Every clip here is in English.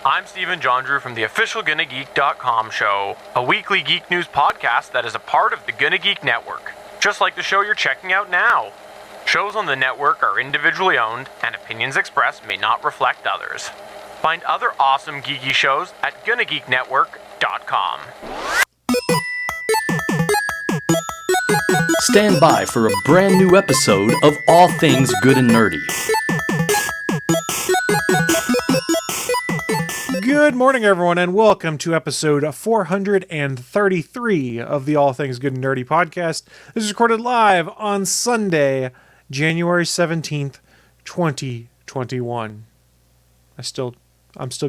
I'm Stephen John Drew from the official GonnaGeek.com show, a weekly geek news podcast that is a part of the Gonna Geek Network, just like the show you're checking out now. Shows on the network are individually owned, and opinions expressed may not reflect others. Find other awesome geeky shows at GonnaGeekNetwork.com. Stand by for a brand new episode of All Things Good and Nerdy. Good morning, everyone, and welcome to episode 433 of the All Things Good and Nerdy podcast. This is recorded live on Sunday, January 17th, 2021. I'm still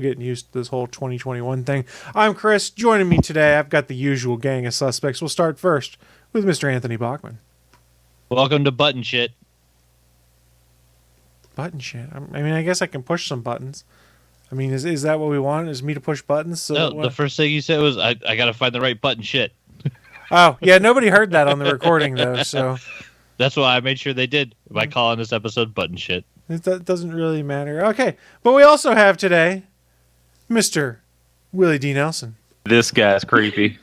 getting used to this whole 2021 thing. I'm Chris. Joining me today, I've got the usual gang of suspects. We'll start first with Mr. Anthony Bachmann. Welcome to Button Shit. Button shit? I mean, I guess I can push some buttons. I mean, is that what we want? Is me to push buttons? So no, the first thing you said was, I got to find the right button shit. Oh, yeah, nobody heard that on the recording, though, so... That's why I made sure they did by calling this episode Button Shit. That doesn't really matter. Okay, but we also have today Mr. Willie D. Nelson. This guy's creepy.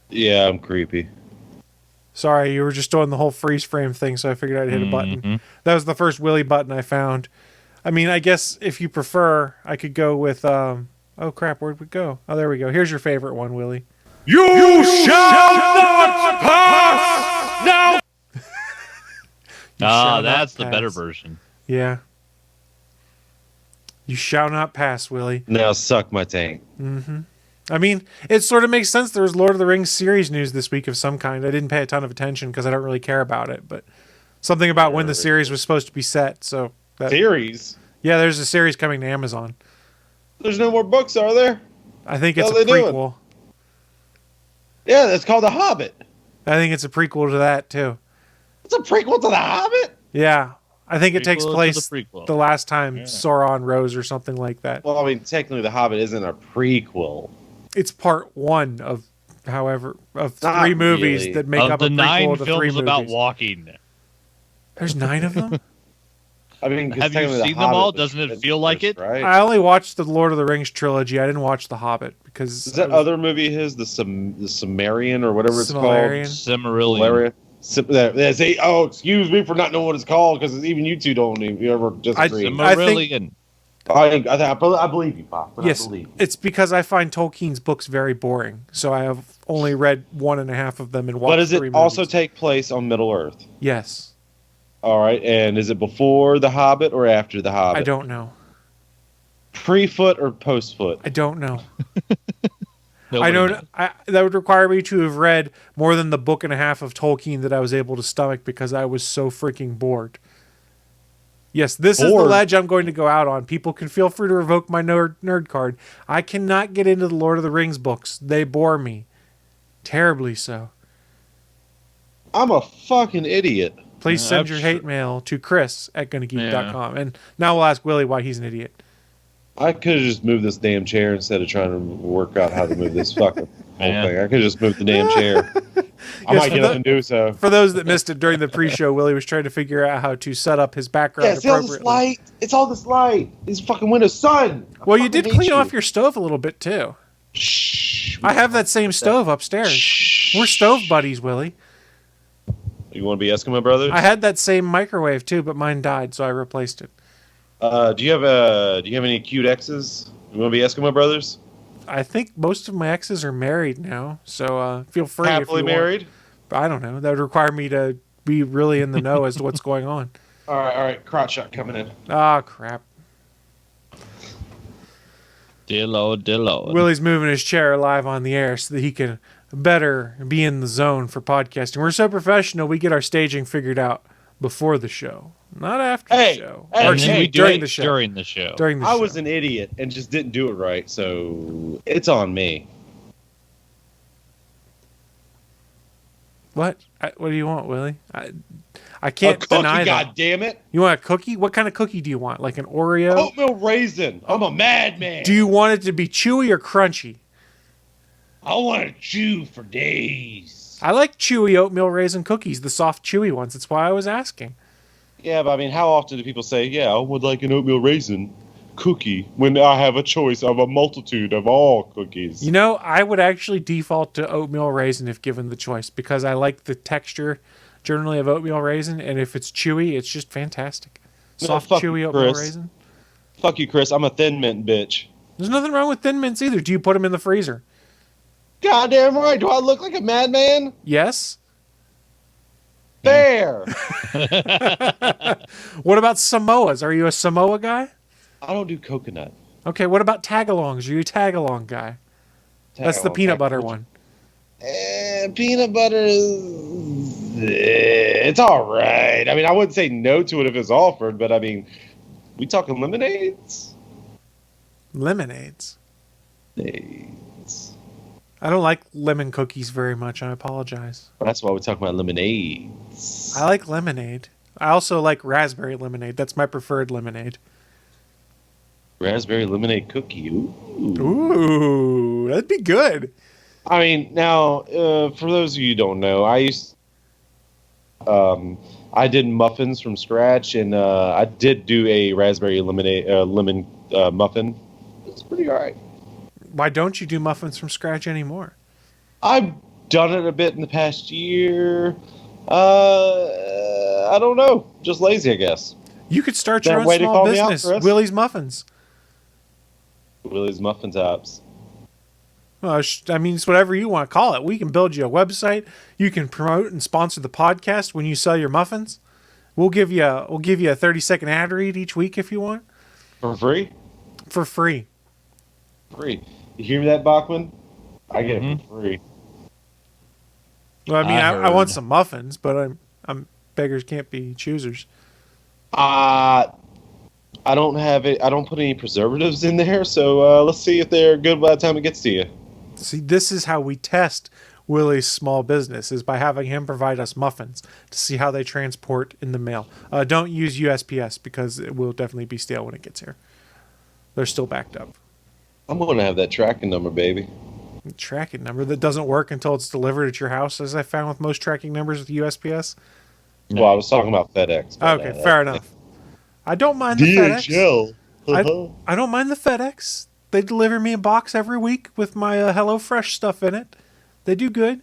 Yeah, I'm creepy. Sorry, you were just doing the whole freeze frame thing, so I figured I'd hit a button. That was the first Willie button I found. I mean, I guess if you prefer, I could go with... oh, crap, where'd we go? Oh, there we go. Here's your favorite one, Willie. You shall not pass! No! That's the better version. Yeah. You shall not pass, Willie. Now suck my tank. Mm-hmm. I mean, it sort of makes sense. There was Lord of the Rings series news this week of some kind. I didn't pay a ton of attention because I don't really care about it, but something about when the series was supposed to be set. So Series? Yeah, there's a series coming to Amazon. There's no more books, are there? I think it's a What are they prequel. doing? Yeah, that's called The Hobbit. I think it's a prequel to that, too. It's a prequel to The Hobbit? Yeah. I think it takes Prequel to place the prequel. the last time Sauron rose or something like that. Well, I mean, technically The Hobbit isn't a prequel. It's part one of, however, of Not three movies really. that make Of up the a prequel 9 to three films about movies. walking. There's 9 of them? I mean, 'cause Have you technically The seen them Hobbit all? was Doesn't it the feel like first, it? Right? I only watched the Lord of the Rings trilogy. I didn't watch The Hobbit because... Is that other movie his, the Sumerian or whatever it's Silmarillion? Cimmerillion. Oh, excuse me for not knowing what it's called, because even you two don't even you ever disagree. Cimmerillion. I believe you, Pop. But Yes, I believe you. it's because I find Tolkien's books very boring. So I have only read 1.5 of them and watched But does 3 it also movies. take place on Middle Earth? Yes. All right, and is it before The Hobbit or after The Hobbit? I don't know. Pre-foot or post-foot? I don't know. Nobody I knows. don't. That would require me to have read more than the book and a half of Tolkien that I was able to stomach because I was so freaking bored. Yes, this is the Bored? ledge I'm going to go out on. People can feel free to revoke my nerd card. I cannot get into the Lord of the Rings books. They bore me. Terribly so. I'm a fucking idiot. Please send I'm your sure. hate mail to chris@gonnageek.com. And now we'll ask Willie why he's an idiot. I could have just moved this damn chair instead of trying to work out how to move this fucking whole Man. thing. I could have just moved the damn chair. I Yes, might for get up and do so. For those that missed it during the pre-show, Willie was trying to figure out how to set up his background Yeah, see all this appropriately. light? It's all this light. These fucking windows, sun. Well, you did clean off your stove a little bit, too. Shh. I have that same stove upstairs. Shh. We're stove buddies, Willie. You want to be Eskimo Brothers? I had that same microwave too, but mine died, so I replaced it. Do you have any cute exes? You want to be Eskimo Brothers? I think most of my exes are married now, so feel free. Happily if you married? Want. I don't know. That would require me to be really in the know as to what's going on. All right. Crotch shot coming in. Ah, crap. Dear Lord, dear Lord. Willie's moving his chair live on the air so that he can better be in the zone for podcasting. We're so professional, we get our staging figured out before the show, not after the show. hey, Or And excuse then me, we do during it the show. during the show. During the I show. was an idiot and just didn't do it right, so it's on me. What? What do you want, Willie? I can't a cookie, deny that. God damn it! You want a cookie? What kind of cookie do you want? Like an Oreo? Oatmeal raisin. I'm a madman. Do you want it to be chewy or crunchy? I want to chew for days. I like chewy oatmeal raisin cookies, the soft, chewy ones. That's why I was asking. Yeah, but I mean, how often do people say, "Yeah, I would like an oatmeal raisin"? cookie when I have a choice of a multitude of all cookies? You know, I would actually default to oatmeal raisin if given the choice because I like the texture generally of oatmeal raisin, and if it's chewy, it's just fantastic. Soft, fuck chewy you, oatmeal Chris. raisin. Fuck you, Chris. I'm a Thin Mint bitch. There's nothing wrong with Thin Mints either. Do you put them in the freezer? Goddamn right. Do I look like a madman? Yes. There. What about Samoas? Are you a Samoa guy? I don't do coconut. Okay, what about tagalongs? Are you a tagalong guy? That's the peanut butter one. Peanut butter it's all right. I mean, I wouldn't say no to it if it's offered, but I mean, we talking lemonades? Lemonades. Lemonades. I don't like lemon cookies very much. I apologize. That's why we're talking about lemonades. I like lemonade. I also like raspberry lemonade. That's my preferred lemonade. Raspberry lemonade cookie. Ooh. Ooh, that'd be good. I mean, now, for those of you who don't know, I did muffins from scratch, and I did do a raspberry lemon muffin. It's pretty all right. Why don't you do muffins from scratch anymore? I've done it a bit in the past year. I don't know. Just lazy, I guess. You could start your That own way to small call me out, business, Chris? Willie's Muffins. Willie's Muffin Tops. Well, I mean, it's whatever you want to call it. We can build you a website. You can promote and sponsor the podcast when you sell your muffins. We'll give you a 30-second ad read each week if you want. For free? For free. Free. You hear that, Bachmann? I get it for free. Well, I mean, I I want heard. some muffins, but I'm beggars can't be choosers. I don't have it. I don't put any preservatives in there, so let's see if they're good by the time it gets to you. See, this is how we test Willie's small business, is by having him provide us muffins to see how they transport in the mail. Don't use USPS because it will definitely be stale when it gets here. They're still backed up. I'm going to have that tracking number, baby. Tracking number that doesn't work until it's delivered at your house, as I found with most tracking numbers with USPS. Well, I was talking about FedEx. but, Okay, fair enough. I don't mind the FedEx. DHL. I don't mind the FedEx. They deliver me a box every week with my HelloFresh stuff in it. They do good.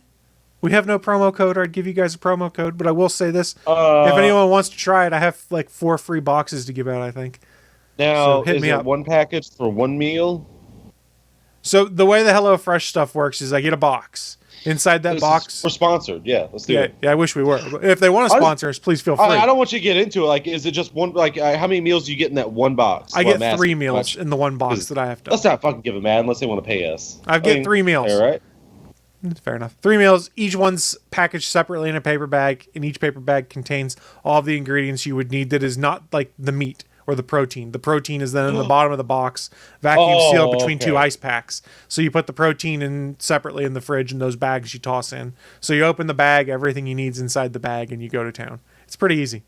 We have no promo code, or I'd give you guys a promo code, but I will say this. If anyone wants to try it, I have like 4 free boxes to give out, I think. Now, So hit is me it up. one package for one meal? So the way the HelloFresh stuff works is I get a box. Inside that box... We're sponsored. Yeah, let's do Yeah, it. I wish we were. But if they want to sponsor us, please feel free. I don't want you to get into it. Like, is it just one? Like, how many meals do you get in that one box? I Well, get I'm 3 asking meals much. in the one box that I have to. Let's not fucking give them ad unless they want to pay us. I get 3 meals. All right. Fair enough. 3 meals. Each one's packaged separately in a paper bag, and each paper bag contains all of the ingredients you would need that is not like the meat or the protein. The protein is then in the bottom of the box, vacuum sealed between 2 ice packs. So you put the protein in separately in the fridge, and those bags you toss in. So you open the bag, everything you need's inside the bag, and you go to town. It's pretty easy.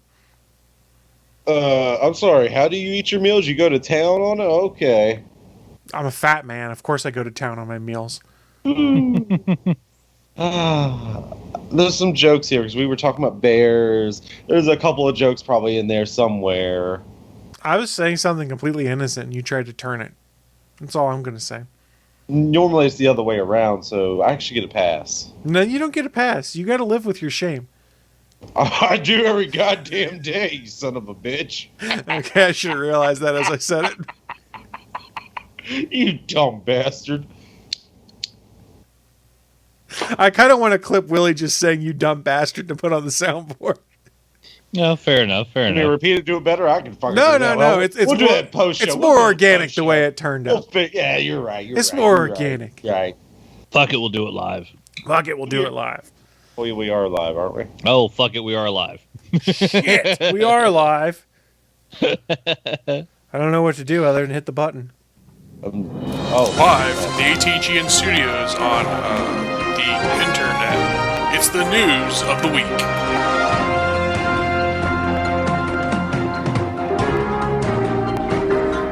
I'm sorry. How do you eat your meals? You go to town on it? Okay. I'm a fat man. Of course I go to town on my meals. There's some jokes here because we were talking about bears. There's a couple of jokes probably in there somewhere. I was saying something completely innocent, and you tried to turn it. That's all I'm going to say. Normally it's the other way around, so I actually get a pass. No, you don't get a pass. You got to live with your shame. I do every goddamn day, you son of a bitch. Okay, I should have realized that as I said it. You dumb bastard. I kind of want to clip Willie just saying "you dumb bastard" to put on the soundboard. No, fair enough. Fair Can you enough. repeat it, do it better? I can fucking No, do no, that. no. Well, It's we'll do more, that post-show. it's We'll more do it organic the post-show. way it turned out. Yeah, you're right. It's right, more you're organic. Right. Fuck it, we'll do it live. Fuck it, we'll do it live. We are live, aren't we? Oh, fuck it, we are live. Shit, we are live. I don't know what to do other than hit the button. Live from the ATGN studios on the internet. It's the news of the week.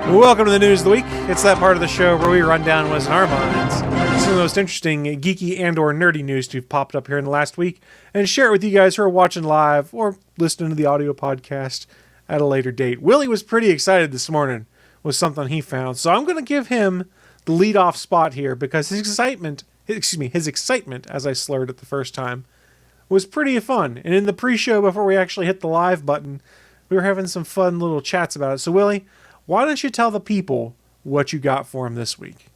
Welcome to the news of the week. It's that part of the show where we run down what's in our minds. Some of the most interesting geeky and or nerdy news to have popped up here in the last week, and share it with you guys who are watching live or listening to the audio podcast at a later date. Willie was pretty excited this morning was something he found. So I'm going to give him the lead-off spot here because his excitement, as I slurred it the first time, was pretty fun. And in the pre-show, before we actually hit the live button, we were having some fun little chats about it. So, Willie, why don't you tell the people what you got for him this week?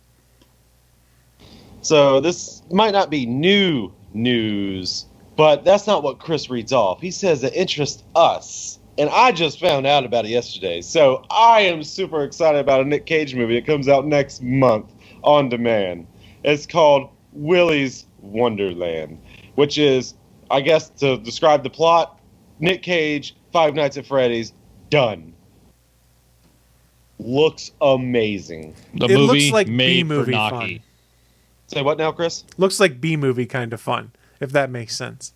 So this might not be new news, but that's not what Chris reads off. He says it interests us. And I just found out about it yesterday. So I am super excited about a Nick Cage movie. It comes out next month on demand. It's called Willy's Wonderland, which is, I guess, to describe the plot, Nick Cage, Five Nights at Freddy's, done. Looks amazing. The It movie looks like made B-movie for fun. Naki. Say what now, Chris? Looks like B-movie kind of fun, if that makes sense.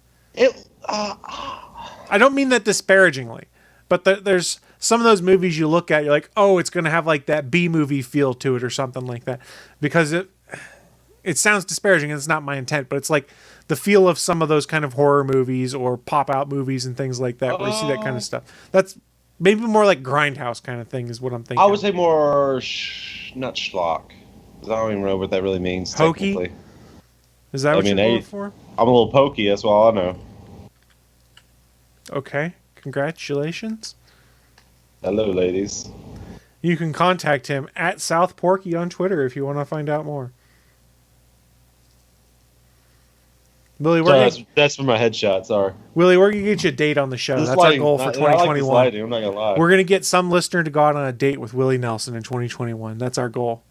I don't mean that disparagingly, but there's some of those movies you look at, you're like, oh, it's going to have like that B-movie feel to it or something like that. Because it sounds disparaging, and it's not my intent, but it's like the feel of some of those kind of horror movies or pop-out movies and things like that, where you see that kind of stuff. That's maybe more like Grindhouse kind of thing is what I'm thinking. I would say more, not schlock. 'Cause I don't even know what that really means. Hokey? Technically. Is that what you're going for? I'm a little pokey, that's all I know. Okay. Congratulations. Hello, ladies. You can contact him at South Porky on Twitter if you want to find out more. Willie, That's for my headshot, sorry. Willie, we're going to get you a date on the show. This That's lighting, our goal for I like 2021. this lighting, I'm not going to lie. We're going to get some listener to go out on a date with Willie Nelson in 2021. That's our goal.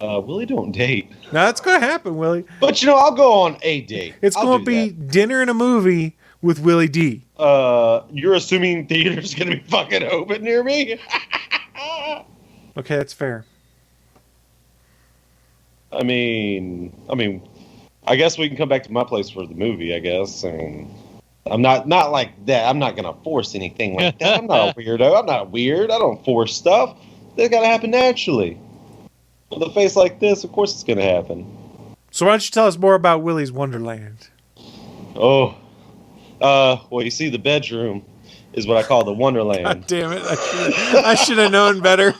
Willie don't date. Now, that's going to happen, Willie. But, I'll go on a date. It's I'll going to do be dinner and a movie with Willie D. that. You're assuming theater's going to be fucking open near me? Okay, that's fair. I mean, I guess we can come back to my place for the movie, I guess. I mean, I'm not like that. I'm not going to force anything like that. I'm not a weirdo. I'm not weird. I don't force stuff. That's got to happen naturally. With a face like this, of course it's going to happen. So why don't you tell us more about Willie's Wonderland? Oh, well, you see, the bedroom is what I call the Wonderland. God damn it. I should have known better.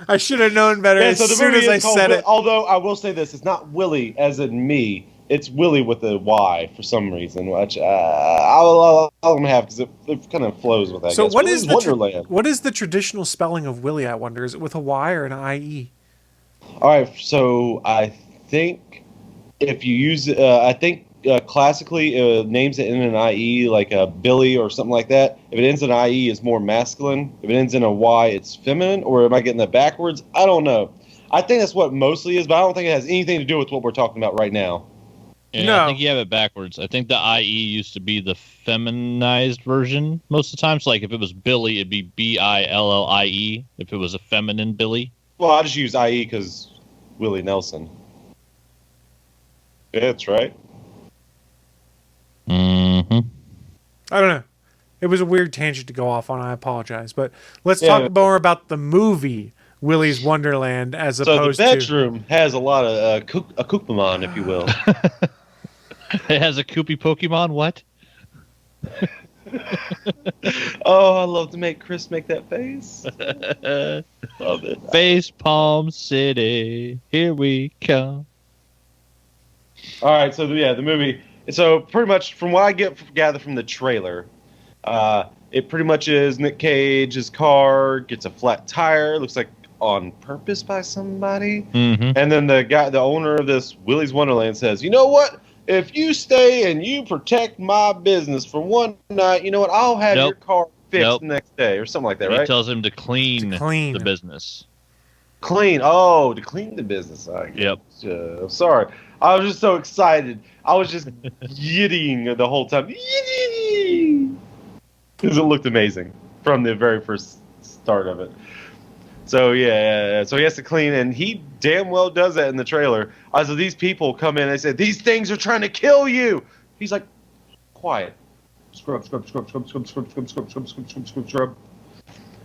I should have known better as soon as I said it. Although, I will say this. It's not Willie as in me. It's Willie with a Y for some reason, which I'll have because it kind of flows with that. So what is Wonderland? What is the traditional spelling of Willie, I wonder? Is it with a Y or an IE? All right, so I think if you use, classically names that end in an IE, like a Billy or something like that. If it ends in an IE, it's more masculine. If it ends in a Y, it's feminine. Or am I getting that backwards? I don't know. I think that's what mostly is, but I don't think it has anything to do with what we're talking about right now. Yeah, No. I think you have it backwards. I think the IE used to be the feminized version most of the time. So, like, if it was Billy, it'd be Billie. If it was a feminine Billy. Well, I just use IE because Willie Nelson. Yeah, that's right. Mm-hmm. I don't know. It was a weird tangent to go off on. I apologize. But let's talk more about the movie Willy's Wonderland as opposed So the bedroom has a lot of Bachmann, if you will. It has a Koopy Pokemon? What? Oh, I love to make Chris make that face. Love it. Face Palm City, here we come. All right, so the movie. So pretty much from what I gather from the trailer, it pretty much is Nick Cage's car gets a flat tire. Looks like on purpose by somebody. Mm-hmm. And then the owner of this Willy's Wonderland says, "You know what? If you stay and you protect my business for one night, you know what? I'll have your car fixed the next day," or something like that, right? He tells him to clean clean the business. Clean. Oh, to clean the business. Yep. Sorry. I was just so excited. I was just yiddying the whole time. Because it looked amazing from the very first start of it. So, yeah. So he has to clean, and he damn well does that in the trailer. So these people come in and they say, "These things are trying to kill you." He's like, "Quiet. Scrub, scrub, scrub, scrub, scrub, scrub, scrub, scrub, scrub, scrub, scrub, scrub, scrub."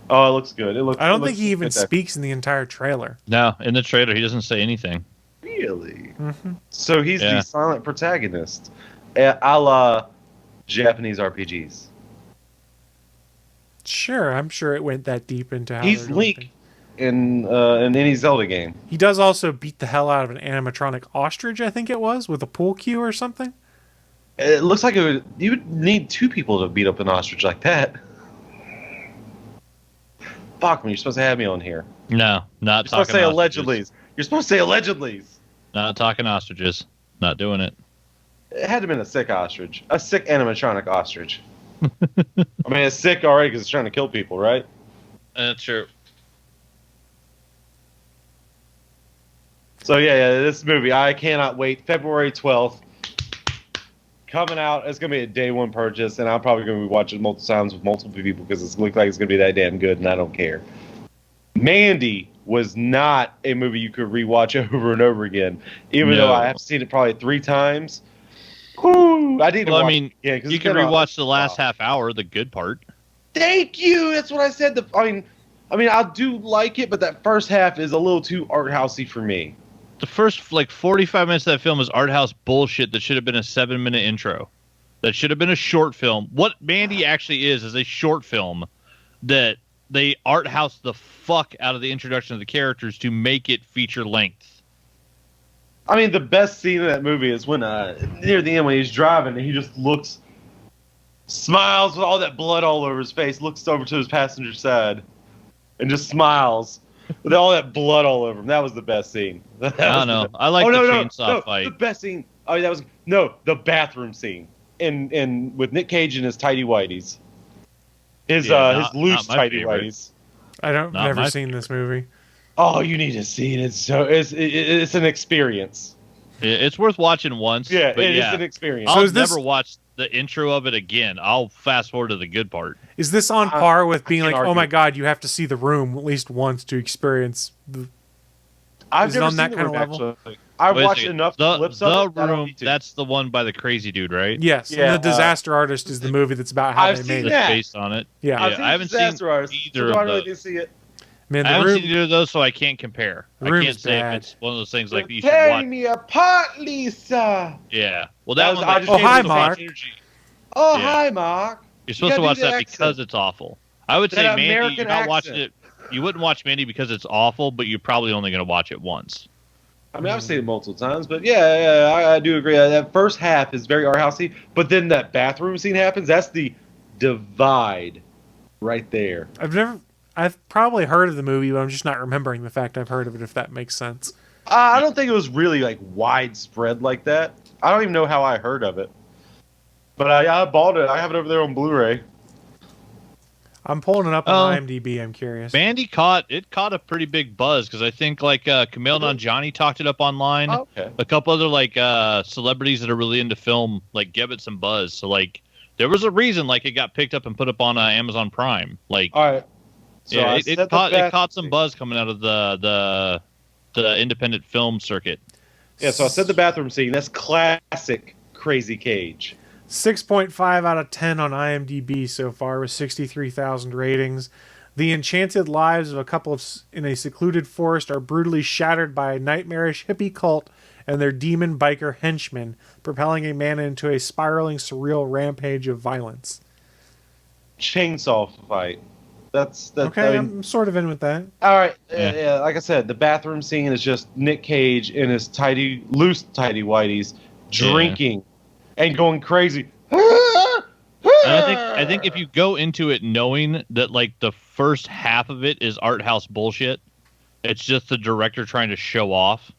Oh, it looks good. I don't think he even speaks in the entire trailer. No, in the trailer, he doesn't say anything. Really? Mm-hmm. So he's the silent protagonist, a la Japanese RPGs. Sure, I'm sure it went that deep into how He's they're doing Link. things. in any Zelda game. He does also beat the hell out of an animatronic ostrich, I think it was, with a pool cue or something. It looks like you would need 2 people to beat up an ostrich like that. Bachmann, you're supposed to have me on here. No, not You're supposed talking to say ostriches. allegedly. You're supposed to say allegedly. Not talking ostriches. Not doing it. It had to have been a sick ostrich. A sick animatronic ostrich. I mean, it's sick already because it's trying to kill people, right? That's true. So, yeah, this movie, I cannot wait. February 12th. Coming out. It's going to be a day one purchase, and I'm probably going to be watching it multiple times with multiple people because it looks like it's going to be that damn good, and I don't care. Mandy was not a movie you could rewatch over and over again, even though I have seen it probably 3 times. Whew, I need to watch it again, 'cause you can rewatch the last half hour, the good part. Thank you. That's what I said. I mean, I do like it, but that first half is a little too art housey for me. The first 45 minutes of that film is art house bullshit that should have been a 7-minute intro. That should have been a short film. What Mandy actually is a short film that they art house the fuck out of the introduction of the characters to make it feature length. I mean, the best scene in that movie is when near the end when he's driving and he just smiles with all that blood all over his face, looks over to his passenger side, and just smiles with all that blood all over him. That was the best scene. I don't know. I like the chainsaw fight. The best scene. Oh, the bathroom scene in with Nick Cage and his tidy whiteys. His loose tidy whiteys. I've never seen this movie. Oh, you need to see it. It's an experience. It's worth watching once. Yeah, it's an experience. I'll never watch the intro of it again. I'll fast forward to the good part. Is this on par with being like, oh my god, you have to see The Room at least once to experience the... I've Is it never on seen that The kind of Room, level? actually. I've watched enough clips of it. The Room, that's the one by the crazy dude, right? Yes, Yeah, and The Disaster Artist is the movie that's about how I've they seen made it. that. That's based on it. Yeah. I haven't seen either of I really those. didn't see it. Man, I The haven't Room, seen either of those, so I can't compare. The I Room can't is say bad. if it's one of those things like you should Tearing watch. me apart, Lisa. Yeah. Well, That that was- one. I Like, just Oh, gave hi, it so much Mark. energy. Oh, Yeah. hi, Mark. You're supposed to gotta watch do the that accent. because it's awful. I would say That Mandy, American you're not watching accent. it. You wouldn't watch Mandy because it's awful, but you're probably only going to watch it once. I mean, I've seen it multiple times, but yeah, I do agree. That first half is very art housey, but then that bathroom scene happens. That's the divide right there. I've probably heard of the movie, but I'm just not remembering the fact I've heard of it, if that makes sense. I don't think it was really like widespread like that. I don't even know how I heard of it, but I bought it. I have it over there on Blu-ray. I'm pulling it up on IMDb, I'm curious. Mandy caught a pretty big buzz because I think like Kumail Nanjiani talked it up online. Oh, okay. A couple other like celebrities that are really into film like gave it some buzz. So like there was a reason like it got picked up and put up on Amazon Prime. Like All right. So yeah, I it set the caught some buzz coming out of the independent film circuit. Yeah, so I said the bathroom scene. That's classic Crazy Cage. 6.5 out of 10 on IMDb so far with 63,000 ratings. The enchanted lives of a couple in a secluded forest are brutally shattered by a nightmarish hippie cult and their demon biker henchmen, propelling a man into a spiraling surreal rampage of violence. Chainsaw fight. That's Okay, I mean, I'm sort of in with that. all right. Yeah. Yeah, like I said, the bathroom scene is just Nick Cage in his loose tidy whities drinking and going crazy. And I think if you go into it knowing that like the first half of it is art house bullshit, it's just the director trying to show off.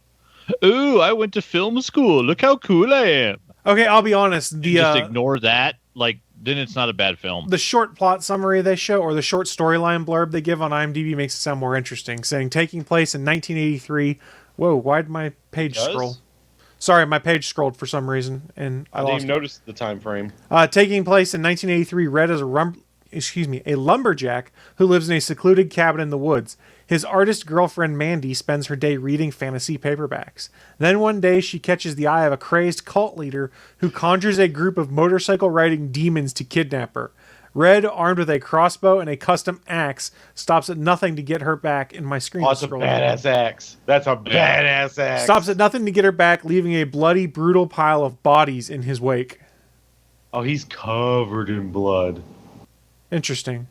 Ooh, I went to film school. Look how cool I am. Okay, I'll be honest. Just ignore that. Like then it's not a bad film. The short plot summary they show, or the short storyline blurb they give on IMDb, makes it sound more interesting, saying taking place in 1983. Whoa, why'd my page scroll? Sorry, my page scrolled for some reason, and I didn't lost even notice the time frame. Taking place in 1983, Red is a lumberjack who lives in a secluded cabin in the woods. His artist girlfriend Mandy spends her day reading fantasy paperbacks. Then one day she catches the eye of a crazed cult leader who conjures a group of motorcycle-riding demons to kidnap her. Red, armed with a crossbow and a custom axe, stops at nothing to get her back in my screen. Oh, that's a badass axe. That's a badass axe. Stops at nothing to get her back, leaving a bloody, brutal pile of bodies in his wake. Oh, he's covered in blood. Interesting.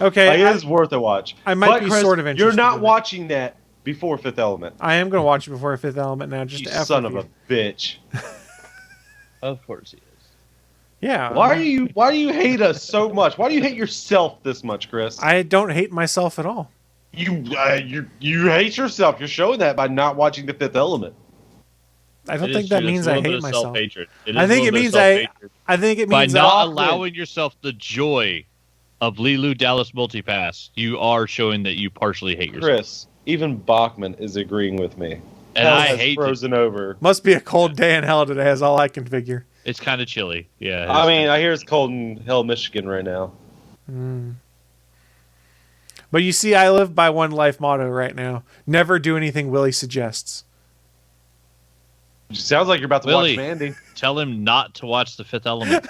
Okay, It is worth a watch. I might But be Chris, sort of You're interested not in it. watching that before Fifth Element. I am going to watch it before Fifth Element now. Just You to F son with of you. a bitch. Of course he is. Yeah. Why do you hate us so much? Why do you hate yourself this much, Chris? I don't hate myself at all. You hate yourself. You're showing that by not watching The Fifth Element. I don't It think is that true. It's means a I little bit hate of myself. self-hatred. I think it means I think it by means not Bachmann. allowing yourself the joy of Lilu Dallas Multipass, you are showing that you partially hate yourself. Chris, even Bachmann is agreeing with me. And Hell I has hate it. frozen over. must be a cold day in hell today. Is all I can figure. It's kind of chilly. Yeah. I mean, I hear it's cold in Hell, Michigan right now. But you see, I live by one life motto right now: never do anything Willie suggests. Sounds like you're about to Willie. watch Mandy. Tell him not to watch The Fifth Element.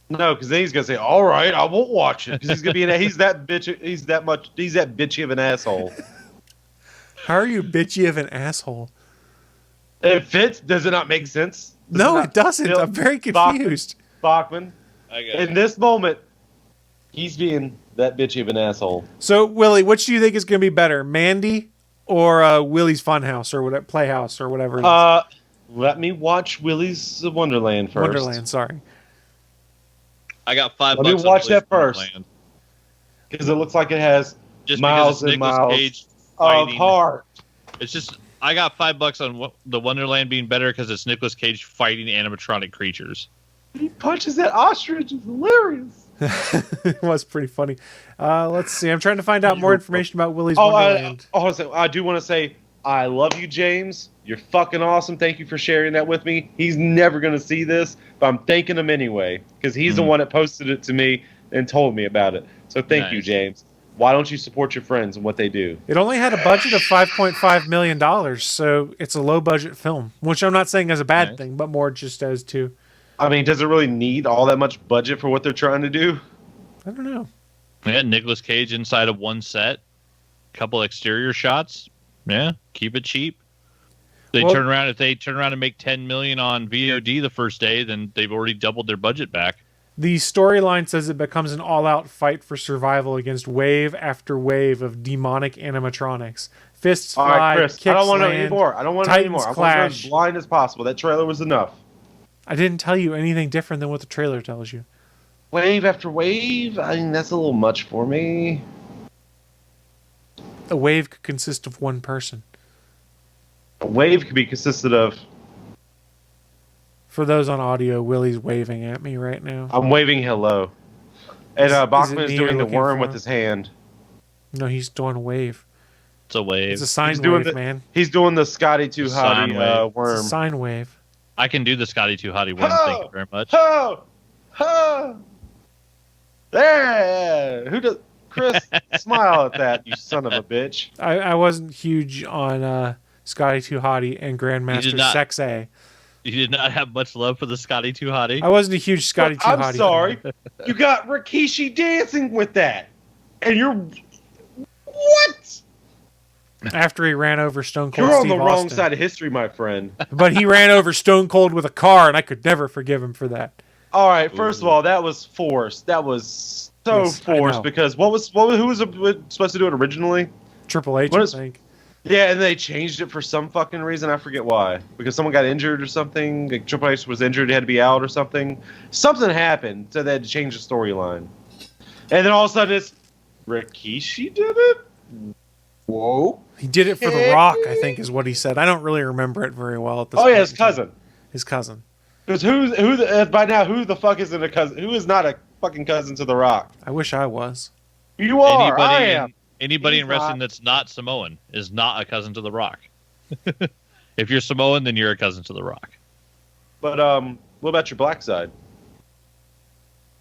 No, because then he's gonna say, "All right, I won't watch it," because he's gonna be he's that bitch. He's that bitchy of an asshole. How are you bitchy of an asshole? It fits. Does it not make sense? No, it doesn't. I'm very confused. Bachmann. I got In this moment, he's being that bitchy of an asshole. So, Willie, which do you think is going to be better, Mandy or Willie's Funhouse or whatever, Playhouse or whatever? It is? Let me watch Willy's Wonderland first. Wonderland. Sorry. I got $5. Let me on watch that Willy's first. Wonderland. Because it looks like it has Just miles because and it's Nicolas miles Cage of fighting. heart. It's just I got $5 on the Wonderland being better because it's Nicolas Cage fighting animatronic creatures. He punches that ostrich. It's hilarious. It was pretty funny. Let's see. I'm trying to find out more information about Willie's Wonderland. I do want to say, I love you, James. You're fucking awesome. Thank you for sharing that with me. He's never going to see this, but I'm thanking him anyway because he's the one that posted it to me and told me about it. So thank you, Nice. James. Why don't you support your friends and what they do? It only had a budget of $5.5 million, so it's a low-budget film, which I'm not saying as a bad Nice. thing, but more just as to, I mean, does it really need all that much budget for what they're trying to do? I don't know. Yeah, Nicolas Cage inside of one set, couple exterior shots. Yeah, keep it cheap. If they turn around and make $10 million on VOD the first day, then they've already doubled their budget back. The storyline says it becomes an all-out fight for survival against wave after wave of demonic animatronics. Fists All fly, right, Chris. kicks I don't want to know land. anymore. I don't want to know Titans anymore. I want to go clash. as blind as possible. That trailer was enough. I didn't tell you anything different than what the trailer tells you. Wave after wave. I mean, that's a little much for me. A wave could consist of one person. A wave could be consisted of. For those on audio, Willie's waving at me right now. I'm waving hello. And Is it Bachman is me doing you're the looking worm for? with his hand. No, he's doing a wave. It's a wave. It's a sine He's doing wave, the- man. He's doing the Scotty Too The sine Hottie wave. It's worm. a sine wave. I can do the Scotty 2 Hottie worm. Oh! Thank you very much. Ho! Ho! There! Who does? Chris, smile at that, you son of a bitch. I wasn't huge on Scotty Too Hottie and Grandmaster not. Sex A. You did not have much love for the Scotty 2 Hottie. I wasn't a huge Scotty Too I'm Hottie. sorry. fan. You got Rikishi dancing with that. And you're. What? After he ran over Stone Cold You're on Steve the wrong Austin. side of history, my friend. But he ran over Stone Cold with a car, and I could never forgive him for that. All right, first of all, that was forced. That was so Yes, I know. forced because who was supposed to do it originally? Triple H, What I is- think. Yeah, and they changed it for some fucking reason. I forget why. Because someone got injured or something. Like Triple H was injured, he had to be out or something. Something happened, so they had to change the storyline. And then all of a sudden it's Rikishi did it? Whoa. He did it for The Rock, I think, is what he said. I don't really remember it very well at this Oh point yeah, his in time. cousin. His cousin. Because by now who the fuck isn't a cousin? Who is not a fucking cousin to The Rock? I wish I was. You are. I am. Anybody He's in wrestling not. that's not Samoan is not a cousin to The Rock. If you're Samoan, then you're a cousin to The Rock. But what about your black side?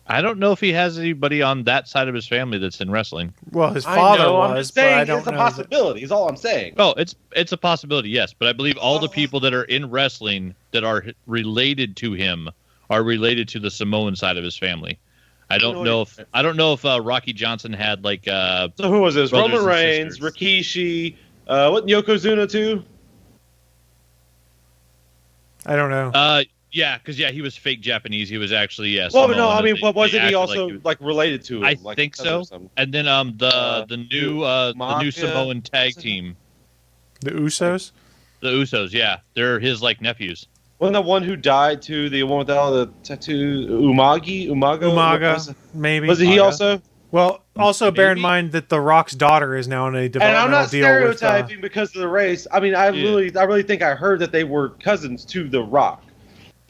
I don't know if he has anybody on that side of his family that's in wrestling. Well, his I father know, I'm was, just but saying I don't it's a know. possibility. Is all I'm saying. Oh, it's a possibility, yes. But I believe all the people that are in wrestling that are related to him are related to the Samoan side of his family. I don't know if Rocky Johnson had like So who was this? brothers Roman and Reigns, sisters. Rikishi, what Yokozuna too? I don't know. Yeah, because he was fake Japanese. He was actually Well, Samoan, no, I and mean, they- but wasn't they he acted also like related to him? I like think cousin or so. something? And then the new Samoan tag team, The Usos. the Usos. Yeah, they're his like nephews. Wasn't the one who died too? The one with all the tattoo, Umaga. Umaga, maybe. Was it he Umaga? also? Well, also bear in Maybe. mind that The Rock's daughter is now in a And I'm developmental not deal with. stereotyping because of the race. I mean, I really think I heard that they were cousins to The Rock.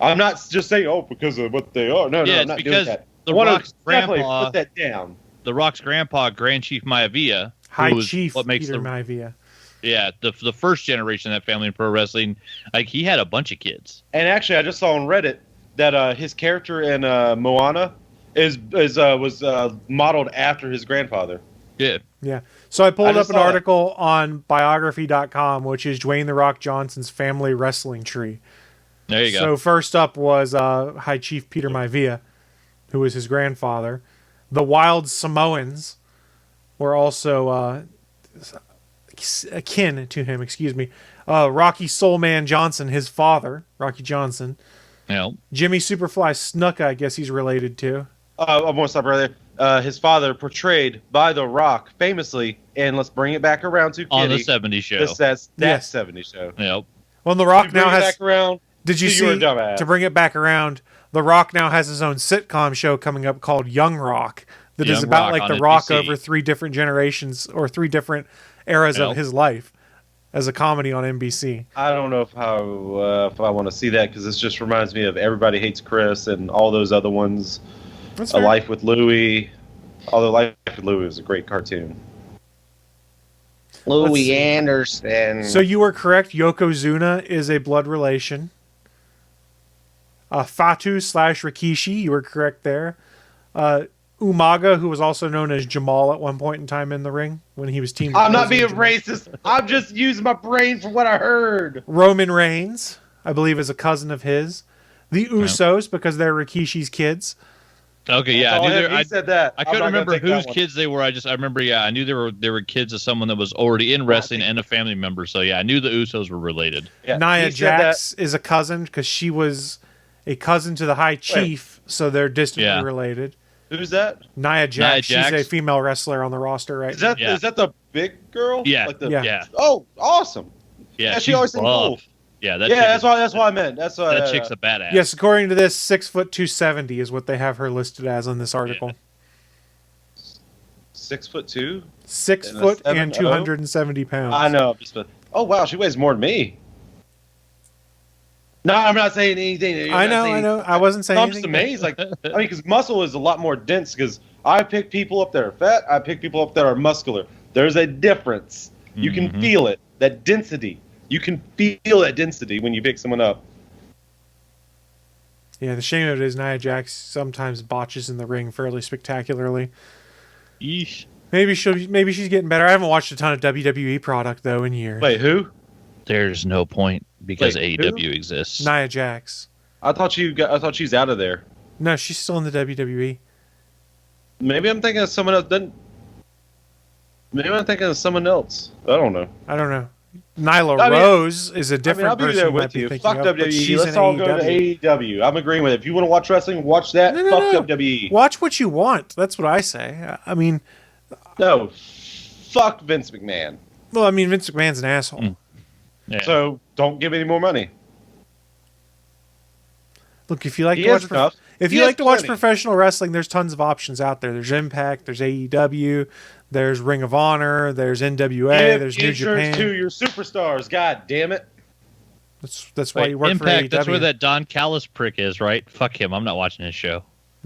I'm not just saying, because of what they are. No, Yeah, I'm it's not doing because that. The I wanna Rock's definitely grandpa- put that down. The Rock's grandpa, Grand Chief Maivia, High who was Chief what makes Peter the Maivia. the first generation of that family in pro wrestling. Like he had a bunch of kids. And actually, I just saw on Reddit that his character in Moana was modeled after his grandfather. Yeah, Yeah. So I pulled I up just an saw that. article on biography.com, which is Dwayne The Rock Johnson's family wrestling tree. there you go. So first up was High Chief Peter Maivia, who was his grandfather. The Wild Samoans were also akin to him. Excuse me. Rocky Soulman Johnson, his father, Rocky Johnson. Jimmy Superfly Snuka, I guess he's related to. I'm going to stop right there. His father, portrayed by The Rock, famously, and let's bring it back around to Kitty. On the '70s show. That Yes. 70s show. Yep. Well, The Rock Bring now it has. back around. Did you So you're a see? dumbass. To bring it back around, The Rock now has his own sitcom show coming up called Young Rock. That is Young about Rock like on The Rock NBC. over 3 different generations or 3 different eras of Yep. his life, as a comedy on NBC. I don't know if I want to see that because this just reminds me of Everybody Hates Chris and all those other ones. That's A fair. Life with Louie. Although Life with Louie is a great cartoon. Louie Anderson. So you were correct. Yokozuna is a blood relation. Fatu/Rikishi, you were correct there. Umaga, who was also known as Jamal at one point in time in the ring when he was teamed. with I'm not Rose and being Jamal. racist. I'm just using my brain for what I heard. Roman Reigns, I believe, is a cousin of his. The Usos, because they're Rikishi's kids. Okay, yeah, I knew He said that. I I'm couldn't not gonna remember take that whose one. kids they were. I remember, I knew they were kids of someone that was already in wrestling and a family member. So yeah, I knew the Usos were related. Yeah, Nia he said that. Jax is a cousin because she was a cousin to the High Chief, so they're distantly Yeah. related. Who's that? Nia Jax, she's Jax. a female wrestler on the roster right Is that Yeah. is that the big girl? Yeah. Like the, Yeah. Yeah, Oh, awesome. yeah. Yeah, she she's always seemed buff. cool. Yeah, that Yeah, chick that's why I meant. That's why. that chick's a badass. Yes, according to this, 6'270" is what they have her listed as on this article. 6'2". 6 And a foot and 7'0"? 270 pounds. I know. Oh wow, she weighs more than me. No, I'm not saying anything. I know. I wasn't saying I'm just anything. amazed. Like, I mean, because muscle is a lot more dense. Because I pick people up that are fat. I pick people up that are muscular. There's a difference. You can Mhm. feel it. That density. You can feel that density when you pick someone up. Yeah, the shame of it is Nia Jax sometimes botches in the ring fairly spectacularly. Yeesh. Maybe she's getting better. I haven't watched a ton of WWE product though in years. Wait, who? There's no point because Wait, AEW exists. Nia Jax. I thought she's out of there. No, she's still in the WWE. Maybe I'm thinking of someone else. Maybe I'm thinking of someone else. I don't know. I don't know. Nyla I mean- Rose is a different I'll be person there you might with be you. thinking Fuck of, but WWE. she's Let's in all go to AEW. AEW. I'm agreeing with it. If you want to watch wrestling, watch that. No, no, Fuck no. WWE. Watch what you want. That's what I say. I mean, No. Fuck Vince McMahon. well, I mean, Vince McMahon's an asshole. Mm. Yeah. So don't give any more money. Look, if you like He to watch, has enough. if He you has like to watch plenty. professional wrestling, there's tons of options out there. There's Impact, there's AEW, there's Ring of Honor, there's NWA, Give there's New insurance Japan. to your superstars. God damn it. That's why Wait, you work Impact, for AEW. that's where that Don Callis prick is, right? Fuck him. I'm not watching his show.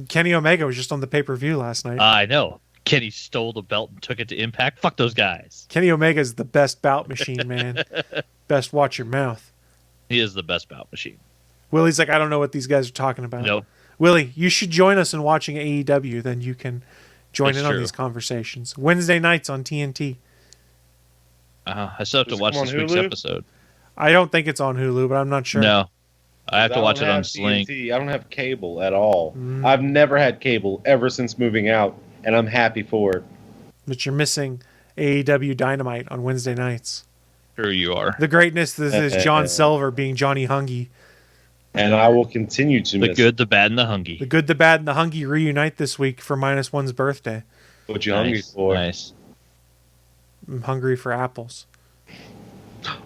Kenny Omega was just on the pay-per-view last night. I know. Kenny stole the belt and took it to Impact. Fuck those guys. Kenny Omega is the best bout machine, man. Best watch your mouth. He is the best bout machine. Willie's like, I don't know what these guys are talking about. Nope. Willie, you should join us in watching AEW. Then you can join That's in on true. these conversations. Wednesday nights on TNT. I still have to Does it watch come on this week's Hulu? episode. I don't think it's on Hulu, but I'm not sure. No. I have to watch it don't on have Sling. TNT. I don't have cable at all. Mm. I've never had cable ever since moving out, and I'm happy for it. But you're missing AEW Dynamite on Wednesday nights. Sure you are. The greatness this is John Silver being Johnny Hungy. And I will continue to The miss good, the bad, and the hungry. The good, the bad, and the hungry reunite this week for -1's birthday. what you hungry for. Nice. I'm hungry for apples.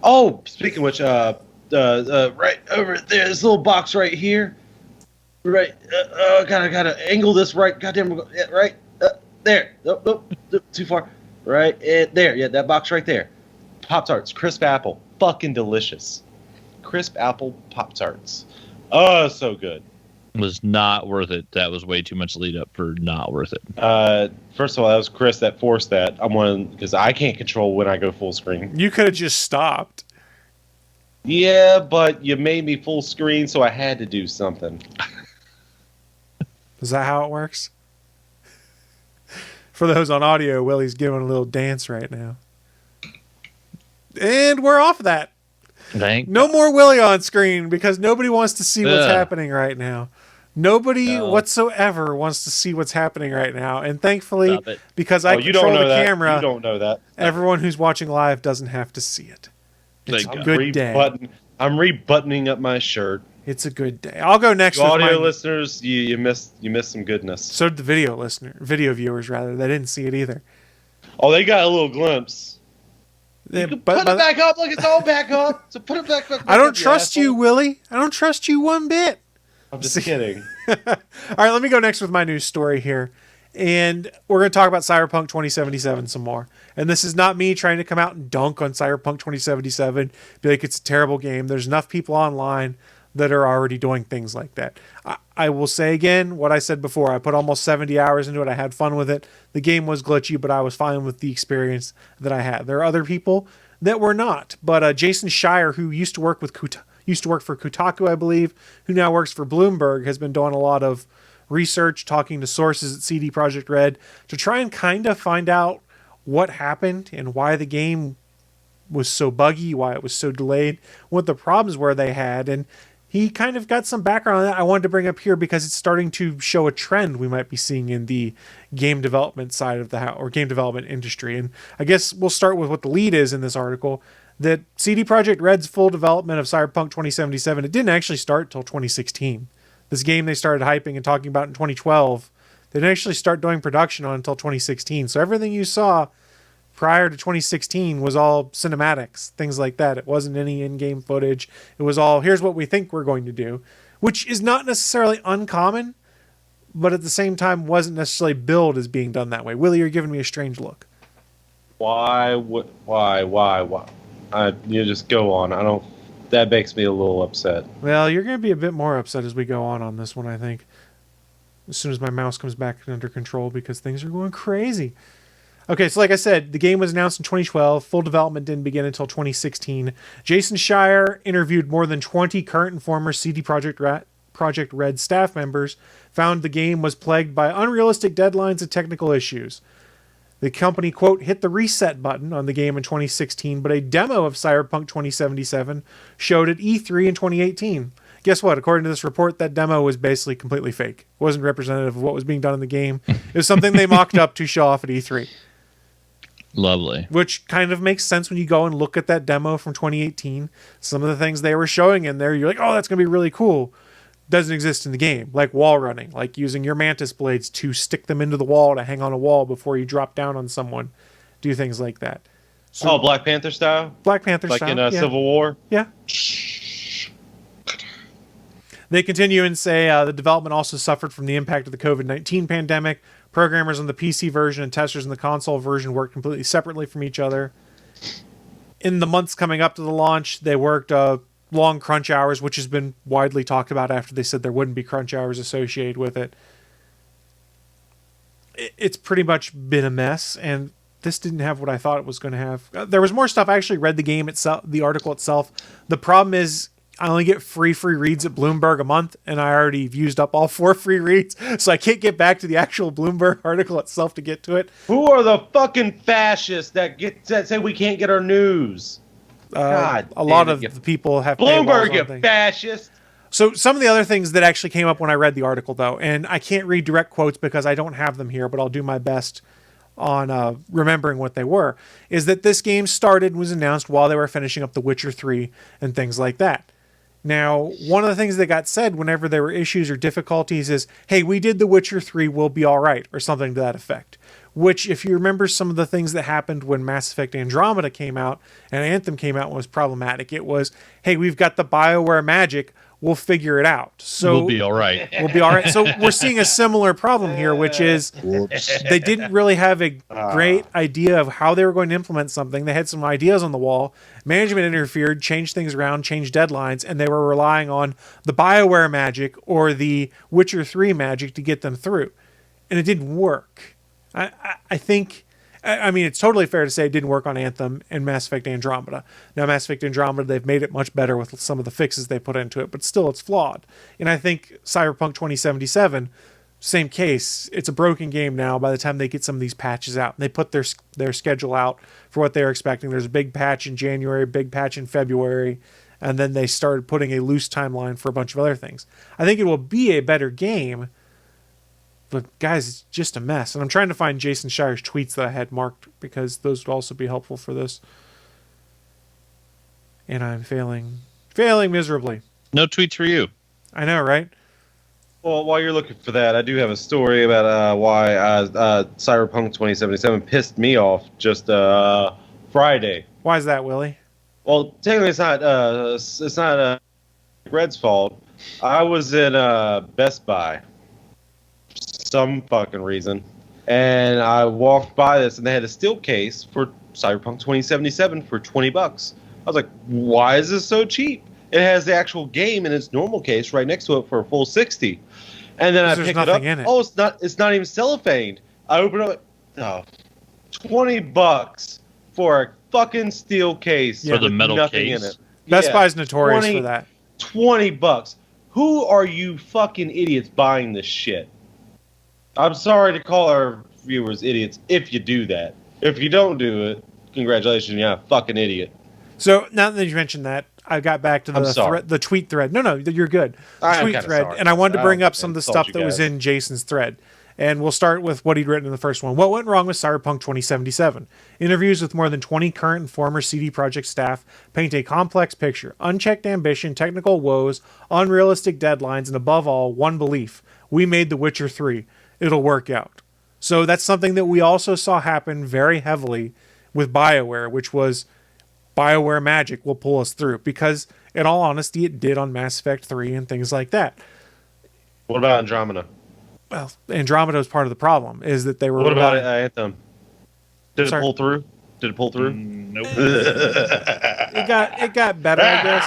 Oh, speaking of which, right over there, this little box right here. Right, gotta angle this right. Goddamn, right there. Nope, too far. Right there, yeah, that box right there. Pop-Tarts, crisp apple, fucking delicious. Crisp apple Pop-Tarts. Oh, so good. Was not worth it. That was way too much lead up for not worth it. First of all, that was Chris that forced that. I'm one because I can't control when I go full screen. You could have just stopped. Yeah, but you made me full screen, so I had to do something. Is that how it works? For those on audio, Willie's giving a little dance right now. And we're off that. No more Willie on screen because nobody wants to see what's happening right now. Nobody whatsoever wants to see what's happening right now. And thankfully, because I control the camera, you don't know that. Everyone who's watching live doesn't have to see it. It's a good day. I'm rebuttoning up my shirt. It's a good day. I'll go next. Audio listeners, you missed some goodness. So did the video viewers rather. They didn't see it either. Oh, they got a little glimpse. Put it back up. Look, it's all back up. So put it back up. I don't trust you, Willie. I don't trust you one bit. I'm just kidding. All right, let me go next with my news story here. And we're going to talk about Cyberpunk 2077 some more. And this is not me trying to come out and dunk on Cyberpunk 2077, be like it's a terrible game. There's enough people online that are already doing things like that. I will say again what I said before. I put almost 70 hours into it. I had fun with it. The game was glitchy, but I was fine with the experience that I had. There are other people that were not. But Jason Schreier, who used to work for Kotaku, I believe, who now works for Bloomberg, has been doing a lot of research, talking to sources at CD Projekt Red to try and kind of find out what happened and why the game was so buggy, why it was so delayed, what the problems were they had. And he kind of got some background on that I wanted to bring up here because it's starting to show a trend we might be seeing in the game development side of the house, or game development industry. And I guess we'll start with what the lead is in this article, that CD Projekt Red's full development of Cyberpunk 2077, it didn't actually start till 2016. This game they started hyping and talking about in 2012, they didn't actually start doing production on until 2016. So everything you saw prior to 2016 was all cinematics, things like that. It wasn't any in-game footage. It was all, here's what we think we're going to do, which is not necessarily uncommon, but at the same time wasn't necessarily billed as being done that way. Willie, you're giving me a strange look. Why? You just go on. That makes me a little upset. Well, you're going to be a bit more upset as we go on this one, I think. As soon as my mouse comes back under control, because things are going crazy. Okay, so like I said, the game was announced in 2012. Full development didn't begin until 2016. Jason Schreier interviewed more than 20 current and former CD Projekt Red staff members, found the game was plagued by unrealistic deadlines and technical issues. The company, quote, hit the reset button on the game in 2016, but a demo of Cyberpunk 2077 showed at E3 in 2018. Guess what? According to this report, that demo was basically completely fake. It wasn't representative of what was being done in the game. It was something they mocked up to show off at E3. Lovely. Which kind of makes sense when you go and look at that demo from 2018. Some of the things they were showing in there, you're like, oh, that's going to be really cool. Doesn't exist in the game. Like wall running, like using your mantis blades to stick them into the wall to hang on a wall before you drop down on someone. Do things like that. So, Black Panther style? Black Panther like style. Like in Civil War? Yeah. They continue and say the development also suffered from the impact of the COVID-19 pandemic. Programmers on the PC version and testers in the console version worked completely separately from each other. In the months coming up to the launch, they worked long crunch hours, which has been widely talked about after they said there wouldn't be crunch hours associated with it. It's pretty much been a mess, and this didn't have what I thought it was going to have. There was more stuff. I actually read the game itself, the article itself. The problem is I only get free reads at Bloomberg a month, and I already used up all 4 free reads, so I can't get back to the actual Bloomberg article itself to get to it. Who are the fucking fascists that say we can't get our news? God, a lot of the people have Bloomberg, you fascist. So some of the other things that actually came up when I read the article, though, and I can't read direct quotes because I don't have them here, but I'll do my best on remembering what they were, is that this game started and was announced while they were finishing up The Witcher 3 and things like that. Now, one of the things that got said whenever there were issues or difficulties is, hey, we did The Witcher 3, we'll be all right, or something to that effect. Which, if you remember some of the things that happened when Mass Effect Andromeda came out and Anthem came out and was problematic, it was, hey, we've got the BioWare magic, we'll figure it out. So We'll be all right. We'll be all right. So we're seeing a similar problem here, which is they didn't really have a great idea of how they were going to implement something. They had some ideas on the wall. Management interfered, changed things around, changed deadlines, and they were relying on the BioWare magic or the Witcher 3 magic to get them through. And it didn't work. I think... I mean, it's totally fair to say it didn't work on Anthem and Mass Effect Andromeda. Now, Mass Effect Andromeda, they've made it much better with some of the fixes they put into it, but still, it's flawed. And I think Cyberpunk 2077, same case. It's a broken game now by the time they get some of these patches out. They put their schedule out for what they're expecting. There's a big patch in January, big patch in February, and then they started putting a loose timeline for a bunch of other things. I think it will be a better game, but guys, it's just a mess. And I'm trying to find Jason Shire's tweets that I had marked because those would also be helpful for this. And I'm failing miserably. No tweets for you. I know, right? Well, while you're looking for that, I do have a story about why Cyberpunk 2077 pissed me off just Friday. Why is that, Willie? Well, technically, it's not Red's fault. I was in Best Buy. Some fucking reason, and I walked by this and they had a steel case for Cyberpunk 2077 for $20. I was like, why is this so cheap? It has the actual game in its normal case right next to it for a full $60. And then I picked it up. Oh, it's not even cellophane. I open it up, $20 for a fucking steel case for the metal nothing case. in it. Best Buy's notorious for that. $20. Who are you fucking idiots buying this shit? I'm sorry to call our viewers idiots if you do that. If you don't do it, congratulations, you're a fucking idiot. So now that you mentioned that, I got back to the tweet thread. No, you're good. The tweet thread, sorry. and I wanted to bring up some of the stuff that was in Jason's thread. And we'll start with what he'd written in the first one. What went wrong with Cyberpunk 2077? Interviews with more than 20 current and former CD Projekt staff paint a complex picture. Unchecked ambition, technical woes, unrealistic deadlines, and above all, one belief. We made The Witcher 3. It'll work out. So that's something that we also saw happen very heavily with BioWare, which was BioWare magic will pull us through. Because, in all honesty, it did on Mass Effect 3 and things like that. What about Andromeda? Well, Andromeda was part of the problem, is that they were... What about Anthem? Did it pull through? Nope. It got better, I guess.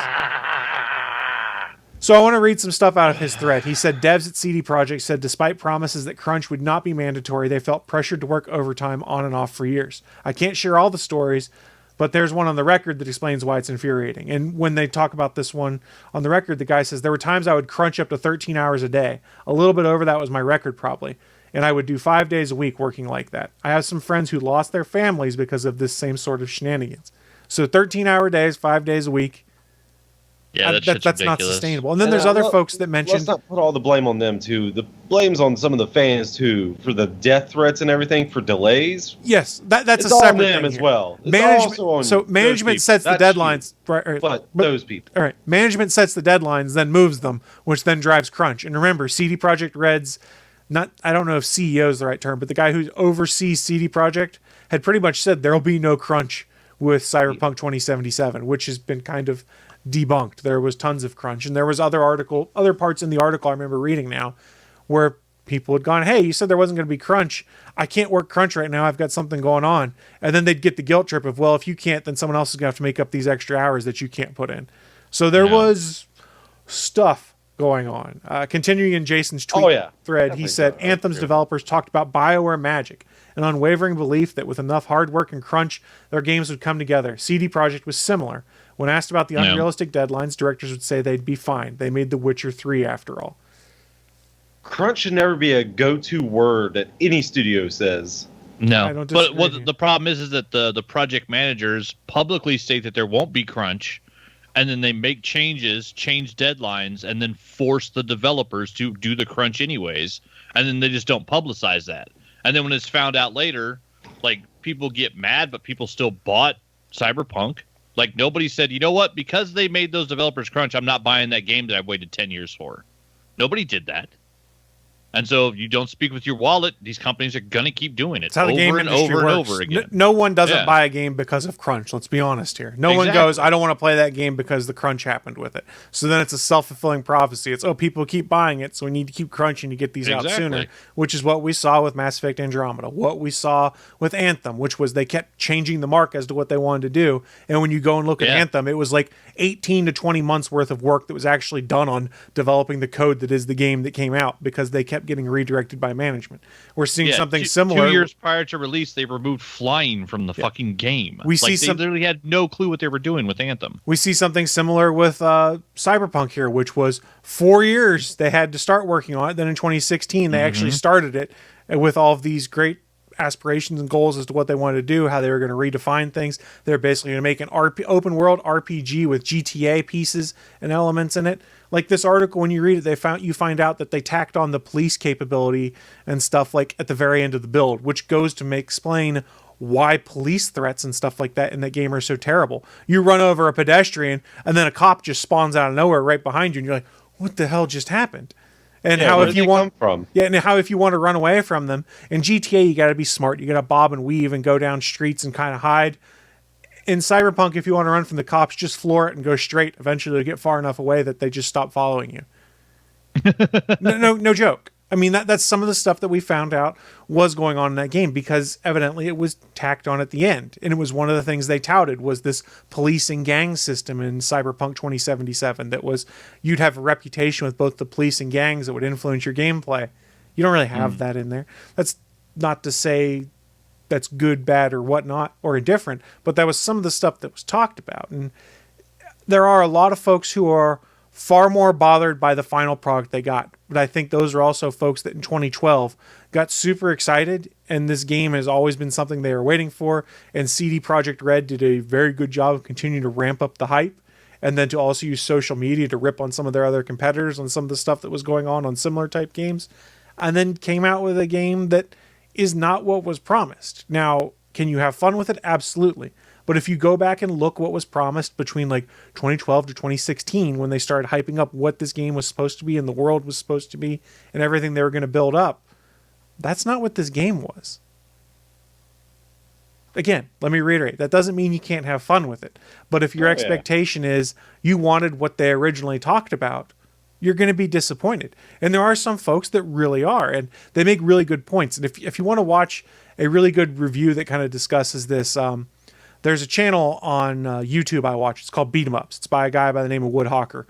So I want to read some stuff out of his thread. He said, devs at CD Projekt said despite promises that crunch would not be mandatory, they felt pressured to work overtime on and off for years. I can't share all the stories, but there's one on the record that explains why it's infuriating. And when they talk about this one on the record, the guy says, there were times I would crunch up to 13 hours a day. A little bit over that was my record probably. And I would do 5 days a week working like that. I have some friends who lost their families because of this same sort of shenanigans. So 13-hour days, 5 days a week. Yeah, that's not sustainable. And then there's other folks that mentioned... Let's not put all the blame on them, too. The blame's on some of the fans, too, for the death threats and everything, for delays. Yes, that's it's a separate on them thing as here. well. Management sets the deadlines. But those people. All right, management sets the deadlines, then moves them, which then drives crunch. And remember, CD Projekt Red's... I don't know if CEO is the right term, but the guy who oversees CD Projekt had pretty much said there will be no crunch with Cyberpunk 2077, which has been kind of debunked. There was tons of crunch, and there was other parts in the article I remember reading now where people had gone, hey, you said there wasn't going to be crunch. I can't work crunch right now. I've got something going on. And then they'd get the guilt trip of, well, if you can't, then someone else is going to have to make up these extra hours that you can't put in. So there was stuff going on. Continuing in Jason's tweet thread, he said, Anthem's developers talked about BioWare magic, an unwavering belief that with enough hard work and crunch, their games would come together. CD Projekt was similar. When asked about the unrealistic deadlines, directors would say they'd be fine. They made The Witcher 3 after all. Crunch should never be a go-to word that any studio says. No, but what the problem is that the project managers publicly state that there won't be crunch, and then they make changes, change deadlines, and then force the developers to do the crunch anyways, and then they just don't publicize that. And then when it's found out later, like, people get mad, but people still bought Cyberpunk. Like, nobody said, you know what? Because they made those developers crunch, I'm not buying that game that I've waited 10 years for. Nobody did that. And so if you don't speak with your wallet, these companies are going to keep doing it It's how the game over and industry over and works. over again. No one doesn't Yeah. buy a game because of crunch. Let's be honest here. No one goes, I don't want to play that game because the crunch happened with it. So then it's a self-fulfilling prophecy. It's, people keep buying it, so we need to keep crunching to get these out sooner, which is what we saw with Mass Effect Andromeda, what we saw with Anthem, which was they kept changing the mark as to what they wanted to do. And when you go and look at Anthem, it was like 18 to 20 months worth of work that was actually done on developing the code that is the game that came out because they kept getting redirected by management. We're seeing something similar. 2 years prior to release, they removed flying from the fucking game. We see they literally had no clue what they were doing with Anthem. We see something similar with Cyberpunk here, which was 4 years they had to start working on it. Then in 2016, they actually started it with all of these great aspirations and goals as to what they wanted to do, how they were going to redefine things. They're basically going to make an open world RPG with GTA pieces and elements in it. Like this article, when you read it, you find out that they tacked on the police capability and stuff like at the very end of the build, which goes to explain why police threats and stuff like that in that game are so terrible. You run over a pedestrian and then a cop just spawns out of nowhere right behind you, and you're like, "What the hell just happened?" And how if you want to run away from them in GTA, you got to be smart. You got to bob and weave and go down streets and kind of hide. In Cyberpunk, if you want to run from the cops, just floor it and go straight. Eventually, you'll get far enough away that they just stop following you. No joke. I mean, that's some of the stuff that we found out was going on in that game because evidently it was tacked on at the end. And it was one of the things they touted was this policing gang system in Cyberpunk 2077 that was, you'd have a reputation with both the police and gangs that would influence your gameplay. You don't really have that in there. That's not to say that's good, bad, or whatnot, or indifferent, but that was some of the stuff that was talked about. And there are a lot of folks who are far more bothered by the final product they got. But I think those are also folks that in 2012 got super excited, and this game has always been something they were waiting for. And CD Projekt Red did a very good job of continuing to ramp up the hype, and then to also use social media to rip on some of their other competitors on some of the stuff that was going on similar type games, and then came out with a game that is not what was promised. Now, can you have fun with it? Absolutely. But if you go back and look what was promised between like 2012 to 2016, when they started hyping up what this game was supposed to be and the world was supposed to be and everything they were going to build up, that's not what this game was. Again, let me reiterate, that doesn't mean you can't have fun with it. But if your expectation is you wanted what they originally talked about, you're going to be disappointed. And there are some folks that really are, and they make really good points. And if you want to watch a really good review that kind of discusses this, there's a channel on YouTube I watch. It's called Beat 'em Ups. It's by a guy by the name of Woodhawker.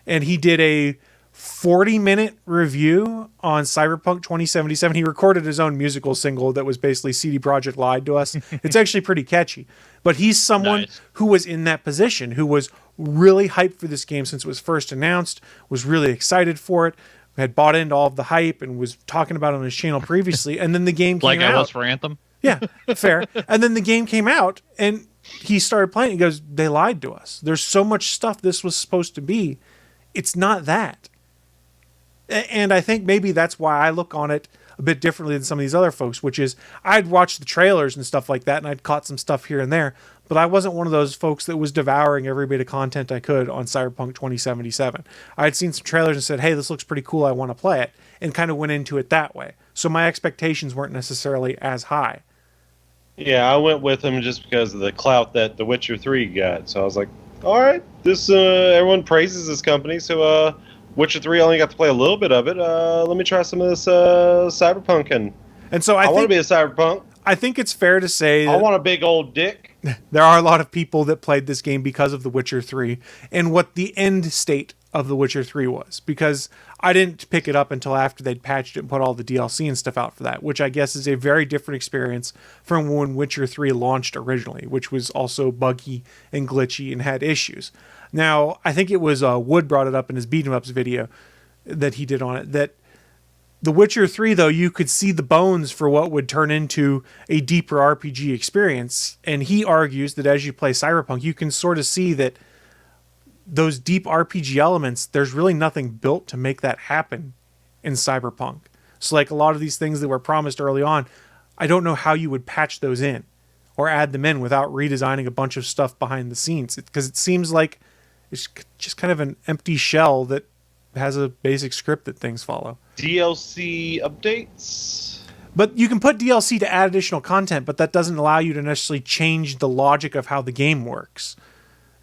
And he did a 40-minute review on Cyberpunk 2077. He recorded his own musical single that was basically CD Projekt lied to us. It's actually pretty catchy. But he's someone who was in that position, who was really hyped for this game since it was first announced, was really excited for it, had bought into all of the hype, and was talking about it on his channel previously. And then the game came out. Like I was for Anthem? Yeah, fair. And then the game came out, and he started playing. He goes, they lied to us. There's so much stuff this was supposed to be. It's not that. And I think maybe that's why I look on it a bit differently than some of these other folks, which is I'd watched the trailers and stuff like that, and I'd caught some stuff here and there, but I wasn't one of those folks that was devouring every bit of content I could on Cyberpunk 2077. I'd seen some trailers and said, hey, this looks pretty cool, I want to play it, and kind of went into it that way. So my expectations weren't necessarily as high. Yeah, I went with him just because of the clout that The Witcher 3 got. So I was like, all right, this everyone praises this company, so Witcher 3 only got to play a little bit of it. Let me try some of this Cyberpunk. And so I want to be a Cyberpunk. I think it's fair to say I want a big old dick. There are a lot of people that played this game because of The Witcher 3 and what the end state of The Witcher 3 was, because I didn't pick it up until after they'd patched it and put all the DLC and stuff out for that, which I guess is a very different experience from when Witcher 3 launched originally, which was also buggy and glitchy and had issues. Now, I think it was Wood brought it up in his Beat 'em Ups video that he did on it, that The Witcher 3, though, you could see the bones for what would turn into a deeper RPG experience. And he argues that as you play Cyberpunk, you can sort of see that those deep RPG elements, there's really nothing built to make that happen in Cyberpunk. So like a lot of these things that were promised early on, I don't know how you would patch those in or add them in without redesigning a bunch of stuff behind the scenes. Because it seems like it's just kind of an empty shell that has a basic script that things follow. DLC updates? But you can put DLC to add additional content, but that doesn't allow you to necessarily change the logic of how the game works.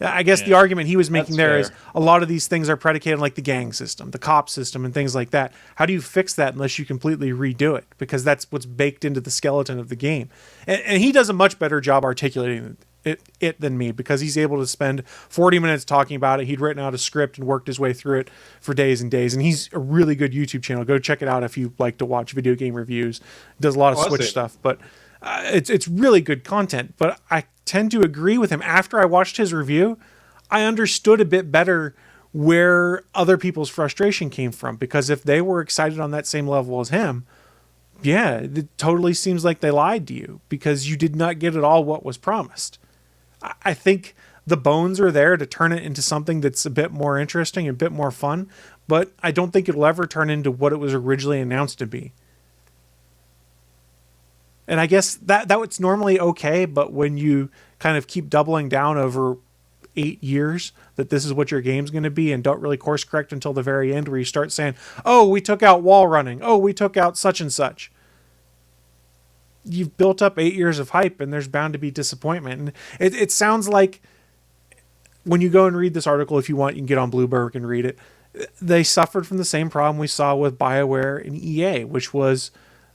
I guess the argument he was making there is a lot of these things are predicated on like the gang system, the cop system, and things like that. How do you fix that unless you completely redo it? Because that's what's baked into the skeleton of the game. And he does a much better job articulating it than me, because he's able to spend 40 minutes talking about it. He'd written out a script and worked his way through it for days and days. And he's a really good YouTube channel. Go check it out if you like to watch video game reviews. Does a lot of Switch stuff, but it's really good content. But I tend to agree with him. After I watched his review, I understood a bit better where other people's frustration came from, because if they were excited on that same level as him, yeah, it totally seems like they lied to you, because you did not get at all what was promised. I think the bones are there to turn it into something that's a bit more interesting, a bit more fun, but I don't think it'll ever turn into what it was originally announced to be. And I guess that it's normally okay, but when you kind of keep doubling down over 8 years that this is what your game's going to be, and don't really course correct until the very end, where you start saying, oh, we took out wall running, oh, we took out such and such. You've built up 8 years of hype, and there's bound to be disappointment. And it sounds like, when you go and read this article, if you want, you can get on Bloomberg and read it. They suffered from the same problem we saw with BioWare and EA, which was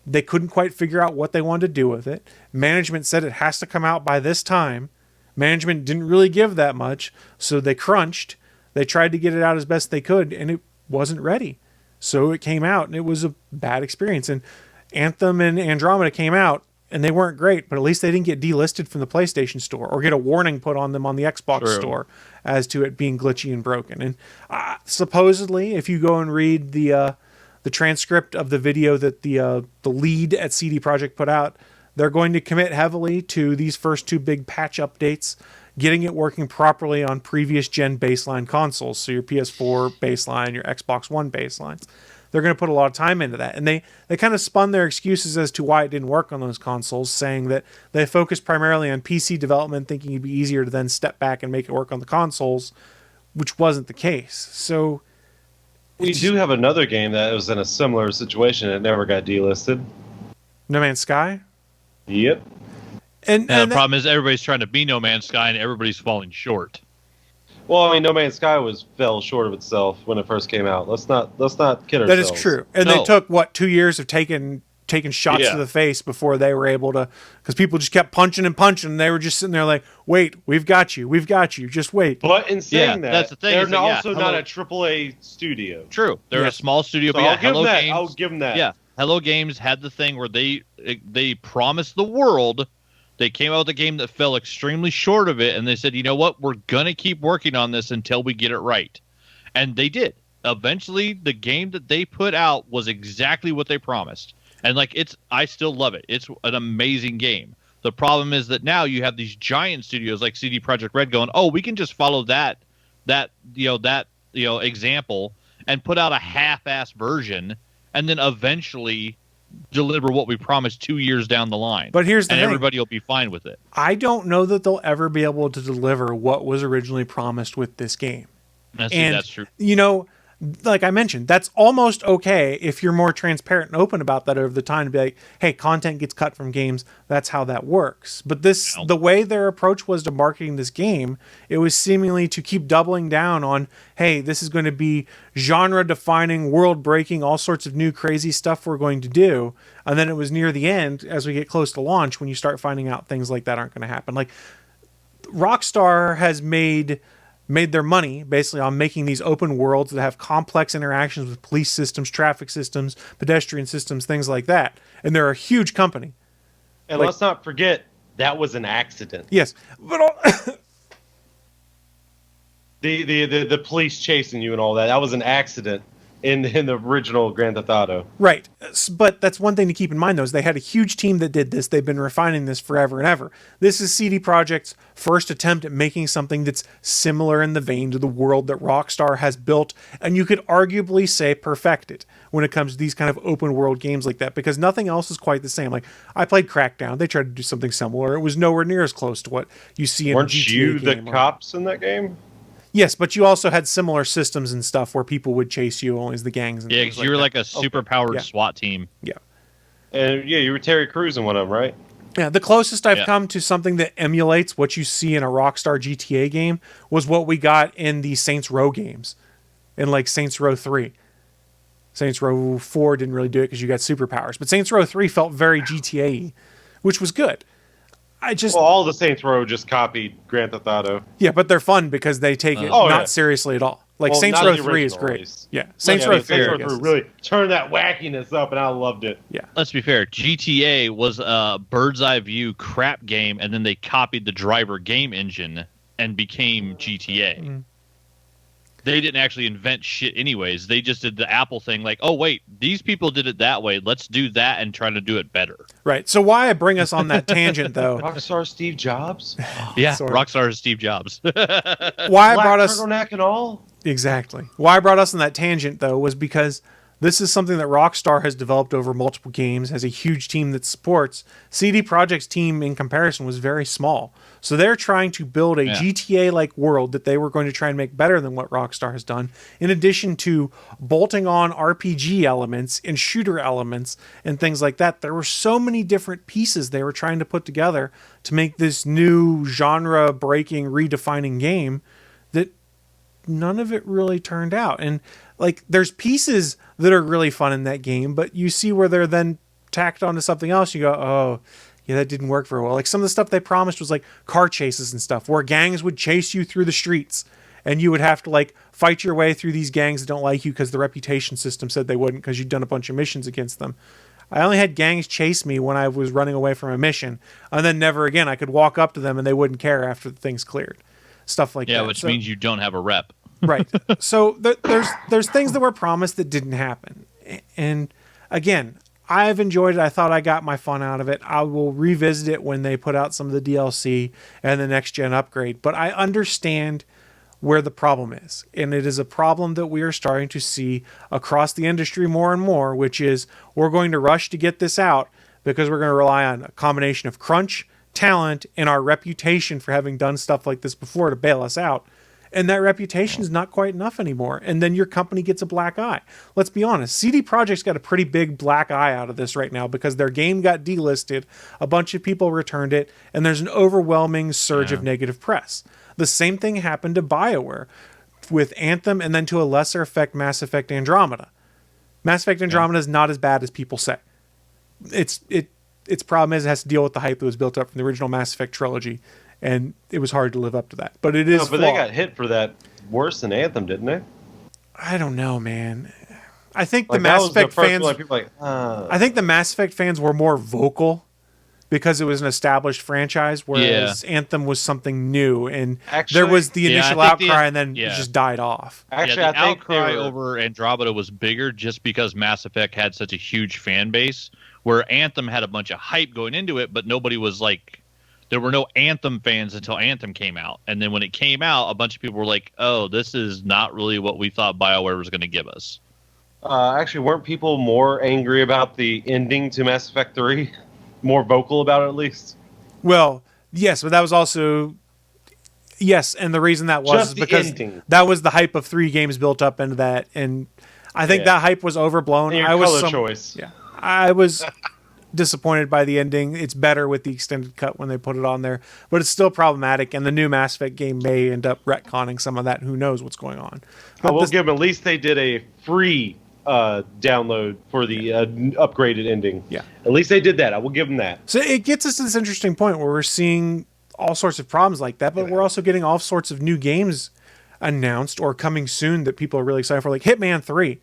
they couldn't quite figure out what they wanted to do with it. Management said it has to come out by this time. Management didn't really give that much, so they crunched. They tried to get it out as best they could, and it wasn't ready. So it came out, and it was a bad experience. And Anthem and Andromeda came out, and they weren't great, but at least they didn't get delisted from the PlayStation Store or get a warning put on them on the Xbox Store as to it being glitchy and broken. And supposedly, if you go and read the transcript of the video that the lead at CD Projekt put out, they're going to commit heavily to these first two big patch updates, getting it working properly on previous gen baseline consoles, so your PS4 baseline, your Xbox One baselines. They're going to put a lot of time into that. And they kind of spun their excuses as to why it didn't work on those consoles, saying that they focused primarily on PC development, thinking it'd be easier to then step back and make it work on the consoles, which wasn't the case. So we do have another game that was in a similar situation. It never got delisted. No Man's Sky? Yep. And the problem is everybody's trying to be No Man's Sky, and everybody's falling short. Well, I mean, No Man's Sky fell short of itself when it first came out. Let's not kid ourselves. That is true. And they took 2 years of taking shots to the face before they were able to, because people just kept punching and punching, and they were just sitting there like, wait, we've got you, just wait. But in saying that, that's the thing, they're also not a AAA studio. True, they're a small studio. So but Hello Games, I'll give them that. Yeah, Hello Games had the thing where they promised the world. They came out with a game that fell extremely short of it, and they said, you know what, we're going to keep working on this until we get it right. And they did. Eventually, the game that they put out was exactly what they promised. And I still love it. It's an amazing game. The problem is that now you have these giant studios like CD Projekt Red going, oh, we can just follow that example and put out a half-ass version, and then eventually deliver what we promised 2 years down the line. But here's the thing. Everybody will be fine with it. I don't know that they'll ever be able to deliver what was originally promised with this game. That's true. You know, like I mentioned, that's almost okay if you're more transparent and open about that over the time, to be like, hey, content gets cut from games. That's how that works. But the way their approach was to marketing this game, it was seemingly to keep doubling down on, hey, this is going to be genre-defining, world-breaking, all sorts of new crazy stuff we're going to do. And then it was near the end, as we get close to launch, when you start finding out things like that aren't going to happen. Like, Rockstar has made their money basically on making these open worlds that have complex interactions with police systems, traffic systems, pedestrian systems, things like that. And they're a huge company. And let's not forget, that was an accident. Yes. But the police chasing you and all that was an accident. in the original Grand Theft Auto. Right. But that's one thing to keep in mind, though, is they had a huge team that did this. They've been refining this forever and ever. This is CD Projekt's first attempt at making something that's similar in the vein to the world that Rockstar has built, and you could arguably say perfected when it comes to these kind of open world games like that, because nothing else is quite the same. Like, I played Crackdown. They tried to do something similar. It was nowhere near as close to what you see in a GTA Weren't you the game. cops in that game? Yes, but you also had similar systems and stuff where people would chase you, only as the gangs. And Yeah, things because you were that. like a super powered Yeah. SWAT team. Yeah. And yeah, you were Terry Crews in one of them, right? Yeah, the closest I've Yeah. come to something that emulates what you see in a Rockstar GTA game was what we got in the Saints Row games, in like Saints Row 3. Saints Row 4 didn't really do it because you got superpowers, but Saints Row 3 felt very GTA-y, which was good. I just Well, all the Saints Row just copied Grand Theft Auto. yeah, but they're fun because they take it Oh, not yeah. seriously at all. Like Well, Saints not Row the 3 is original, great. at least. Yeah, Saints Yeah, Row but 3 Saints I Row guess, 3 really turned that wackiness up, and I loved it. yeah. Let's be fair. GTA was a bird's eye view crap game, and then they copied the driver game engine and became GTA. Mm. They didn't actually invent shit anyways. They just did the Apple thing like, oh, wait, these people did it that way. Let's do that and try to do it better. Right. So why I bring us on that tangent though? Rockstar Steve Jobs, Yeah, sorry. Rockstar is Steve Jobs. Why I black brought us turtleneck and all. exactly. Why I brought us on that tangent though was because this is something that Rockstar has developed over multiple games, has a huge team that supports. CD Projekt's team in comparison was very small. So they're trying to build a Yeah. GTA-like world that they were going to try and make better than what Rockstar has done, in addition to bolting on RPG elements and shooter elements and things like that. There were so many different pieces they were trying to put together to make this new genre-breaking, redefining game that none of it really turned out. And like there's pieces that are really fun in that game, but you see where they're then tacked onto something else, you go, oh yeah, that didn't work very well. Like some of the stuff they promised was like car chases and stuff where gangs would chase you through the streets and you would have to like fight your way through these gangs that don't like you because the reputation system said they wouldn't because you'd done a bunch of missions against them. I only had gangs chase me when I was running away from a mission, and then never again. I could walk up to them and they wouldn't care after the thing's cleared. Stuff like that. Yeah, which means you don't have a rep. Right. So there's things that were promised that didn't happen. And again, I've enjoyed it. I thought I got my fun out of it. I will revisit it when they put out some of the DLC and the next gen upgrade. But I understand where the problem is. And it is a problem that we are starting to see across the industry more and more, which is we're going to rush to get this out because we're going to rely on a combination of crunch, talent, and our reputation for having done stuff like this before to bail us out. And that reputation is not quite enough anymore. And then your company gets a black eye. Let's be honest. CD Projekt's got a pretty big black eye out of this right now because their game got delisted. A bunch of people returned it. And there's an overwhelming surge of negative press. The same thing happened to BioWare with Anthem and then to a lesser effect Mass Effect Andromeda. Mass Effect Andromeda is not as bad as people say. Its problem is it has to deal with the hype that was built up from the original Mass Effect trilogy. And it was hard to live up to that. But it is No, but they got hit for that worse than Anthem, didn't they? I don't know, man. I think Like, the that Mass was the Effect first fans one, people like, I think the Mass Effect fans were more vocal because it was an established franchise, whereas Anthem was something new, and Actually, there was the yeah, I initial think the- outcry, and then yeah. it just died off. Actually, yeah, the I think they outcry were- over Andromeda was bigger just because Mass Effect had such a huge fan base, where Anthem had a bunch of hype going into it, but nobody was like, there were no Anthem fans until Anthem came out. And then when it came out, a bunch of people were like, oh, this is not really what we thought BioWare was going to give us. Actually, weren't people more angry about the ending to Mass Effect 3? More vocal about it, at least? Well, yes, but that was also yes, and the reason that was Just is the because ending. that was the hype of 3 games built up into that, and I think Yeah. that hype was overblown. And your I was color choice. Yeah, I was disappointed by the ending. It's better with the extended cut when they put it on there, but it's still problematic. And the new Mass Effect game may end up retconning some of that. Who knows what's going on? I But will this- give them, at least they did a free download for the upgraded ending. Yeah. At least they did that. I will give them that. So it gets us to this interesting point where we're seeing all sorts of problems like that, but we're also getting all sorts of new games announced or coming soon that people are really excited for. Like Hitman 3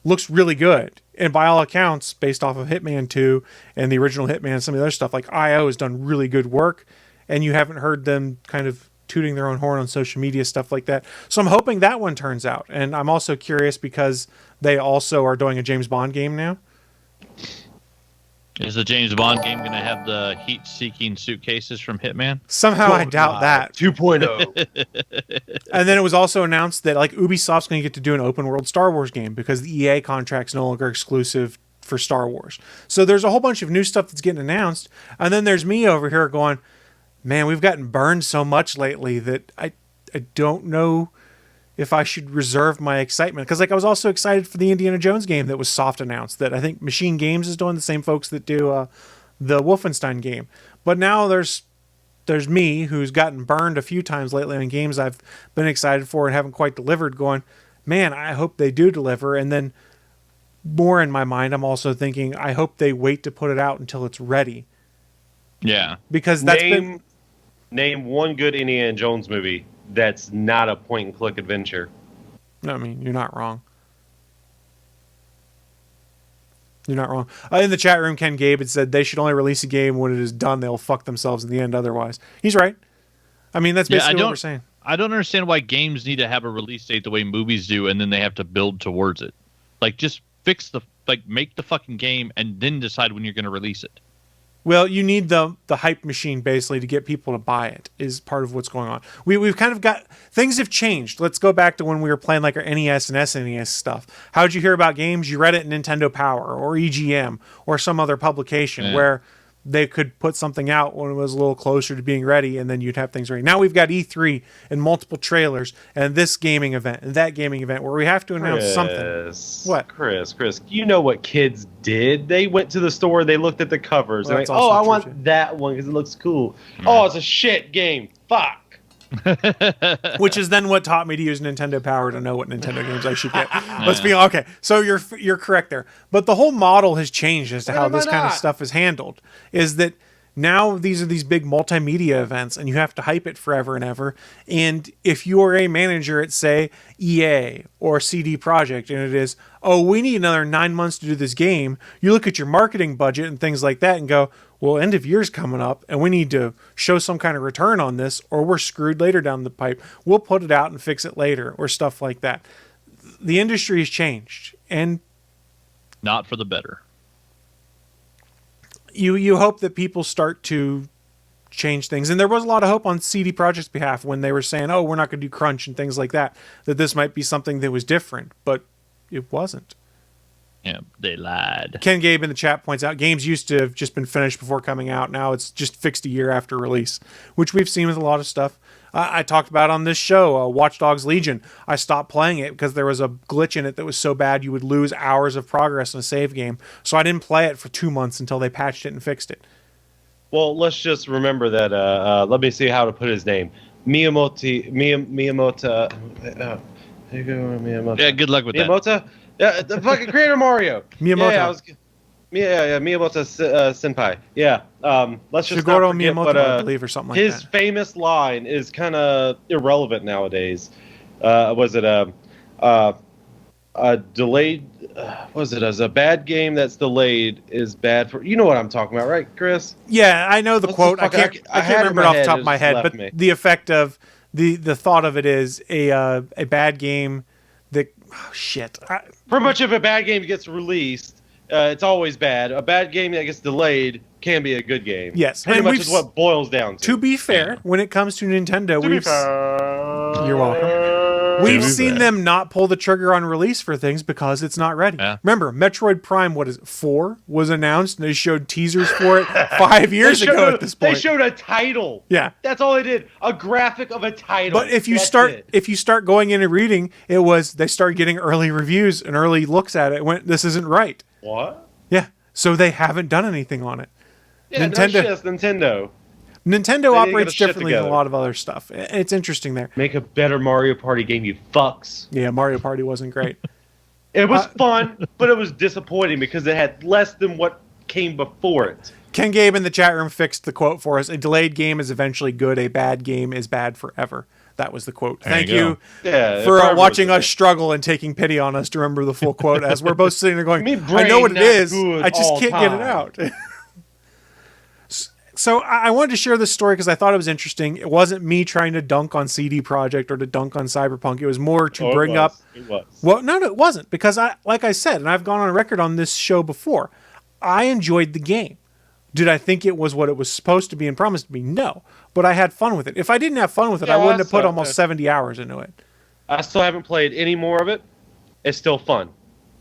looks really good. And by all accounts, based off of Hitman 2 and the original Hitman and some of the other stuff, like IO has done really good work. And you haven't heard them kind of tooting their own horn on social media, stuff like that. So I'm hoping that one turns out. And I'm also curious because they also are doing a James Bond game now. Is the James Bond game going to have the heat-seeking suitcases from Hitman? Somehow I doubt that. 2.0. And then it was also announced that like Ubisoft's going to get to do an open world Star Wars game because the EA contract's no longer exclusive for Star Wars. So there's a whole bunch of new stuff that's getting announced. And then there's me over here going, man, we've gotten burned so much lately that I don't know if I should reserve my excitement. Because like I was also excited for the Indiana Jones game that was soft announced that I think Machine Games is doing, the same folks that do the Wolfenstein game. But now there's me who's gotten burned a few times lately on games I've been excited for and haven't quite delivered, going, man, I hope they do deliver. And then more in my mind, I'm also thinking, I hope they wait to put it out until it's ready. Yeah. Because that's Name one good Indiana Jones movie that's not a point-and-click adventure. I mean, you're not wrong. You're not wrong. In the chat room, Ken Gabe had said they should only release a game when it is done. They'll fuck themselves in the end otherwise. He's right. I mean, that's basically what we're saying. I don't understand why games need to have a release date the way movies do, and then they have to build towards it. Like, just make the fucking game and then decide when you're going to release it. Well, you need the hype machine basically to get people to buy it is part of what's going on. We've kind of got, things have changed. Let's go back to when we were playing like our NES and SNES stuff. How'd you hear about games? You read it in Nintendo Power or EGM or some other publication where they could put something out when it was a little closer to being ready, and then you'd have things ready. Now we've got E3 and multiple trailers and this gaming event and that gaming event where we have to announce something. What? Chris, you know what kids did? They went to the store, they looked at the covers, Well, and that's like, also I true, want too. that one because it looks cool. Oh, it's a shit game. Fuck. Which is then what taught me to use Nintendo Power to know what Nintendo games I should get. Let's be okay. So you're correct there. But the whole model has changed as to how this kind of stuff is handled. Is that now these are these big multimedia events and you have to hype it forever and ever. And if you are a manager at, say, EA or CD Projekt, and it is, oh, we need another 9 months to do this game, you look at your marketing budget and things like that and go, well, end of year's coming up and we need to show some kind of return on this or we're screwed later down the pipe. We'll put it out and fix it later or stuff like that. The industry has changed and Not for the better. you hope that people start to change things. And there was a lot of hope on CD Projekt's behalf when they were saying, oh, we're not going to do crunch and things like that this might be something that was different, but it wasn't. Yeah, they lied. Ken Gabe in the chat points out games used to have just been finished before coming out. Now it's just fixed a year after release, which we've seen with a lot of stuff. I talked about on this show, Watchdogs Legion. I stopped playing it because there was a glitch in it that was so bad you would lose hours of progress in a save game. So I didn't play it for 2 months until they patched it and fixed it. Well, let's just remember that. Let me see how to put his name. Miyamoto. Here you go, Miyamoto. Yeah, good luck with that. Miyamoto. Yeah, the fucking creator of Mario. Miyamoto. Yeah, Miyamoto senpai. Yeah. Let's just not Shigeru forget, Miyamoto, but, I believe, or something like his that. famous line is kind of irrelevant nowadays. Was it a delayed? Was it as a bad game that's delayed is bad for? You know what I'm talking about, right, Chris? Yeah, I know the quote. I can't remember it off the top of my head, but me. the effect of the thought of it is a bad game that Pretty much if a bad game gets released, it's always bad. A bad game that gets delayed can be a good game. Yes, pretty and much is what it boils down to. To be fair, when it comes to Nintendo, you're welcome. We've seen them not pull the trigger on release for things because it's not ready. Yeah. Remember, Metroid Prime, 4 was announced, and they showed teasers for it 5 years ago at this point. They showed a title. Yeah. That's all they did. A graphic of a title. But if you start going in and reading, they started getting early reviews and early looks at it. It went, this isn't right. What? Yeah. So they haven't done anything on it. Yeah, Nintendo. Nintendo They need to get operates a shit differently than a together. lot of other stuff. It's interesting there. Make a better Mario Party game, you fucks. Yeah, Mario Party wasn't great. It was fun, but it was disappointing because it had less than what came before it. Ken Gabe in the chat room fixed the quote for us. A delayed game is eventually good. A bad game is bad forever. That was the quote. There Thank you you Yeah, for it probably watching was us struggle and taking pity on us to remember the full quote as we're both sitting there going, Me I know what it brain not is. good I just all can't get it time." out. So I wanted to share this story because I thought it was interesting. It wasn't me trying to dunk on CD Projekt or to dunk on Cyberpunk. It was more to bring up. It was. Well, no, it wasn't, because like I said, and I've gone on record on this show before, I enjoyed the game. Did I think it was what it was supposed to be and promised to be? No, but I had fun with it. If I didn't have fun with it, I wouldn't have put almost 70 hours into it. I still haven't played any more of it. It's still fun.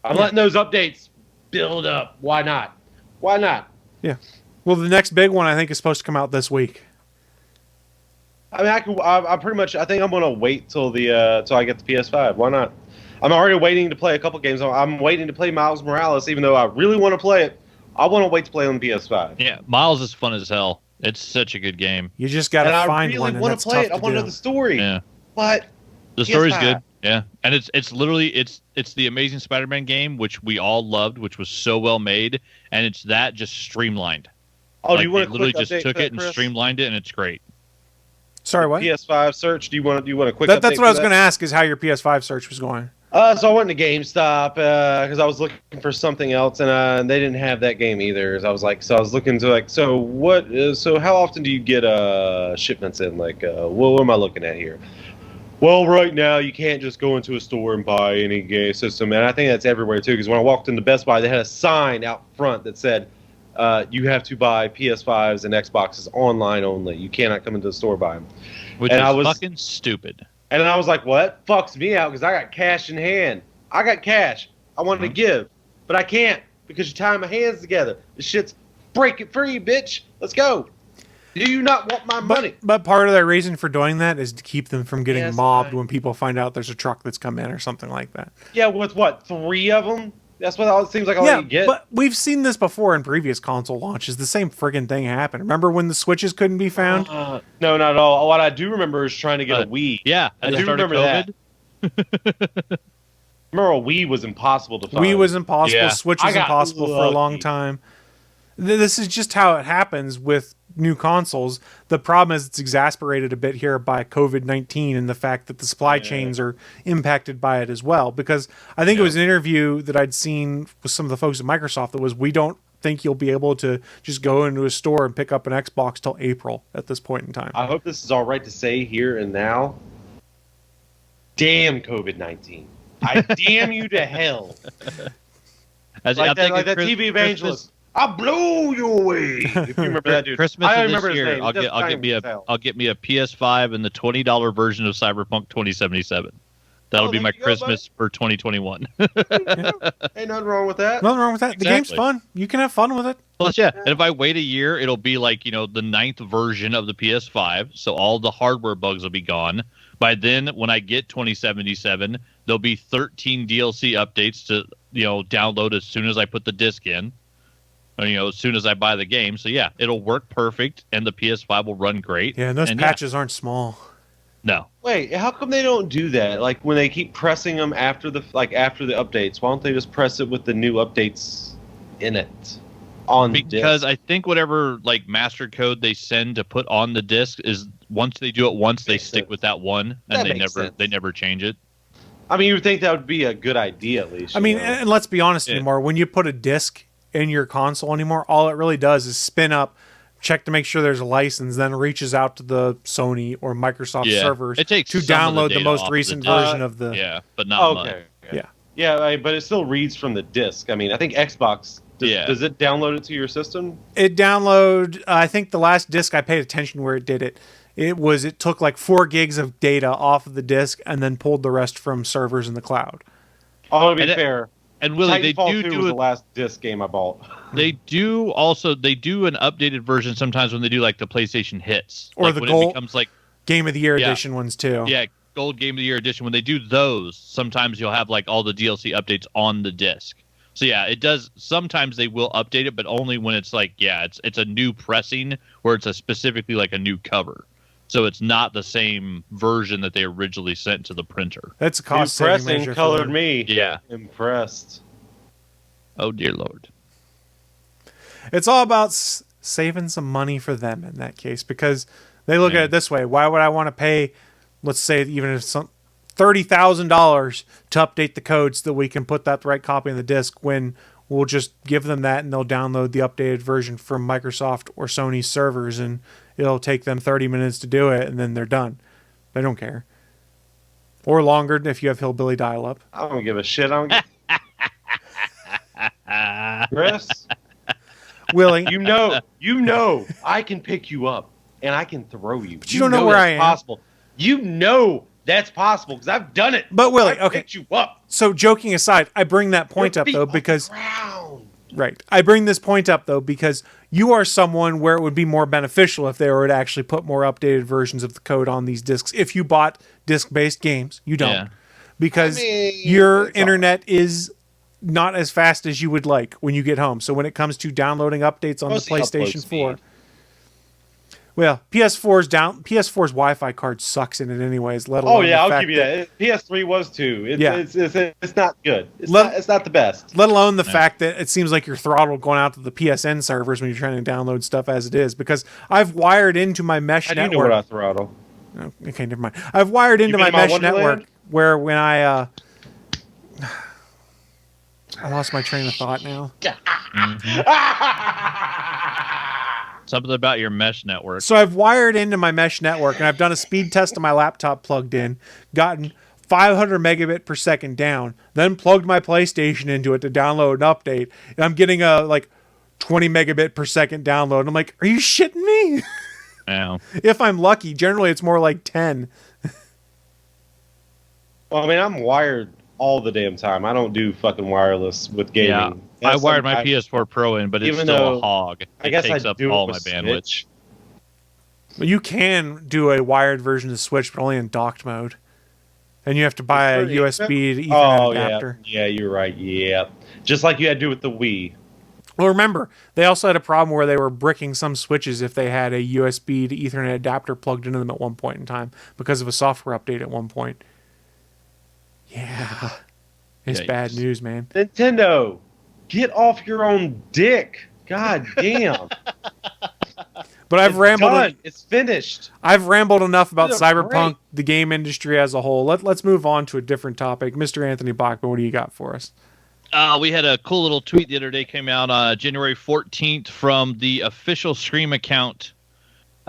I'm letting those updates build up. Why not? Why not? Yeah. Well, the next big one I think is supposed to come out this week. I mean, I pretty much. I think I'm gonna wait till I get the PS5. Why not? I'm already waiting to play a couple games. I'm waiting to play Miles Morales, even though I really want to play it. I want to wait to play on the PS5. Yeah, Miles is fun as hell. It's such a good game. You just got to find one, and that's tough to do. I want to know the story. Yeah, but the story's good. Yeah, and it's literally it's the Amazing Spider-Man game, which we all loved, which was so well made, and it's that just streamlined. Oh, do you want to literally just took it and streamlined it, and it's great. Sorry, what? PS5 search. Do you want a quick? That's what I was going to ask. Is how your PS5 search was going? So I went to GameStop because I was looking for something else, and they didn't have that game either. So I was looking to so how often do you get shipments in? What am I looking at here? Well, right now you can't just go into a store and buy any game system, and I think that's everywhere too. Because when I walked into Best Buy, they had a sign out front that said, "You have to buy PS5s and Xboxes online only. You cannot come into the store buy them." Which is fucking stupid. And I was like, well, that fucks me out because I got cash in hand. I got cash. I wanted to give, but I can't because you're tying my hands together. This shit's break it free, bitch. Let's go. Do you not want my money? But part of their reason for doing that is to keep them from getting mobbed when people find out there's a truck that's come in or something like that. Yeah, with what, 3 of them? That's what it seems like all you get. But we've seen this before in previous console launches. The same friggin' thing happened. Remember when the Switches couldn't be found? No, not at all. What I do remember is trying to get a Wii. Yeah, I do remember that. Remember a Wii was impossible to find. Wii was impossible. Yeah. Switch was impossible for a long time. This is just how it happens with new consoles. The problem is it's exasperated a bit here by COVID-19 and the fact that the supply chains are impacted by it as well. Because I think it was an interview that I'd seen with some of the folks at Microsoft that was, we don't think you'll be able to just go into a store and pick up an Xbox till April at this point in time. I hope this is all right to say here and now. Damn COVID-19. I damn you to hell. Like that TV evangelist. I blow you away. If you remember that dude. Christmas of this year, I'll get me a PS5 and the $20 version of Cyberpunk 2077. That'll be my Christmas for 2021. Ain't nothing wrong with that. Nothing wrong with that. The game's fun. You can have fun with it. Plus, yeah. And if I wait a year, it'll be like, the 9th version of the PS5. So all the hardware bugs will be gone. By then, when I get 2077, there'll be 13 DLC updates to, download as soon as I put the disc in. As soon as I buy the game. So yeah, it'll work perfect, and the PS5 will run great. Yeah, and those patches aren't small. No. Wait, how come they don't do that? Like when they keep pressing them after the updates, why don't they just press it with the new updates in it? Because I think whatever master code they send to put on the disc is once they do it once, they stick with that one, and they never change it. I mean, you would think that would be a good idea at least. I mean, and let's be honest anymore. When you put a disc in your console anymore, all it really does is spin up, check to make sure there's a license, then reaches out to the Sony or Microsoft servers to download the most recent version of the but not much. But it still reads from the disc. I mean, I think Xbox does it download it to your system? It download. I think the last disc I paid attention where it did it. It took like 4 gigs of data off of the disc and then pulled the rest from servers in the cloud. Oh, to be fair. And Willie, they do the last disc game I bought. They do an updated version sometimes when they do like the PlayStation hits, or the gold, it becomes like Game of the Year edition ones too. Yeah, gold Game of the Year edition. When they do those, sometimes you'll have like all the DLC updates on the disc. So yeah, it does. Sometimes they will update it, but only when it's like it's a new pressing where it's specifically like a new cover. So it's not the same version that they originally sent to the printer. That's a cost-saving measure. Colored me. Yeah. Impressed. Oh, dear Lord. It's all about saving some money for them in that case, because they look at it this way. Why would I want to pay, let's say, even if $30,000 to update the code so that we can put that right copy on the disc when we'll just give them that and they'll download the updated version from Microsoft or Sony's servers, and it'll take them 30 minutes to do it, and then they're done. They don't care. Or longer if you have hillbilly dial-up. I don't give a shit. I don't Chris, Willie, you know, I can pick you up and I can throw you. But you don't know where I am. Possible. You know that's possible because I've done it. But Willie, I okay. picked you up. So joking aside, I bring that point Your up feet though off the because ground. right. I bring this point up though because you are someone where it would be more beneficial if they were to actually put more updated versions of the code on these discs. If you bought disc-based games, you don't. Yeah. Because I mean, your it's all internet is not as fast as you would like when you get home. So when it comes to downloading updates on the Mostly PlayStation upload 4, speed. well, PS4's Wi-Fi card sucks in it anyways. Let alone Oh yeah, the I'll fact give you that. PS3 was too. Yeah. It's not good. It's not the best. Let alone the fact that it seems like you're throttled going out to the PSN servers when you're trying to download stuff as it is. Because I've wired into my mesh How do you know network. what I throttle? Oh, okay, never mind. I've wired into been my in my mesh Wonderland? network where when I lost my train of thought now. Something about your mesh network. So I've wired into my mesh network and I've done a speed test of my laptop plugged in, gotten 500 megabit per second down, then plugged my PlayStation into it to download an update, and I'm getting a 20 megabit per second download. I'm like, are you shitting me? Yeah. If I'm lucky, generally it's more like 10. Well, I mean, I'm wired all the damn time. I don't do fucking wireless with gaming. Yeah. I wired my PS4 Pro in, but it's even still though a hog. I It guess takes I up do it all my with bandwidth. Switch. You can do a wired version of Switch, but only in docked mode. And you have to buy a Pretty USB to Ethernet Oh adapter. yeah, you're right. Yeah, just like you had to do with the Wii. Well, remember, they also had a problem where they were bricking some switches if they had a USB to Ethernet adapter plugged into them at one point in time because of a software update at one point. Yeah. It's Yikes. bad news, man. Nintendo, get off your own dick. God damn. But I've rambled. Done. It's finished. I've rambled enough about These are Cyberpunk, great. the game industry as a whole. Let's move on to a different topic. Mr. Anthony Bachmann, what do you got for us? We had a cool little tweet the other day came out on January 14th from the official Scream account.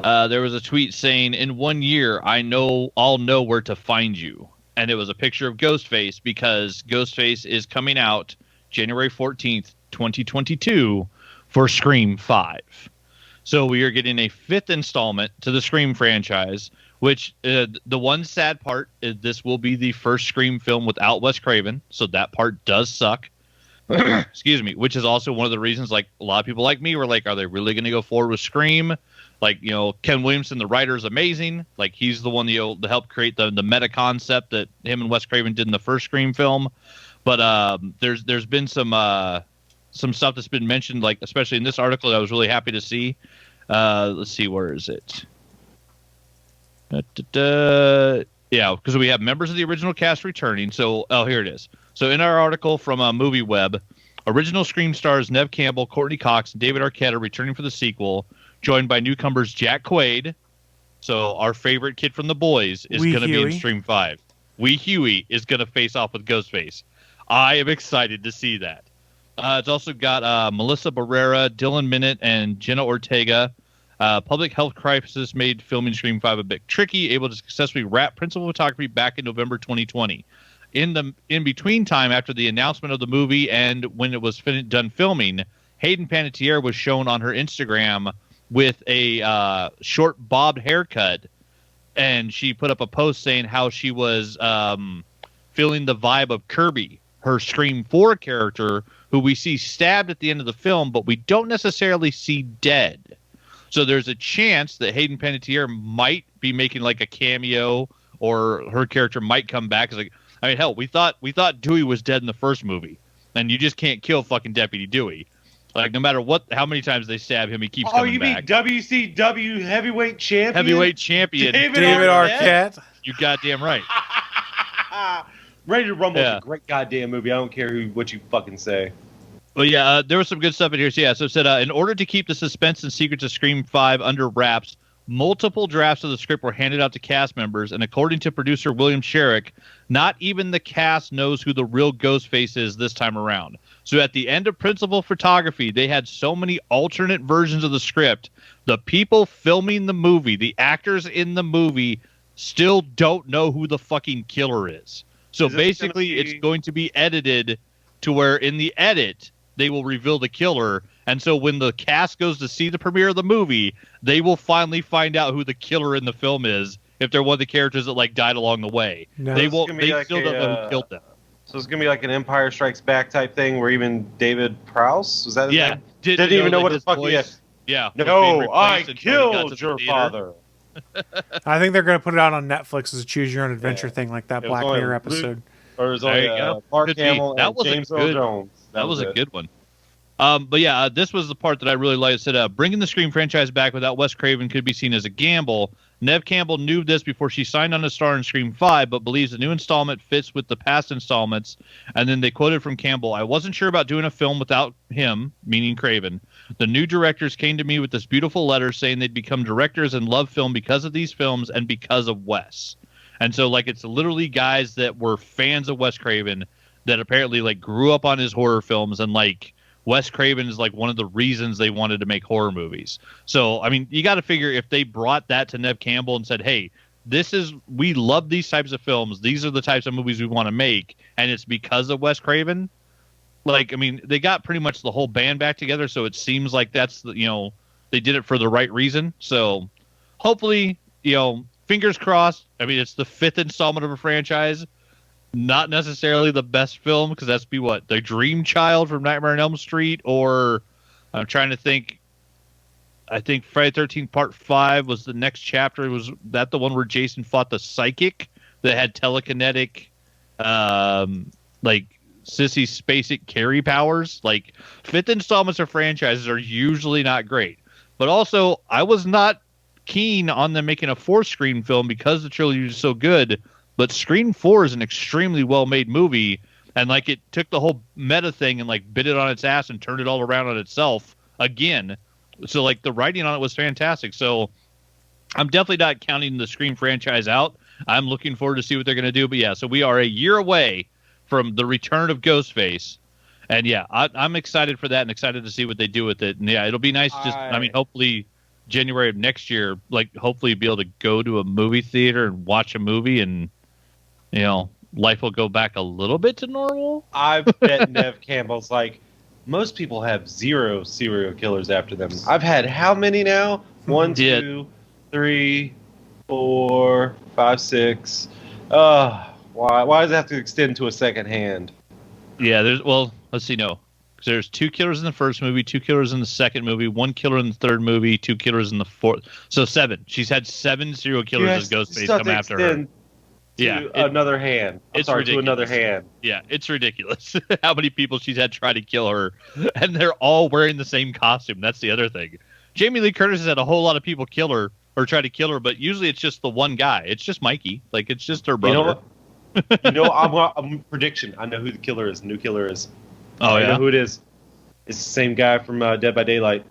There was a tweet saying, "In 1 year, I'll know where to find you." And it was a picture of Ghostface because Ghostface is coming out January 14th, 2022 for Scream 5. So we are getting a 5th installment to the Scream franchise, which the one sad part is this will be the first Scream film without Wes Craven. So that part does suck. Excuse me, which is also one of the reasons like a lot of people like me were like, are they really going to go forward with Scream? Like, you know, Ken Williamson, the writer, is amazing. Like, he's the one to help create the meta concept that him and Wes Craven did in the first Scream film. But there's been some stuff that's been mentioned, like especially in this article that I was really happy to see. Let's see, where is it? Yeah, because we have members of the original cast returning. So, here it is. So in our article from MovieWeb, original Scream stars Neve Campbell, Courtney Cox, and David Arquette are returning for the sequel, joined by newcomers Jack Quaid. So our favorite kid from The Boys is going to be in Scream 5. Wee Huey is going to face off with Ghostface. I am excited to see that. It's also got Melissa Barrera, Dylan Minnett, and Jenna Ortega. Public health crisis made filming Scream 5 a bit tricky, able to successfully wrap principal photography back in November 2020. In between time after the announcement of the movie and when it was done filming, Hayden Panettiere was shown on her Instagram with a short bobbed haircut, and she put up a post saying how she was feeling the vibe of Kirby, her Scream 4 character, who we see stabbed at the end of the film, but we don't necessarily see dead. So there's a chance that Hayden Panettiere might be making like a cameo, or her character might come back. It's like, I mean, hell, we thought Dewey was dead in the first movie, and you just can't kill fucking Deputy Dewey. Like, no matter how many times they stab him, he keeps coming back. Oh, you mean WCW heavyweight champion? Heavyweight champion David Arquette. You goddamn right. Ready to Rumble is a great goddamn movie. I don't care what you fucking say. Well, yeah, there was some good stuff in here. So, yeah, so it said, in order to keep the suspense and secrets of Scream 5 under wraps, multiple drafts of the script were handed out to cast members, and according to producer William Sherrick, not even the cast knows who the real Ghostface is this time around. So at the end of principal photography, they had so many alternate versions of the script. The people filming the movie, the actors in the movie, still don't know who the fucking killer is. So basically, it's going to be edited to where in the edit, they will reveal the killer. And so when the cast goes to see the premiere of the movie, they will finally find out who the killer in the film is if they're one of the characters that like died along the way. No. They It's won't. gonna be They like still don't know who killed them. So it's gonna be like an Empire Strikes Back type thing, where even David Prowse, was that his Yeah, name? Didn't even know what the fuck he had. Yeah. No, I killed your father. I think they're going to put it out on Netflix as a choose your own adventure thing, like that It was Black only Mirror Luke- episode. Or it was There only you go. Mark Could be. Hamill That and was a James Earl good- Jones. That was a it. good one. But yeah, this was the part that I really liked. It said, bringing the Scream franchise back without Wes Craven could be seen as a gamble. Neve Campbell knew this before she signed on to star in Scream 5, but believes the new installment fits with the past installments. And then they quoted from Campbell, I wasn't sure about doing a film without him, meaning Craven. The new directors came to me with this beautiful letter saying they'd become directors and love film because of these films and because of Wes. And so, like, it's literally guys that were fans of Wes Craven that apparently, like, grew up on his horror films, and, like, Wes Craven is, like, one of the reasons they wanted to make horror movies. So, I mean, you got to figure if they brought that to Neve Campbell and said, hey, we love these types of films. These are the types of movies we want to make, and it's because of Wes Craven. Like, I mean, they got pretty much the whole band back together, so it seems like that's, they did it for the right reason. So, hopefully, fingers crossed. I mean, it's the 5th installment of a franchise. Not necessarily the best film, because that's be what? The Dream Child from Nightmare on Elm Street, or I'm trying to think. I think Friday the 13th Part 5 was the next chapter. Was that the one where Jason fought the psychic that had telekinetic, like Sissy Spacek carry powers? Like, 5th installments of franchises are usually not great. But also, I was not keen on them making a 4th Scream film because the trilogy is so good. But Scream 4 is an extremely well-made movie, and like it took the whole meta thing and like bit it on its ass and turned it all around on itself again. So like the writing on it was fantastic. So I'm definitely not counting the Scream franchise out. I'm looking forward to see what they're going to do. But yeah, so we are a year away from the return of Ghostface. And yeah, I'm excited for that and excited to see what they do with it. And yeah, it'll be nice. Hopefully January of next year, like hopefully be able to go to a movie theater and watch a movie, and life will go back a little bit to normal. I bet Neve Campbell's like, most people have 0 serial killers after them. I've had how many now? 1, 2, 3, 4, 5, 6. Why does it have to extend to a second hand? Yeah, let's see, no. Because there's 2 killers in the first movie, 2 killers in the second movie, 1 killer in the third movie, 2 killers in the fourth. So 7. She's had 7 serial killers as Ghostface come after her. Another hand. To another hand. Yeah, it's ridiculous how many people she's had try to kill her, and they're all wearing the same costume. That's the other thing. Jamie Lee Curtis has had a whole lot of people kill her or try to kill her, but usually it's just the one guy. It's just Mikey. Like, it's just her brother. I'm prediction. I know who the killer is. New killer is. Oh, I know who it is. It's the same guy from Dead by Daylight.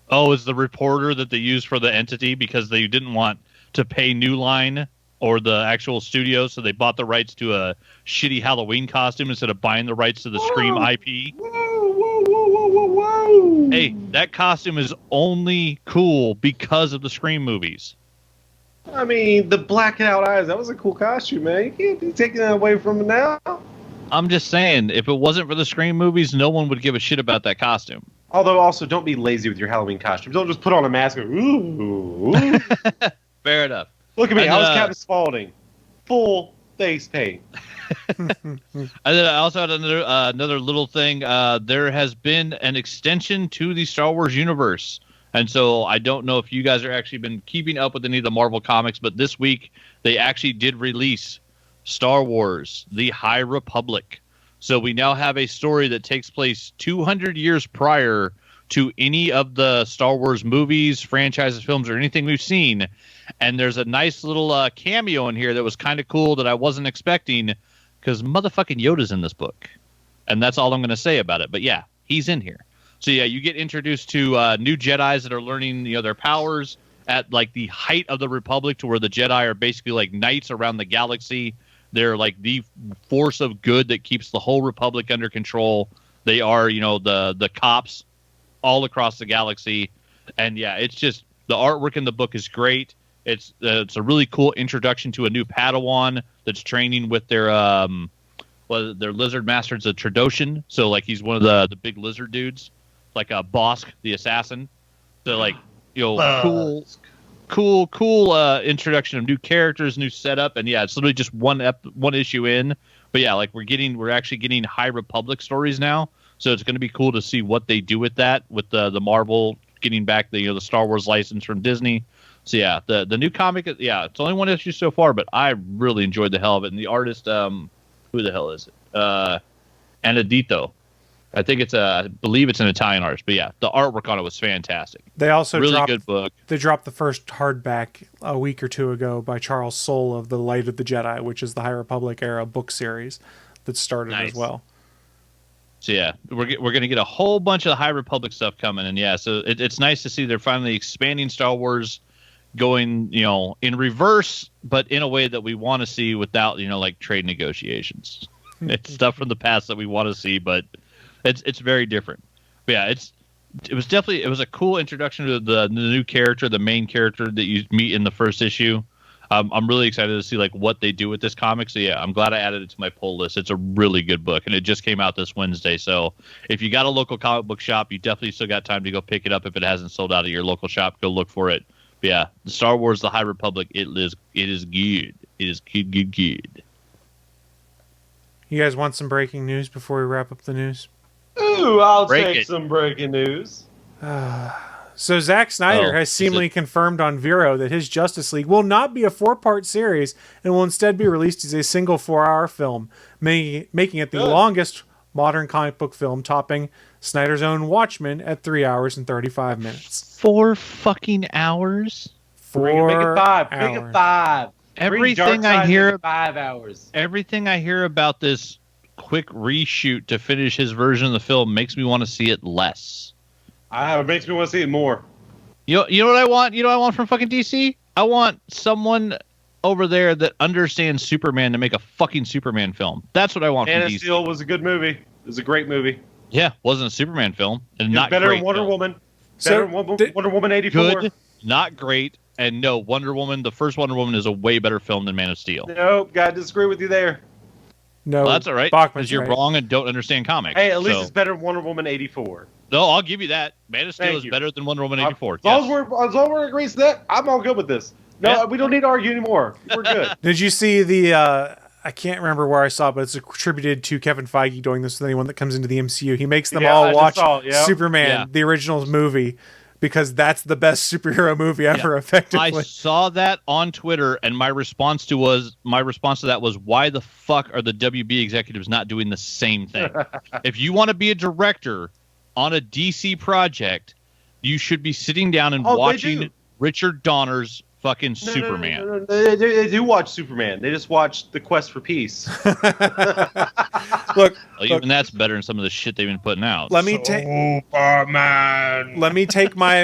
Oh, is the reporter that they used for the entity because they didn't want to pay New Line or the actual studio, so they bought the rights to a shitty Halloween costume instead of buying the rights to the Scream IP. Whoa. Hey, that costume is only cool because of the Scream movies. I mean, the blacked out eyes, that was a cool costume, man. You can't be taking that away from it now. I'm just saying, if it wasn't for the Scream movies, no one would give a shit about that costume. Although, also, don't be lazy with your Halloween costumes. Don't just put on a mask and ooh. Fair enough. Look at me. I was Captain Spaulding. Full face paint. And then I also had another little thing. There has been an extension to the Star Wars universe. And so I don't know if you guys are actually been keeping up with any of the Marvel comics, but this week they actually did release Star Wars, The High Republic. So we now have a story that takes place 200 years prior to any of the Star Wars movies, franchises, films, or anything we've seen. And there's a nice little cameo in here that was kind of cool that I wasn't expecting, because motherfucking Yoda's in this book. And that's all I'm going to say about it. But yeah, he's in here. So yeah, you get introduced to new Jedis that are learning their powers at like the height of the Republic, to where the Jedi are basically like knights around the galaxy. They're like the force of good that keeps the whole Republic under control. They are, the cops all across the galaxy. And yeah, it's just the artwork in the book is great. It's a really cool introduction to a new Padawan that's training with their lizard master. It's a Trandoshan, so like he's one of the big lizard dudes, like a Bosk the assassin. So like cool introduction of new characters, new setup, and yeah, it's literally just one issue in. But yeah, like we're actually getting High Republic stories now, so it's going to be cool to see what they do with that, with the Marvel getting back the Star Wars license from Disney. So yeah, the new comic, it's only one issue so far, but I really enjoyed the hell of it. And the artist, who the hell is it? Anedito. I think I believe it's an Italian artist, but yeah, the artwork on it was fantastic. They also really good book. They dropped the first hardback a week or two ago by Charles Soule of The Light of the Jedi, which is the High Republic era book series that started as well. So yeah, we're going to get a whole bunch of the High Republic stuff coming, and yeah, so it's nice to see they're finally expanding Star Wars, going in reverse, but in a way that we want to see without like trade negotiations. It's stuff from the past that we want to see, but it's very different. But yeah, it was a cool introduction to the new character, the main character that you meet in the first issue. I'm really excited to see like what they do with this comic. So yeah, I'm glad I added it to my pull list. It's a really good book, and it just came out this Wednesday. So if you got a local comic book shop, you definitely still got time to go pick it up. If it hasn't sold out at your local shop, go look for it. But yeah, the Star Wars: The High Republic. It is good. It is good. You guys want some breaking news before we wrap up the news? Ooh, I'll take some breaking news. So Zack Snyder has seemingly confirmed on Vero that his Justice League will not be a 4-part series and will instead be released as a single 4-hour film, making it the longest modern comic book film, topping Snyder's own Watchmen at 3 hours and 35 minutes. 4 fucking hours? 4 Make it 5. hours. Make it 5. Everything I hear 5 hours. Everything I hear about this quick reshoot to finish his version of the film makes me want to see it less. It makes me want to see it more. You know what I want? You know what I want from fucking DC? I want someone over there that understands Superman to make a fucking Superman film. That's what I want from DC. Man of Steel was a good movie. It was a great movie. Yeah, wasn't a Superman film. And not better great than Wonder film. Woman. Better than Wonder Woman 84. Good, not great. And no, Wonder Woman, the first Wonder Woman is a way better film than Man of Steel. Nope, gotta disagree with you there. No, well, that's all right, because you're wrong and don't understand comics. Hey, at least it's better than Wonder Woman 84. No, I'll give you that. Man of Steel is better than Wonder Woman 84. As long as we're agreeing to that, I'm all good with this. No, we don't need to argue anymore. We're good. Did you see the, I can't remember where I saw it, but it's attributed to Kevin Feige doing this with anyone that comes into the MCU. He makes them all watch Superman, the original movie, because that's the best superhero movie ever, effectively. I saw that on Twitter, and my response to that was, why the fuck are the WB executives not doing the same thing? If you want to be a director on a DC project, you should be sitting down and watching Richard Donner's fucking Superman. No. They do watch Superman. They just watch The Quest for Peace. Look, even that's better than some of the shit they've been putting out. Let me take my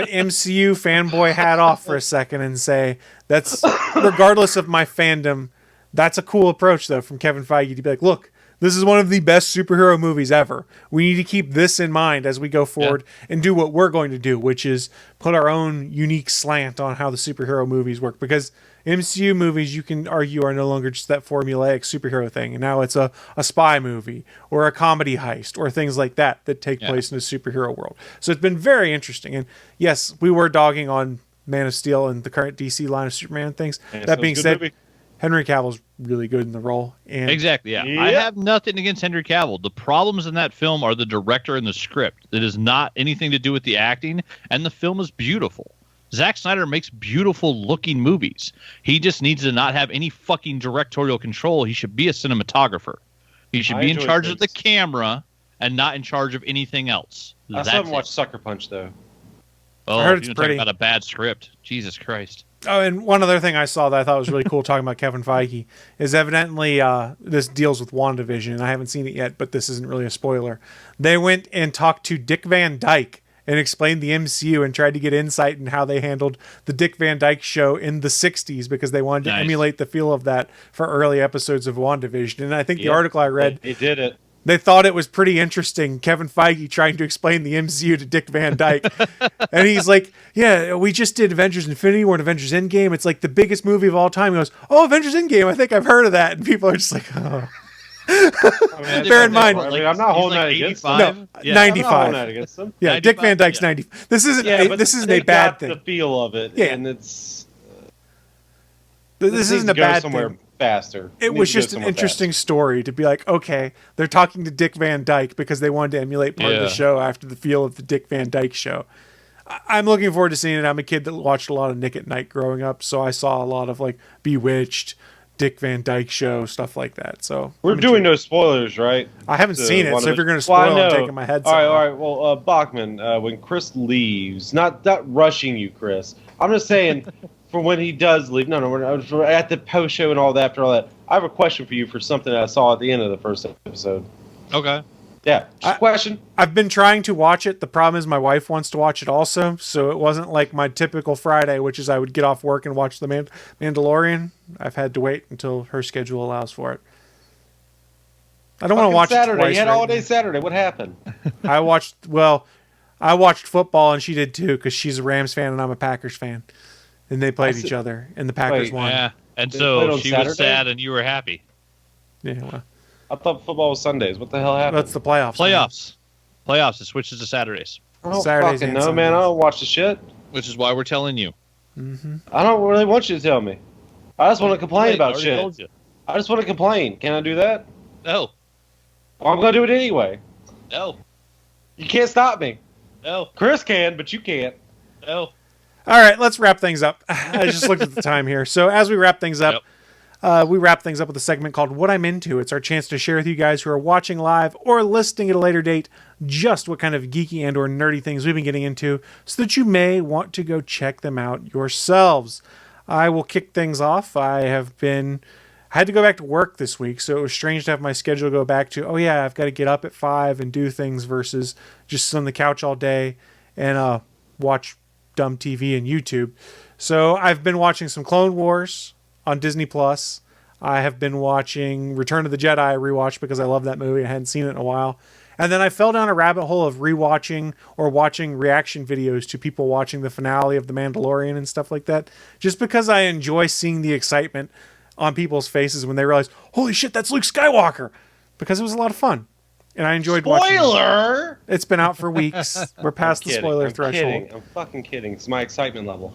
MCU fanboy hat off for a second and say that's, regardless of my fandom, that's a cool approach though from Kevin Feige to be like, look, this is one of the best superhero movies ever. We need to keep this in mind as we go forward and do what we're going to do, which is put our own unique slant on how the superhero movies work. Because MCU movies, you can argue, are no longer just that formulaic superhero thing. And now it's a spy movie or a comedy heist or things like that take place in a superhero world. So it's been very interesting. And yes, we were dogging on Man of Steel and the current DC line of Superman things. That being said, Henry Cavill's really good in the role. And exactly, yeah. I have nothing against Henry Cavill. The problems in that film are the director and the script. It is not anything to do with the acting, and the film is beautiful. Zack Snyder makes beautiful-looking movies. He just needs to not have any fucking directorial control. He should be a cinematographer. He should be in charge of the camera and not in charge of anything else. I still haven't watched Sucker Punch, though. Oh, I heard it's pretty. Talking about a bad script. Jesus Christ. Oh, and one other thing I saw that I thought was really cool talking about Kevin Feige is evidently this deals with WandaVision, and I haven't seen it yet, but this isn't really a spoiler. They went and talked to Dick Van Dyke and explained the MCU and tried to get insight in how they handled the Dick Van Dyke Show in the 60s because they wanted to emulate the feel of that for early episodes of WandaVision. And I think the article I read, they did it. They thought it was pretty interesting, Kevin Feige trying to explain the MCU to Dick Van Dyke. And he's like, yeah, we just did Avengers Infinity War and Avengers Endgame. It's like the biggest movie of all time. He goes, oh, Avengers Endgame, I think I've heard of that. And people are just like, oh. Bear in mind, I'm not holding that against them. No, Yeah, 95. I'm not holding that against them. Yeah, 95? Dick Van Dyke's 90. This isn't a bad thing. The feel of it, Yeah. and it's this isn't a bad somewhere thing. Faster. It was just an interesting story to be like, okay, they're talking to Dick Van Dyke because they wanted to emulate part of the show after the feel of the Dick Van Dyke Show. I'm looking forward to seeing it. I'm a kid that watched a lot of Nick at Night growing up, so I saw a lot of like Bewitched, Dick Van Dyke Show, stuff like that. So we're doing no spoilers, right? I haven't seen it, so if you're going to spoil, I'm taking my headset. All right. Well, Bachmann, when Chris leaves, not rushing you, Chris. I'm just saying, for when he does leave. No, we're at the post show and all that. After all that, I have a question for you for something that I saw at the end of the first episode. Okay. Yeah, just a question. I've been trying to watch it. The problem is my wife wants to watch it also, so it wasn't like my typical Friday, which is I would get off work and watch The Mandalorian. I've had to wait until her schedule allows for it. I don't want to watch Saturday. it twice. You had right all day now. Saturday. What happened? I watched football, and she did too, because she's a Rams fan and I'm a Packers fan. And they played each other, and the Packers won. Yeah, and They played so on she Saturday? was sad and you were happy. Yeah, well, I thought football was Sundays. What the hell happened? that's the playoffs. Playoffs. It switches to Saturdays, I don't Saturdays fucking and know, man. I Sundays. don't watch the shit. which is why we're telling you. I don't really want you to tell me. I just want to complain Wait, I about already shit. told you. I just want to complain. Can I do that? No, Well, I'm going to do it anyway. no, You can't stop me. no, Chris can, but you can't. no. All right, let's wrap things up. I just looked at the time here. So as we wrap things up, we wrap things up with a segment called What I'm Into. It's our chance to share with you guys who are watching live or listening at a later date just what kind of geeky and or nerdy things we've been getting into so that you may want to go check them out yourselves. I will kick things off. I had to go back to work this week, so it was strange to have my schedule go back to, oh yeah, I've got to get up at 5 and do things versus just sit on the couch all day and watch dumb TV and YouTube. So I've been watching some Clone Wars on Disney Plus. I have been watching Return of the Jedi rewatch because I love that movie. I hadn't seen it in a while. And then I fell down a rabbit hole of rewatching or watching reaction videos to people watching the finale of The Mandalorian and stuff like that, just because I enjoy seeing the excitement on people's faces when they realize, holy shit, that's Luke Skywalker, because it was a lot of fun. And I enjoyed watching it. Spoiler! It's been out for weeks. We're past the spoiler threshold. I'm fucking kidding. It's my excitement level.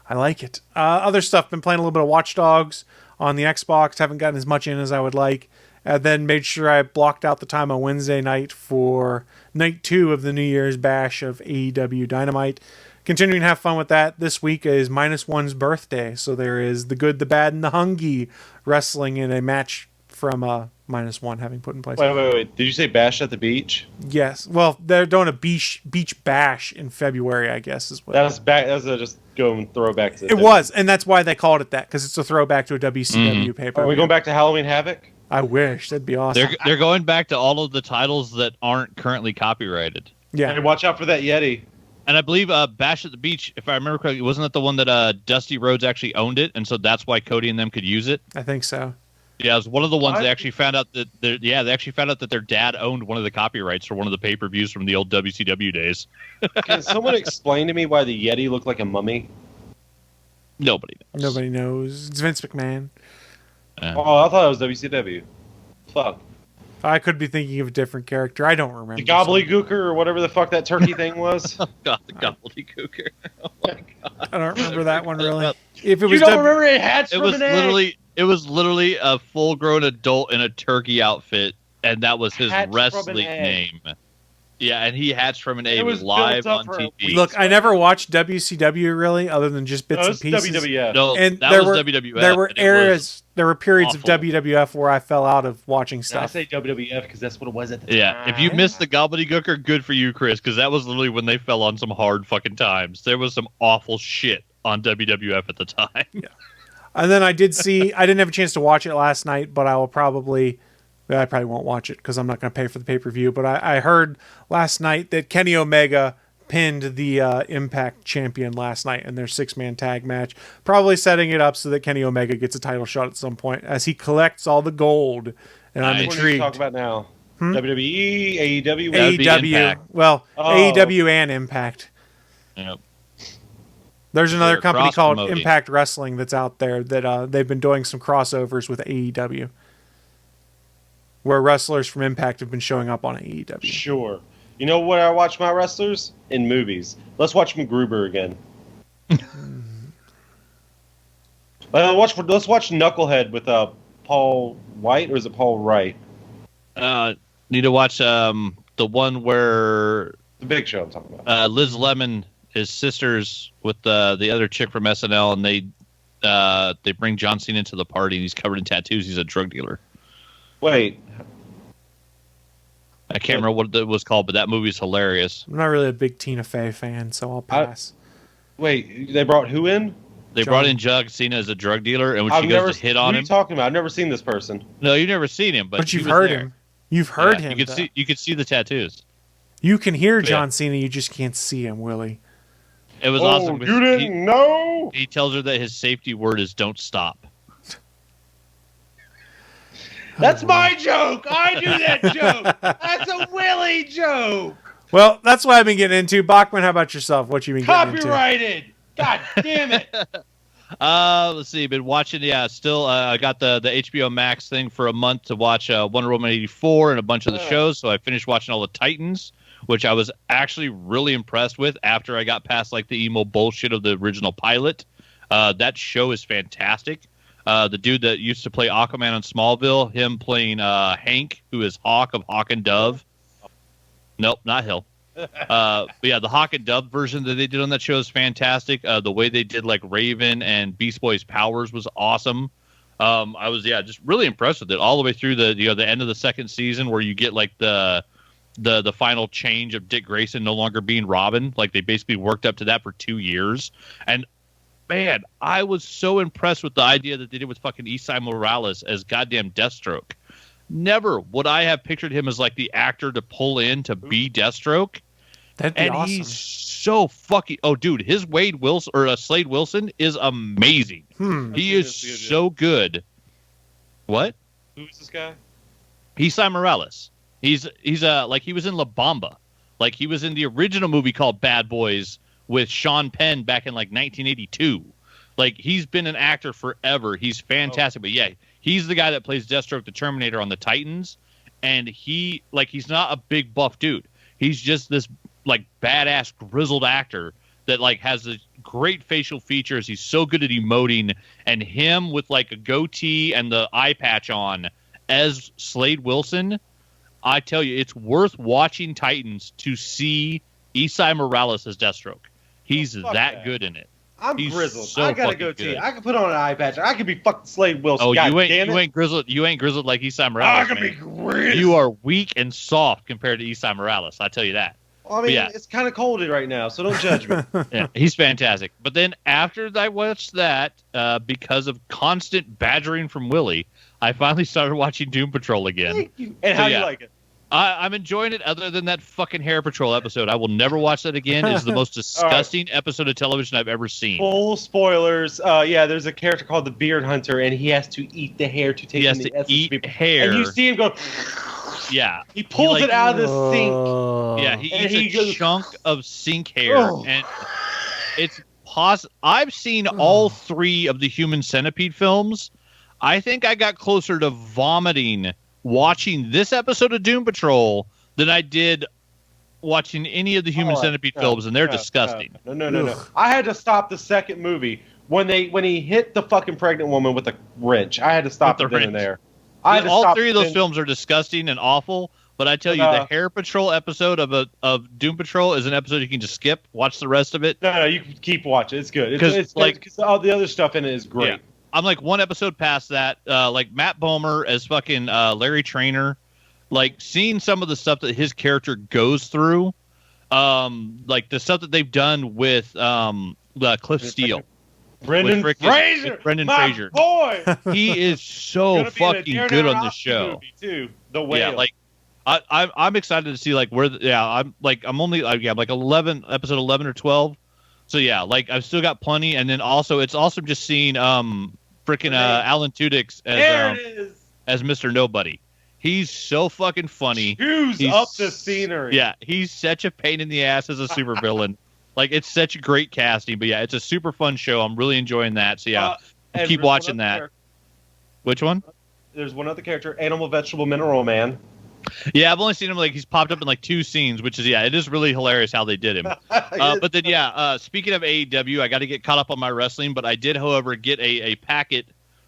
I like it. Other stuff, been playing a little bit of Watchdogs on the Xbox. Haven't gotten as much in as I would like. And then made sure I blocked out the time on Wednesday night for night 2 of the New Year's bash of AEW Dynamite. Continuing to have fun with that. This week is -1's birthday. So there is the good, the bad, and the hungry wrestling in a match from -1 having put in place. Wait. Did you say bash at the beach? Yes. Well, they're doing a beach bash in February, I guess is what. That's back. That's a just go and throwback to. It was, and that's why they called it that, because it's a throwback to a WCW paper. Are we going back to Halloween Havoc? I wish that'd be awesome. They're going back to all of the titles that aren't currently copyrighted. Yeah. Hey, watch out for that Yeti. And I believe Bash at the Beach, if I remember correctly, wasn't that the one that Dusty Rhodes actually owned it, and so that's why Cody and them could use it? I think so. Yeah, it was one of the ones they actually found out that their dad owned one of the copyrights for one of the pay-per-views from the old WCW days. Can someone explain to me why the Yeti looked like a mummy? Nobody knows. Nobody knows. It's Vince McMahon. Oh, I thought it was WCW. Fuck. I could be thinking of a different character. I don't remember. The gobbledygooker or whatever the fuck that turkey thing was. God, the gobbledygooker. Oh my god. I don't remember that one really. If it You was don't remember it hatched It from was an egg? literally a full-grown adult in a turkey outfit, and that was his Hatched from an wrestling egg. name. Yeah, and he hatched from an egg It was live built on up for a TV. Look, I never watched WCW really, other than just bits No, and it's pieces. WWF. No, And that there was were WWF. there were and it areas, there were periods awful. of WWF where I fell out of watching I stuff. say WWF because that's what it was at the time. Yeah, if you missed the gobbledygooker, good for you, Chris, because that was literally when they fell on some hard fucking times. There was some awful shit on WWF at the time. And then I didn't have a chance to watch it last night, but I probably won't watch it because I'm not going to pay for the pay-per-view. But I heard last night that Kenny Omega pinned the Impact champion last night in their 6-man tag match, probably setting it up so that Kenny Omega gets a title shot at some point as he collects all the gold. And I'm What are you intrigued. talking about now? WWE, AEW, That'd be AEW, Impact. well, Oh. AEW and Impact. Yep. There's another They're company called cross-promoting. Impact Wrestling that's out there that they've been doing some crossovers with AEW, where wrestlers from Impact have been showing up on AEW. Sure. You know where I watch my wrestlers? In movies. Let's watch MacGruber again. Let's watch Knucklehead with Paul White, or is it Paul Wright? Need to watch the one where The Big Show I'm talking about. Liz Lemon is sisters with the other chick from SNL, and they bring John Cena into the party, and he's covered in tattoos. He's a drug dealer. Wait. I can't remember what it was called, but that movie is hilarious. I'm not really a big Tina Fey fan, so I'll pass. Wait, they brought who in? They brought in John Cena as a drug dealer, and when she goes to hit on Who are him, you talking about? I've never seen this person. no, you've never seen him, But he you've was heard there. him. You've heard Yeah, him. You could see the tattoos. You can hear Yeah. John Cena, you just can't see him, Willie. It was awesome. You didn't know? He tells her that his safety word is "don't stop." That's my joke. I do that joke. That's a Willie joke. Well, that's what I've been getting into. Bachman, how about yourself? What you been getting into? Copyrighted. God damn it. Let's see. Been watching. Yeah, still. I got the HBO Max thing for a month to watch Wonder Woman 84 and a bunch of the shows. So I finished watching all the Titans, which I was actually really impressed with after I got past like the emo bullshit of the original pilot. That show is fantastic. The dude that used to play Aquaman on Smallville, him playing Hank, who is Hawk of Hawk and Dove. Nope, not Hill. But yeah, the Hawk and Dove version that they did on that show is fantastic. The way they did like Raven and Beast Boy's powers was awesome. I was just really impressed with it all the way through the end of the second season, where you get like the final change of Dick Grayson no longer being Robin. Like they basically worked up to that for 2 years. And man, I was so impressed with the idea that they did with fucking Esai Morales as goddamn Deathstroke. Never would I have pictured him as like the actor to pull in to be Deathstroke. That'd be And awesome. he's so fucking... Oh, dude, his Wade Wilson or Slade Wilson is amazing. He is so good. What? Who's this guy? Esai Morales. He's like he was in La Bamba. Like he was in the original movie called Bad Boys with Sean Penn back in like 1982. Like he's been an actor forever. He's fantastic. But yeah, he's the guy that plays Deathstroke the Terminator on the Titans. And he's not a big buff dude. He's just this like badass grizzled actor that like has the great facial features. He's so good at emoting, and him with like a goatee and the eye patch on as Slade Wilson. I tell you, it's worth watching Titans to see Esai Morales as Deathstroke. He's that good in it. I'm He's grizzled. so I gotta fucking go to you. good. I can put on an eye patch. I could be fucking Slade Wilson. Oh, God you damn it. ain't grizzled. You ain't grizzled like Esai I Morales. can be Man. grizzled. You are weak and soft compared to Esai Morales. I tell you that. Well, I mean, yeah. it's kind of cold right now, so don't judge me. Yeah, he's fantastic. But then after I watched that, because of constant badgering from Willie, I finally started watching Doom Patrol again. Thank you. And how So, you yeah. like it? I'm enjoying it. Other than that fucking Hair Patrol episode, I will never watch that again. It's the most disgusting episode of television I've ever seen. Full spoilers. Yeah, there's a character called the Beard Hunter, and he has to eat the hair to take He in has the to essence eat of people. hair. And you see him go. Yeah, He pulls like- it out of the sink. Yeah, he And eats he a goes- chunk of sink hair, Oh. and it's I've seen all 3 of the Human Centipede films. I think I got closer to vomiting watching this episode of Doom Patrol than I did watching any of the Human Centipede films, and they're disgusting. No. I had to stop the second movie when he hit the fucking pregnant woman with a wrench. I had to stop With it the then and wrench. there. I had to All stop 3 of those then- films are disgusting and awful. But I tell you, the Hair Patrol episode of Doom Patrol is an episode you can just skip. Watch the rest of it. No, you can keep watching. It's good. 'Cause, It's like- because all the other stuff in it is great. Yeah. I'm like one episode past that. Like Matt Bomer as fucking Larry Trainer. Like seeing some of the stuff that his character goes through. Like the stuff that they've done with Cliff Steele. Brendan With Fraser, with Brendan my Fraser. boy. He is so Gonna be in a fucking Darren good on Aronofsky this show. movie, too. The Whale. Yeah, like I'm excited to see like where I'm only I'm like 11 episode 11 or 12. So yeah, like I've still got plenty, and then also it's awesome just seeing freaking Alan Tudyk as Mr. Nobody. He's so fucking funny. Choose up the scenery. Yeah, he's such a pain in the ass as a supervillain. Like it's such a great casting, but yeah, it's a super fun show. I'm really enjoying that. So yeah, keep watching that. Which one? There's one other character, Animal Vegetable Mineral Man. Yeah, I've only seen him he's popped up in like 2 scenes, which is it is really hilarious how they did him. But then speaking of AEW, I got to get caught up on my wrestling, but I did, however, get a packet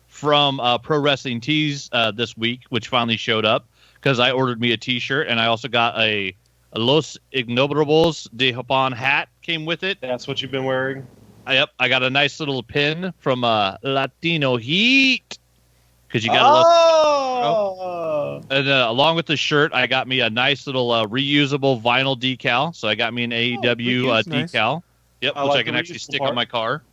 from Pro Wrestling Tees this week, which finally showed up because I ordered me a T-shirt, and I also got a Los Ignobles de Japón hat came with it. That's what you've been wearing? Yep, I got a nice little pin from Latino Heat. Because you got and along with the shirt, I got me a nice little reusable vinyl decal. So I got me an AEW decal. Nice. Yep, which I can actually stick on my car.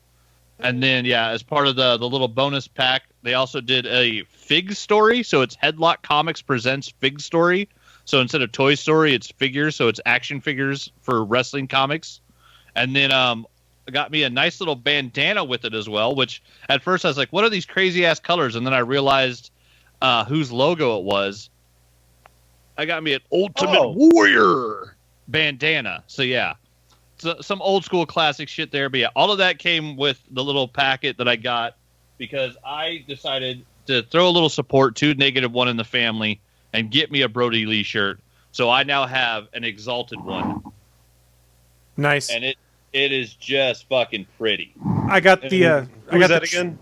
And then as part of the little bonus pack, they also did a Fig Story. So it's Headlock Comics presents Fig Story. So instead of Toy Story, it's figures. So it's action figures for wrestling comics. And then got me a nice little bandana with it as well, which at first I was like, what are these crazy ass colors? And then I realized whose logo it was. I got me an Ultimate Warrior bandana. So yeah, some old school classic shit there. But yeah, all of that came with the little packet that I got because I decided to throw a little support to -1 in the family and get me a Brody Lee shirt. So I now have an Exalted one. Nice. And it is just fucking pretty. I got the. Who was that again?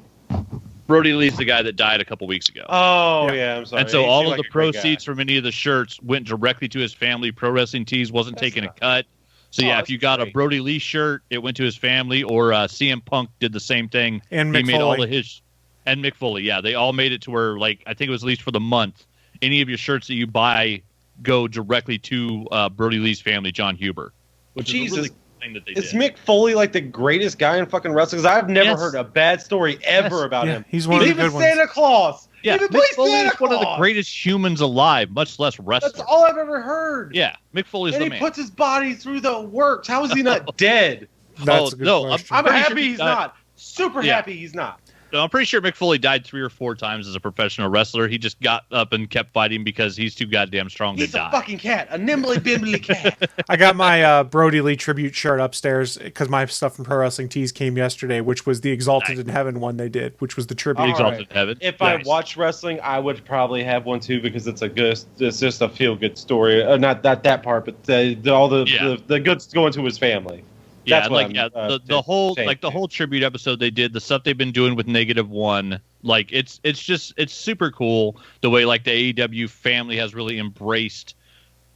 Brody Lee's the guy that died a couple weeks ago. Oh yeah, I'm sorry. And so all of the proceeds from any of the shirts went directly to his family. Pro Wrestling Tees wasn't taking a cut. So if you got a Brody Lee shirt, it went to his family. Or CM Punk did the same thing. And Mick he made Foley. all of his. And Mick Foley, they all made it to where I think it was at least for the month. Any of your shirts that you buy go directly to Brody Lee's family, John Huber, which is a really thing that they did. Is Mick Foley like the greatest guy in fucking wrestling? Because I've never heard a bad story ever about him. He's one of the good ones. Santa Claus. Yeah, Mick Foley is one of the greatest humans alive, much less wrestler. That's all I've ever heard. Yeah, Mick Foley's the man. And he puts his body through the works. How is he not dead? That's a good question. I'm happy he's not. Super happy he's not. No, I'm pretty sure Mick Foley died 3 or 4 times as a professional wrestler. He just got up and kept fighting because he's too goddamn strong to die. He's a fucking cat. A nimbly bimbly cat. I got my Brody Lee tribute shirt upstairs because my stuff from Pro Wrestling Tees came yesterday, which was the Exalted in Heaven one they did, which was the tribute. Exalted in Heaven. If I watch wrestling, I would probably have one too because it's just a feel good story. Not that part, but all the goods going to his family. Yeah, the whole tribute episode they did, the stuff they've been doing with -1, it's super cool the way the AEW family has really embraced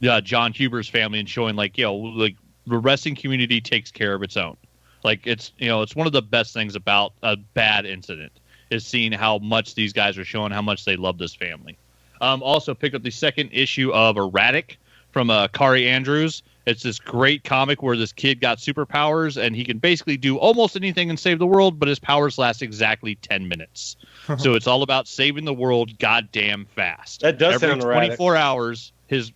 John Huber's family and showing the wrestling community takes care of its own. It's one of the best things about a bad incident is seeing how much these guys are showing how much they love this family. Also picked up the second issue of Erratic from Kari Andrews. It's this great comic where this kid got superpowers and he can basically do almost anything and save the world, but his powers last exactly 10 minutes. So it's all about saving the world goddamn fast. That does Every sound erratic. 24 hours, his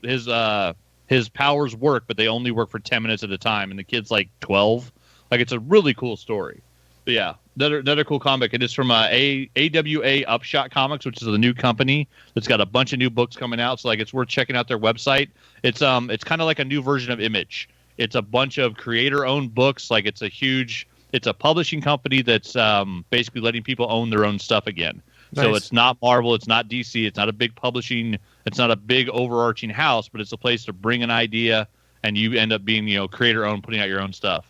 powers work, but they only work for 10 minutes at a time, and the kid's 12. It's a really cool story. But yeah, another cool comic. It is from AWA Upshot Comics, which is the new company that's got a bunch of new books coming out. So it's worth checking out their website. It's kind of like a new version of Image. It's a bunch of creator-owned books. It's a publishing company that's basically letting people own their own stuff again. Nice. So it's not Marvel, it's not DC, it's not a big publishing, it's not a big overarching house, but it's a place to bring an idea and you end up being creator-owned, putting out your own stuff.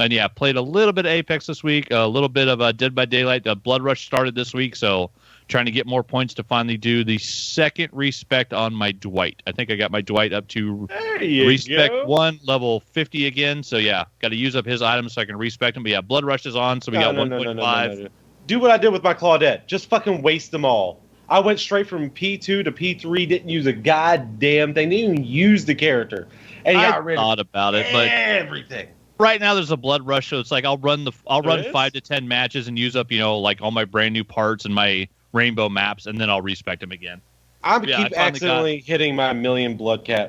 And yeah, played a little bit of Apex this week, a little bit of Dead by Daylight. Blood Rush started this week, so trying to get more points to finally do the second respect on my Dwight. I think I got my Dwight up to respect 1, level 50 again. So yeah, got to use up his items so I can respect him. But yeah, Blood Rush is on, so we got 1.5. No. Do what I did with my Claudette. Just fucking waste them all. I went straight from P2 to P3, didn't use a goddamn thing. Didn't even use the character. And he got rid of everything. Right now, there's a Blood Rush, so it's I'll run 5 to 10 matches and use up all my brand new parts and my rainbow maps, and then I'll respect them again. I Yeah, I keep finally accidentally hitting my million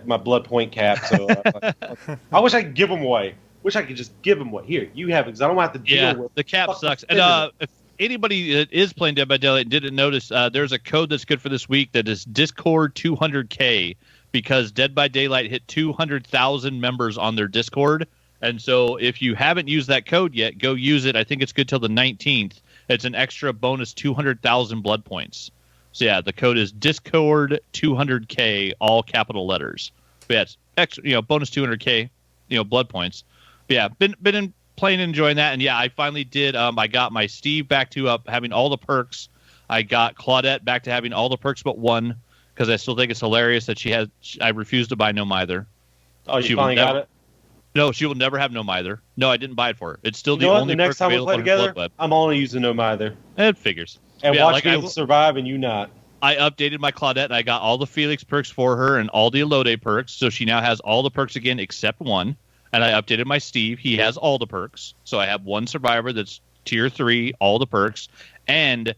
my blood point cap. So I wish I could give them away. Wish I could just give them away. Here, you have it, because I don't have to deal with. The cap fucking sucks. spending And it. if anybody that is playing Dead by Daylight and didn't notice, there's a code that's good for this week that is Discord 200K, because Dead by Daylight hit 200,000 members on their Discord. And so if you haven't used that code yet, go use it. I think it's good till the 19th. It's an extra bonus 200,000 blood points. So yeah, the code is Discord 200K, all capital letters. But yeah, it's extra, bonus 200K, blood points. But yeah, been playing and enjoying that. And yeah, I finally did. I got my Steve back to having all the perks. I got Claudette back to having all the perks but one, because I still think it's hilarious that I refuse to buy No Mither. Oh, you finally got it? No, she will never have No Mither. No, I didn't buy it for her. It's still You know what? only The next perk time we available play on her together, Blood Web. I'm only using No Mither. It figures. And Yeah, watch me survive and you not. I updated my Claudette, and I got all the Felix perks for her and all the Elode perks, so she now has all the perks again except one. And I updated my Steve. He has all the perks. So I have one survivor that's tier 3, all the perks. And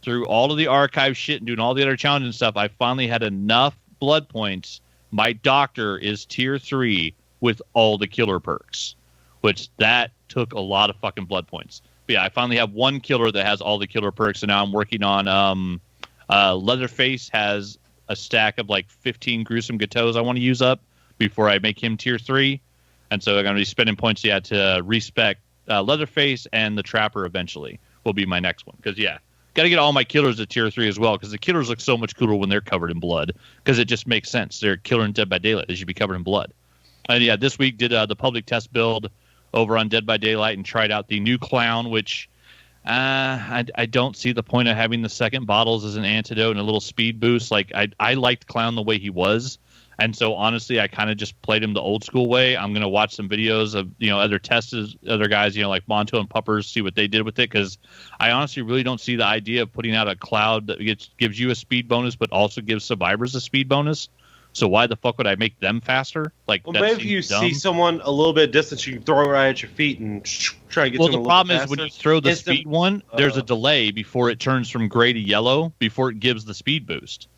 through all of the archive shit and doing all the other challenges and stuff, I finally had enough blood points. My doctor is tier 3 with all the killer perks, which that took a lot of fucking blood points. But yeah, I finally have one killer that has all the killer perks, and now I'm working on Leatherface has a stack of like 15 gruesome gateaus I want to use up before I make him tier 3. And so I'm going to be spending points to respec Leatherface, and the Trapper eventually will be my next one. Because, yeah, got to get all my killers to tier 3 as well, because the killers look so much cooler when they're covered in blood, because it just makes sense. They're killer in Dead by Daylight. They should be covered in blood. And, yeah, this week did the public test build over on Dead by Daylight and tried out the new Clown, which I don't see the point of having the second bottles as an antidote and a little speed boost. Like, I liked Clown the way he was. And so, honestly, I kind of just played him the old school way. I'm going to watch some videos of, other testers, other guys, like Monto and Puppers, see what they did with it. Because I honestly really don't see the idea of putting out a cloud that gives you a speed bonus, but also gives survivors a speed bonus. So why the fuck would I make them faster? Well, maybe if you see someone a little bit distant, you can throw it right at your feet and try to get to them. Well, the problem is when you throw the speed one, there's a delay before it turns from gray to yellow, before it gives the speed boost.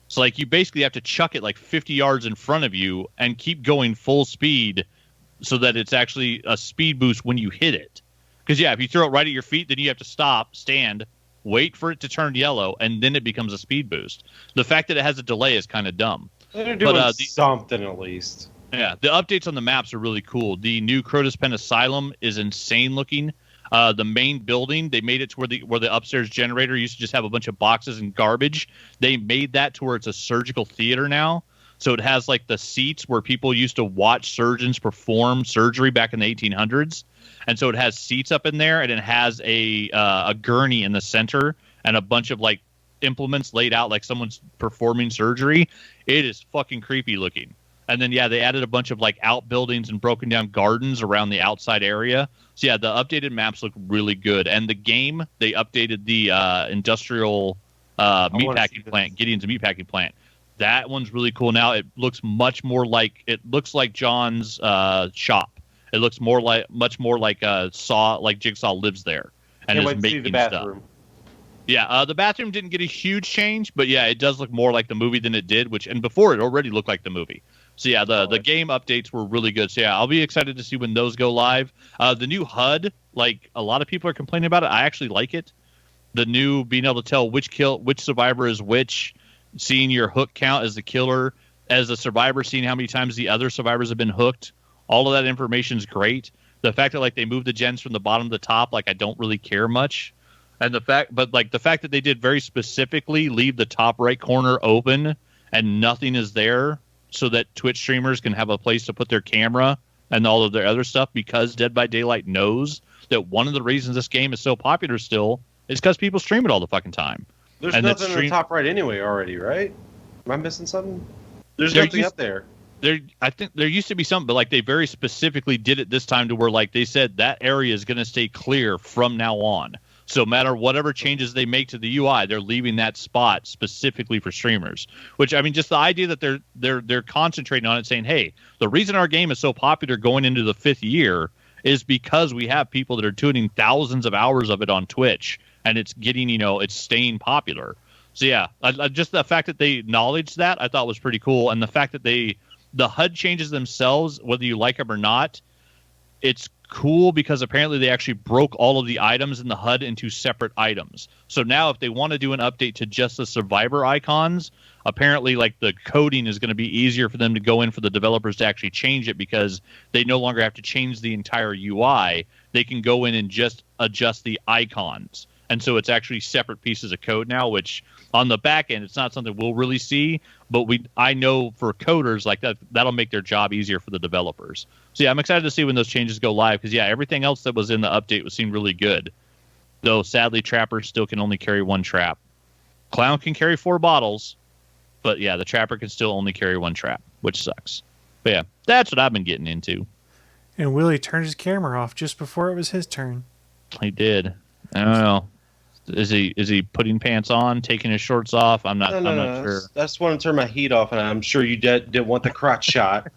So, you basically have to chuck it 50 yards in front of you and keep going full speed so that it's actually a speed boost when you hit it. Because, yeah, if you throw it right at your feet, then you have to stop, stand, wait for it to turn yellow, and then it becomes a speed boost. The fact that it has a delay is kind of dumb. They're doing something at least. Yeah, the updates on the maps are really cool. The new Crotus Pen Asylum is insane looking. The main building, they made it to where the upstairs generator used to just have a bunch of boxes and garbage. They made that to where it's a surgical theater now. So it has the seats where people used to watch surgeons perform surgery back in the 1800s. And so it has seats up in there, and it has a gurney in the center and a bunch of implements laid out like someone's performing surgery. It is fucking creepy looking. And then, yeah, they added a bunch of outbuildings and broken down gardens around the outside area. So, yeah, the updated maps look really good. And the game, they updated the industrial meatpacking plant, Gideon's meatpacking plant. That one's really cool now. It looks much more like John's shop. It looks much more like Jigsaw lives there and is making stuff. Yeah, the bathroom didn't get a huge change, but yeah, it does look more like the movie than it did, and before it already looked like the movie. So yeah, the game updates were really good. So yeah, I'll be excited to see when those go live. The new HUD, a lot of people are complaining about it. I actually like it. The new being able to tell which survivor is which, seeing your hook count as the killer, as a survivor, seeing how many times the other survivors have been hooked. All of that information is great. The fact that they moved the gens from the bottom to the top, I don't really care much. And the fact that they did very specifically leave the top right corner open and nothing is there, so that Twitch streamers can have a place to put their camera and all of their other stuff, because Dead by Daylight knows that one of the reasons this game is so popular still is because people stream it all the fucking time. There's nothing in the top right anyway already, right? Am I missing something? There's nothing up there. I think there used to be something, but they very specifically did it this time to where they said that area is going to stay clear from now on. So no matter whatever changes they make to the UI, they're leaving that spot specifically for streamers. Which, I mean, just the idea that they're concentrating on it, saying, hey, the reason our game is so popular going into the 5th year is because we have people that are tuning thousands of hours of it on Twitch, and it's getting, it's staying popular. So yeah, just the fact that they acknowledged that I thought was pretty cool, and the fact that the HUD changes themselves, whether you like them or not, it's cool because apparently they actually broke all of the items in the HUD into separate items. So now if they want to do an update to just the survivor icons, apparently like the coding is going to be easier for them to go in for the developers to actually change it because they no longer have to change the entire UI. They can go in and just adjust the icons. And so it's actually separate pieces of code now, which on the back end, it's not something we'll really see, but I know for coders like that'll make their job easier for the developers. So yeah, I'm excited to see when those changes go live because yeah, everything else that was in the update seemed really good. Though sadly, trappers still can only carry one trap. Clown can carry 4 bottles, but yeah, the trapper can still only carry 1 trap, which sucks. But yeah, that's what I've been getting into. And Willie turned his camera off just before it was his turn. He did. I don't know. Is he putting pants on, taking his shorts off? I'm not sure. I just want to turn my heat off, and I'm sure you didn't want the crotch shot.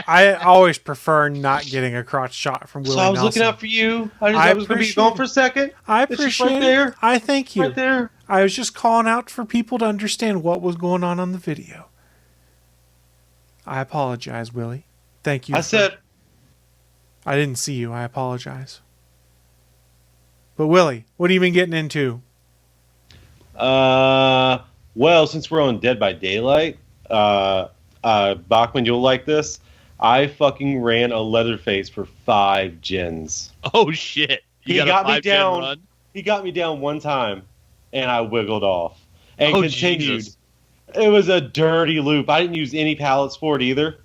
I always prefer not getting a crotch shot from Willie So I was Nelson. looking out for you. I was going to be gone for a second. I It's just appreciate right there. it. I thank you. Right there. I was just calling out for people to understand what was going on the video. I apologize, Willie. Thank you. I said, I didn't see you. I apologize. But Willie, what have you been getting into? well, since we're on Dead by Daylight, Bachmann, you'll like this. I fucking ran a Leatherface for 5 gens. Oh shit! He got me down. Run? He got me down one time, and I wiggled off and Oh, continued. Jesus. It was a dirty loop. I didn't use any pallets for it either.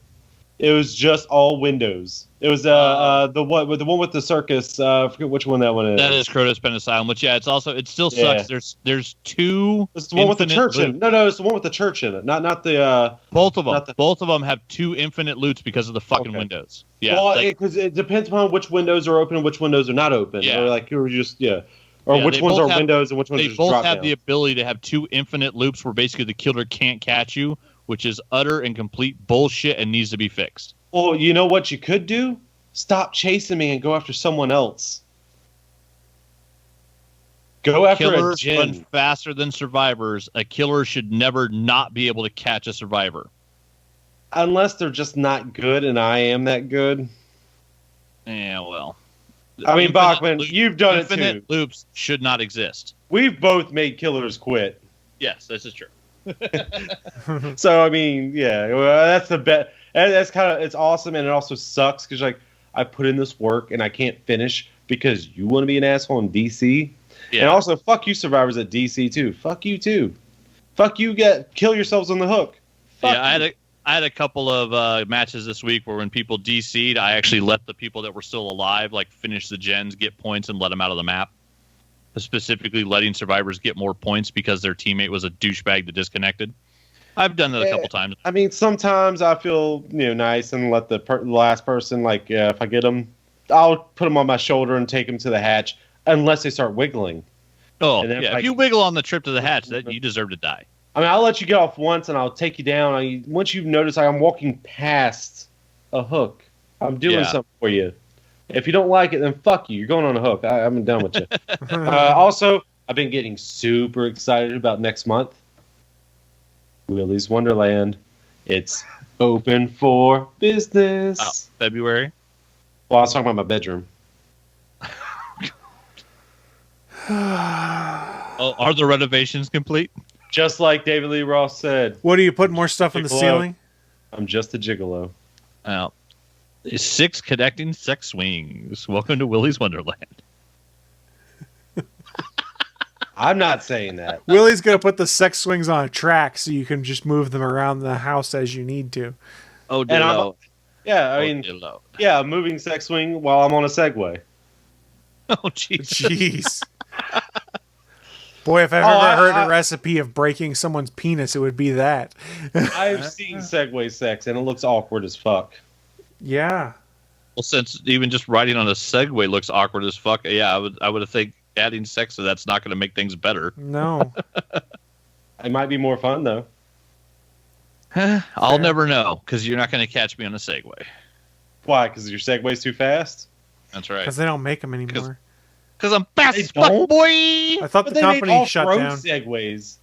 It was just all windows. It was the one with the circus. I forget which one that one is. That is Crotos Pen Asylum, which it still Yeah. sucks. There's 2. It's the one with the infinite church in loot. it. No, it's the one with the church in it. Not the. Both of them. Not the- Both of them have 2 infinite loots because of the fucking Okay. windows. Yeah. Well, like- because it depends upon which windows are open and which windows are not open. Yeah. Or like you're just Or Yeah, which they ones both are have- windows and which ones are they just both drop have down. the ability to have 2 infinite loops where basically the killer can't catch you, which is utter and complete bullshit and needs to be fixed. Well, you know what you could do? Stop chasing me and go after someone else. Go after a Killers gen. run faster than survivors. A killer should never not be able to catch a survivor. Unless they're just not good and I am that good. Yeah, well. I mean, Infinite Bachmann, loop- you've done it Infinite too. loops should not exist. We've both made killers quit. Yes, this is true. So, I mean, yeah, well, that's the best. That's kind of, it's awesome, and it also sucks because, like, I put in this work and I can't finish because you want to be an asshole in DC. Yeah. And also, fuck you, survivors at DC too. Fuck you too. Fuck you. Kill yourselves on the hook. Fuck Yeah, you. I had a couple of matches this week where when people DC'd, I actually let the people that were still alive like finish the gens, get points, and let them out of the map. Specifically, letting survivors get more points because their teammate was a douchebag that disconnected. I've done that a couple times. I mean, sometimes I feel nice and let the last person, like, if I get them, I'll put them on my shoulder and take them to the hatch, unless they start wiggling. Oh, And then, yeah. like- If you wiggle on the trip to the hatch, that you deserve to die. I mean, I'll let you get off once, and I'll take you down. Once you notice I'm walking past a hook, I'm doing Yeah. something for you. If you don't like it, then fuck you. You're going on a hook. I'm done with you. Also, I've been getting super excited about next month. Willy's Wonderland. It's open for business. Oh, February. Well, I was talking about my bedroom. Oh, are the renovations complete? Just like David Lee Roth said, What are you putting more stuff on the Gigolo. ceiling? I'm just a gigolo. Oh. 6 connecting sex swings. Welcome to Willy's Wonderland. I'm not saying that. Willie's gonna put the sex swings on a track so you can just move them around the house as you need to. Oh, And I'm- Dillo. Yeah, I mean, Dillo. yeah, a moving sex swing while I'm on a Segway. Oh, Jesus. Jeez. Boy, if I've ever heard a recipe of breaking someone's penis, it would be that. I've seen Segway sex, and it looks awkward as fuck. Yeah. Well, since even just riding on a Segway looks awkward as fuck, yeah, I would think adding sex to that's not going to make things better. No. It might be more fun, though. I'll never know because you're not going to catch me on a Segway. Why? Because your Segway's too fast? That's right. Because they don't make them anymore. Because I'm fast They as fuck, don't? boy. I thought But the they make company shut off-road down. Segways.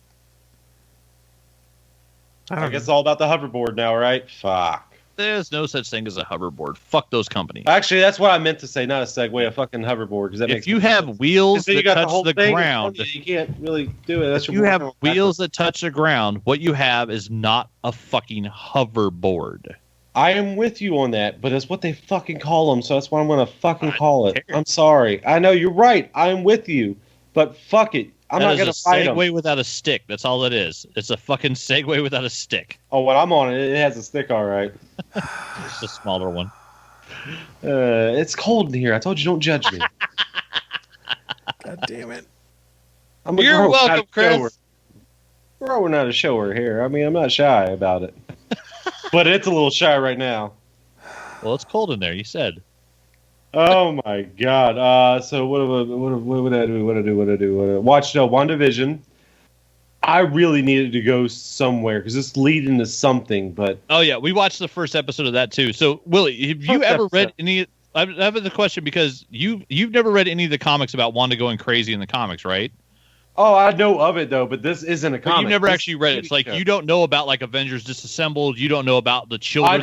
I guess it's all about the hoverboard now, right? Fuck. There's no such thing as a hoverboard. Fuck those companies. Actually, that's what I meant to say, not a Segway, a fucking hoverboard. Because if you have wheels that touch the ground, you can't really do it. If you have wheels that touch the ground, what you have is not a fucking hoverboard. I am with you on that, but it's what they fucking call them, so that's what I'm going to fucking call it. I'm sorry. I know you're right. I'm with you, but fuck it. I'm not going to fight them. It's a Segway without a stick. That's all it is. It's a fucking Segway without a stick. Oh, when I'm on it, it has a stick, all right. It's a smaller one. It's cold in here. I told you, don't judge me. God damn it. You're welcome, Chris. We're not a shower here. I mean, I'm not shy about it. But it's a little shy right now. Well, it's cold in there, you said. Oh my god. So what would I do? Watch WandaVision. I really needed to go somewhere because it's leading to something, but oh yeah, we watched the first episode of that too. So Willie, have you ever read any? I have the question because you've never read any of the comics about Wanda going crazy in the comics, right? Oh, I know of it though, but this isn't a comic. But you've never actually read it. It's like you don't know about like Avengers Disassembled. You don't know about the children.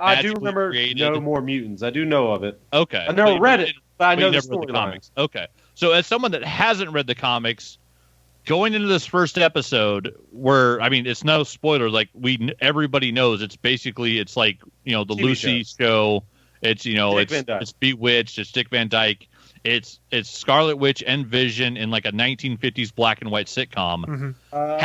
I do remember No More Mutants. I do know of it. Okay, I never read it, but I know the comics. Okay, so as someone that hasn't read the comics, going into this first episode, where I mean, it's no spoiler. Like everybody knows, it's like the TV Lucy show. It's it's Bewitched. It's Dick Van Dyke. It's Scarlet Witch and Vision in like a 1950s black and white sitcom. Mm-hmm.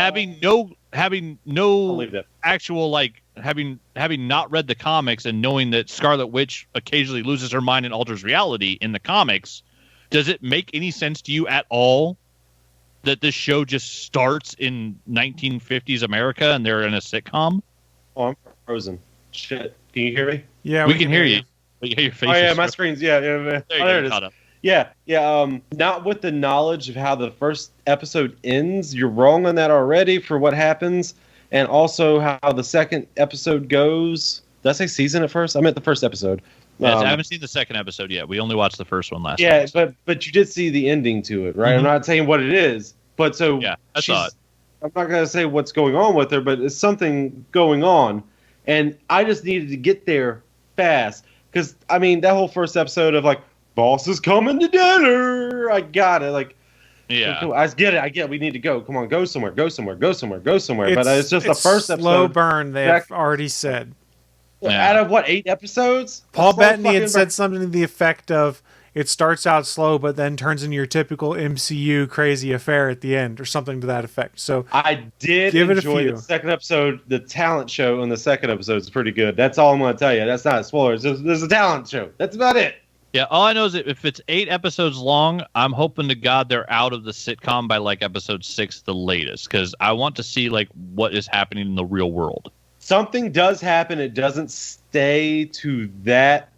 Having no actual like having not read the comics and knowing that Scarlet Witch occasionally loses her mind and alters reality in the comics, does it make any sense to you at all that this show just starts in 1950s America and they're in a sitcom? Oh, I'm frozen. Shit. Can you hear me? Yeah, we can hear you. Your face my screen's there it is. Yeah. Not with the knowledge of how the first episode ends. You're wrong on that already for what happens, and also how the second episode goes. Did I say season at first? I meant the first episode. Yes, I haven't seen the second episode yet. We only watched the first one last. Yeah, but you did see the ending to it, right? Mm-hmm. I'm not saying what it is, but so yeah, I saw it. I'm not gonna say what's going on with her, but it's something going on, and I just needed to get there fast because I mean that whole first episode of like. Boss is coming to dinner. I got it. Like, yeah, I get it. We need to go. Come on, go somewhere. But it's just the first episode. Slow burn. They've already said. Yeah. Out of what 8 episodes? Paul Bettany had said something to the effect of, "It starts out slow, but then turns into your typical MCU crazy affair at the end," or something to that effect. So I did enjoy the second episode. The talent show on the second episode is pretty good. That's all I'm going to tell you. That's not a spoiler. There's a talent show. That's about it. Yeah, all I know is that if it's 8 episodes long, I'm hoping to God they're out of the sitcom by like episode 6, the latest, because I want to see like what is happening in the real world. Something does happen. It doesn't stay to that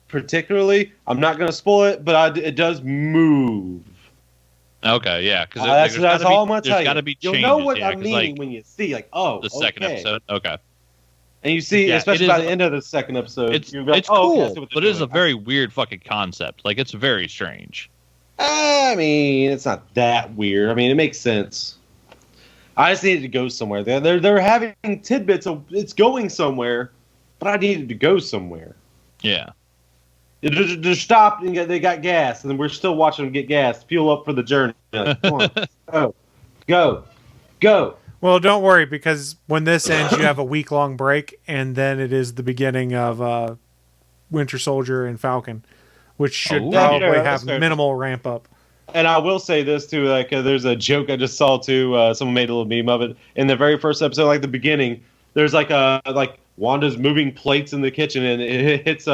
particularly. I'm not going to spoil it, but it does move. Okay, yeah, because that's all I'm going to tell you. There's got to be changes. You'll know what I'm meaning when you see like, oh, the second episode. Okay. And you see, especially by the end of the second episode, it's cool, but it is a very weird fucking concept. Like, it's very strange. I mean, it's not that weird. I mean, it makes sense. I just needed to go somewhere. They're having tidbits of it's going somewhere, but I needed to go somewhere. Yeah. They stopped and they got gas, and we're still watching them get gas, fuel up for the journey. Like, come on, go. Well, don't worry, because when this ends, you have a week-long break, and then it is the beginning of Winter Soldier and Falcon, which should probably have minimal ramp-up. And I will say this, too, like there's a joke I just saw, too. Someone made a little meme of it. In the very first episode, like the beginning, there's like Wanda's moving plates in the kitchen, and it hits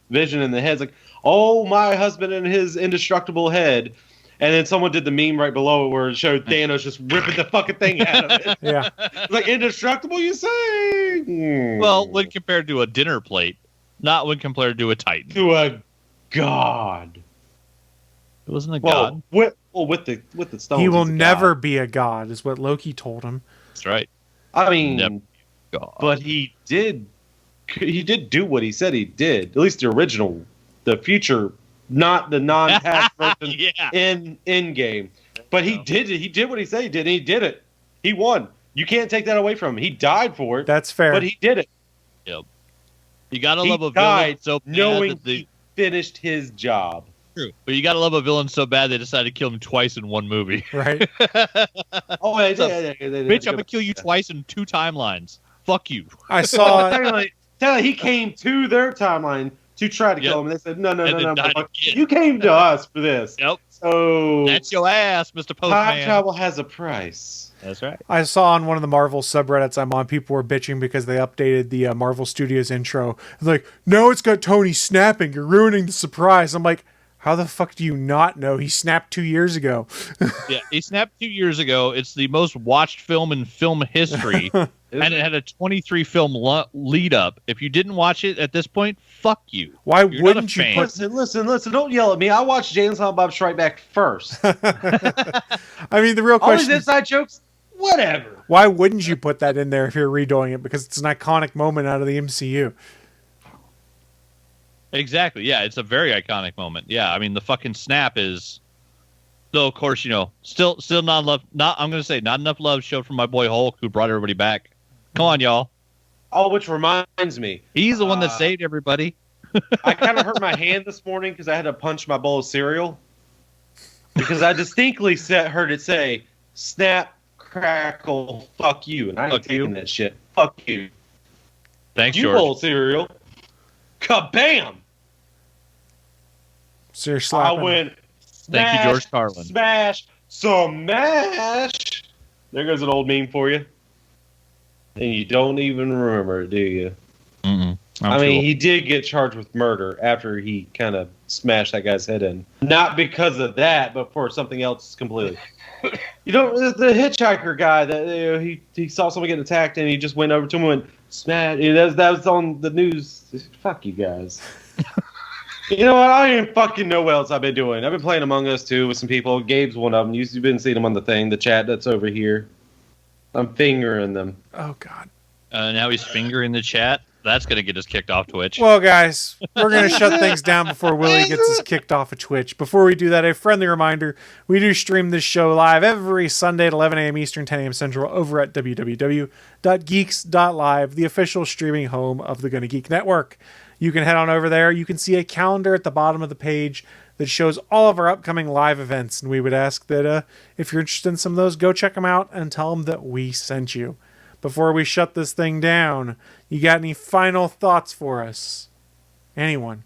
Vision in the head. It's like, oh, my husband and his indestructible head. And then someone did the meme right below it where it showed Thanos just ripping the fucking thing out of it. Yeah. Like, indestructible, you say? Well, when compared to a dinner plate, not when compared to a Titan. To a god. It wasn't a god. With the stones. He will never be a god, is what Loki told him. That's right. I mean, but he did do what he said he did. At least the original, the future. Not the non-past version in game. But he did it. He did what he said he did, and he did it. He won. You can't take that away from him. He died for it. That's fair. But he did it. Yep. You gotta He love a villain died so bad knowing that they he finished his job. true. But you gotta love a villain so bad they decided to kill him twice in one movie. Right. Oh, they So, did. Bitch, I'm gonna kill you twice in 2 timelines. Fuck you. I saw. Tell he came to their timeline to try to Yep. kill him, and they said, "No, And then died fuck. again. You came to us for this." Yep. So That's your ass, Mr. time Postman. travel has a price. That's right. I saw on one of the Marvel subreddits I'm on, people were bitching because they updated the Marvel Studios intro. Like, no, it's got Tony snapping. You're ruining the surprise. I'm like, how the fuck do you not know? He snapped 2 years ago. Yeah, he snapped 2 years ago. It's the most watched film in film history, and it had a 23 film lead up. If you didn't watch it at this point, fuck you. Why You're not a wouldn't you fan. put... Listen! Don't yell at me. I watched Jay and Silent Bob Strike Back first. I mean, the real All these question is, inside jokes, whatever. why wouldn't you put that in there if you're redoing it? Because it's an iconic moment out of the MCU. Exactly. Yeah, it's a very iconic moment. Yeah, I mean the fucking snap is. Though of course still not enough. I'm gonna say not enough love showed from my boy Hulk who brought everybody back. Come on, y'all. Oh, which reminds me, He's the one that saved everybody. I kind of hurt my hand this morning because I had to punch my bowl of cereal. Because I distinctly heard it say, "Snap, crackle, fuck you," and I ain't Fuck you. taking that shit. Fuck you. Thanks, You George. bowl of cereal. Kabam! So you're I slapping. went. Thank you, Smash, George Carlin. Smash, smash. There goes an old meme for you. And you don't even remember it, do you? Mm-mm. I mean, he did get charged with murder after he kind of smashed that guy's head in. Not because of that, but for something else completely. The hitchhiker guy that he saw someone getting attacked and he just went over to him and went, smash. That was on the news. Fuck you guys. You know what? I don't even fucking know what else I've been doing. I've been playing Among Us 2 with some people. Gabe's one of them. You've been seeing him on the chat that's over here. I'm fingering them. Oh, God. Now he's fingering the chat. That's going to get us kicked off Twitch. Well, guys, we're going to shut things down before Willie gets us kicked off of Twitch. Before we do that, a friendly reminder, we do stream this show live every Sunday at 11 a.m. Eastern, 10 a.m. Central over at www.geeks.live, the official streaming home of the Gonna Geek Network. You can head on over there. You can see a calendar at the bottom of the page that shows all of our upcoming live events. And we would ask that if you're interested in some of those, go check them out and tell them that we sent you. Before we shut this thing down, you got any final thoughts for us? Anyone?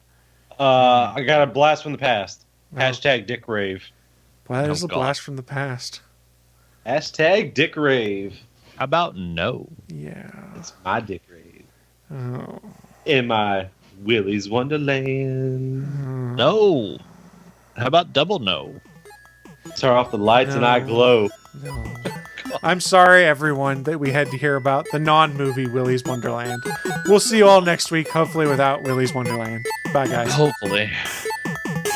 I got a blast from the past. Hashtag Dick Rave. Well, that is a God. blast from the past. Hashtag Dick Rave. How about no? Yeah. It's my Dick Rave. Oh. In my Willy's Wonderland. No. How about double no? Turn off the lights and I No. glow. No. I'm sorry, everyone, that we had to hear about the non-movie Willy's Wonderland. We'll see you all next week, hopefully without Willy's Wonderland. Bye, guys. Hopefully.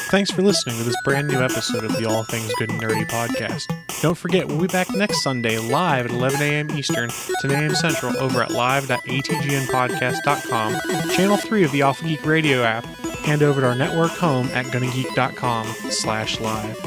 Thanks for listening to this brand new episode of the All Things Good and Nerdy podcast. Don't forget, we'll be back next Sunday live at 11 a.m. Eastern, 10 a.m. Central over at live.atgnpodcast.com, channel 3 of the Alpha Geek Radio app, and over at our network home at gonnageek.com/live.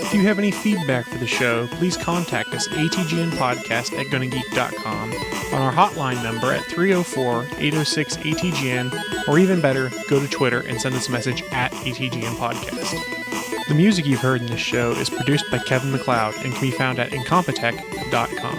If you have any feedback for the show, please contact us atgnpodcast@gonnageek.com, on our hotline number at 304-806-ATGN, or even better, go to Twitter and send us a message at ATGN Podcast. The music you've heard in this show is produced by Kevin MacLeod and can be found at incompetech.com.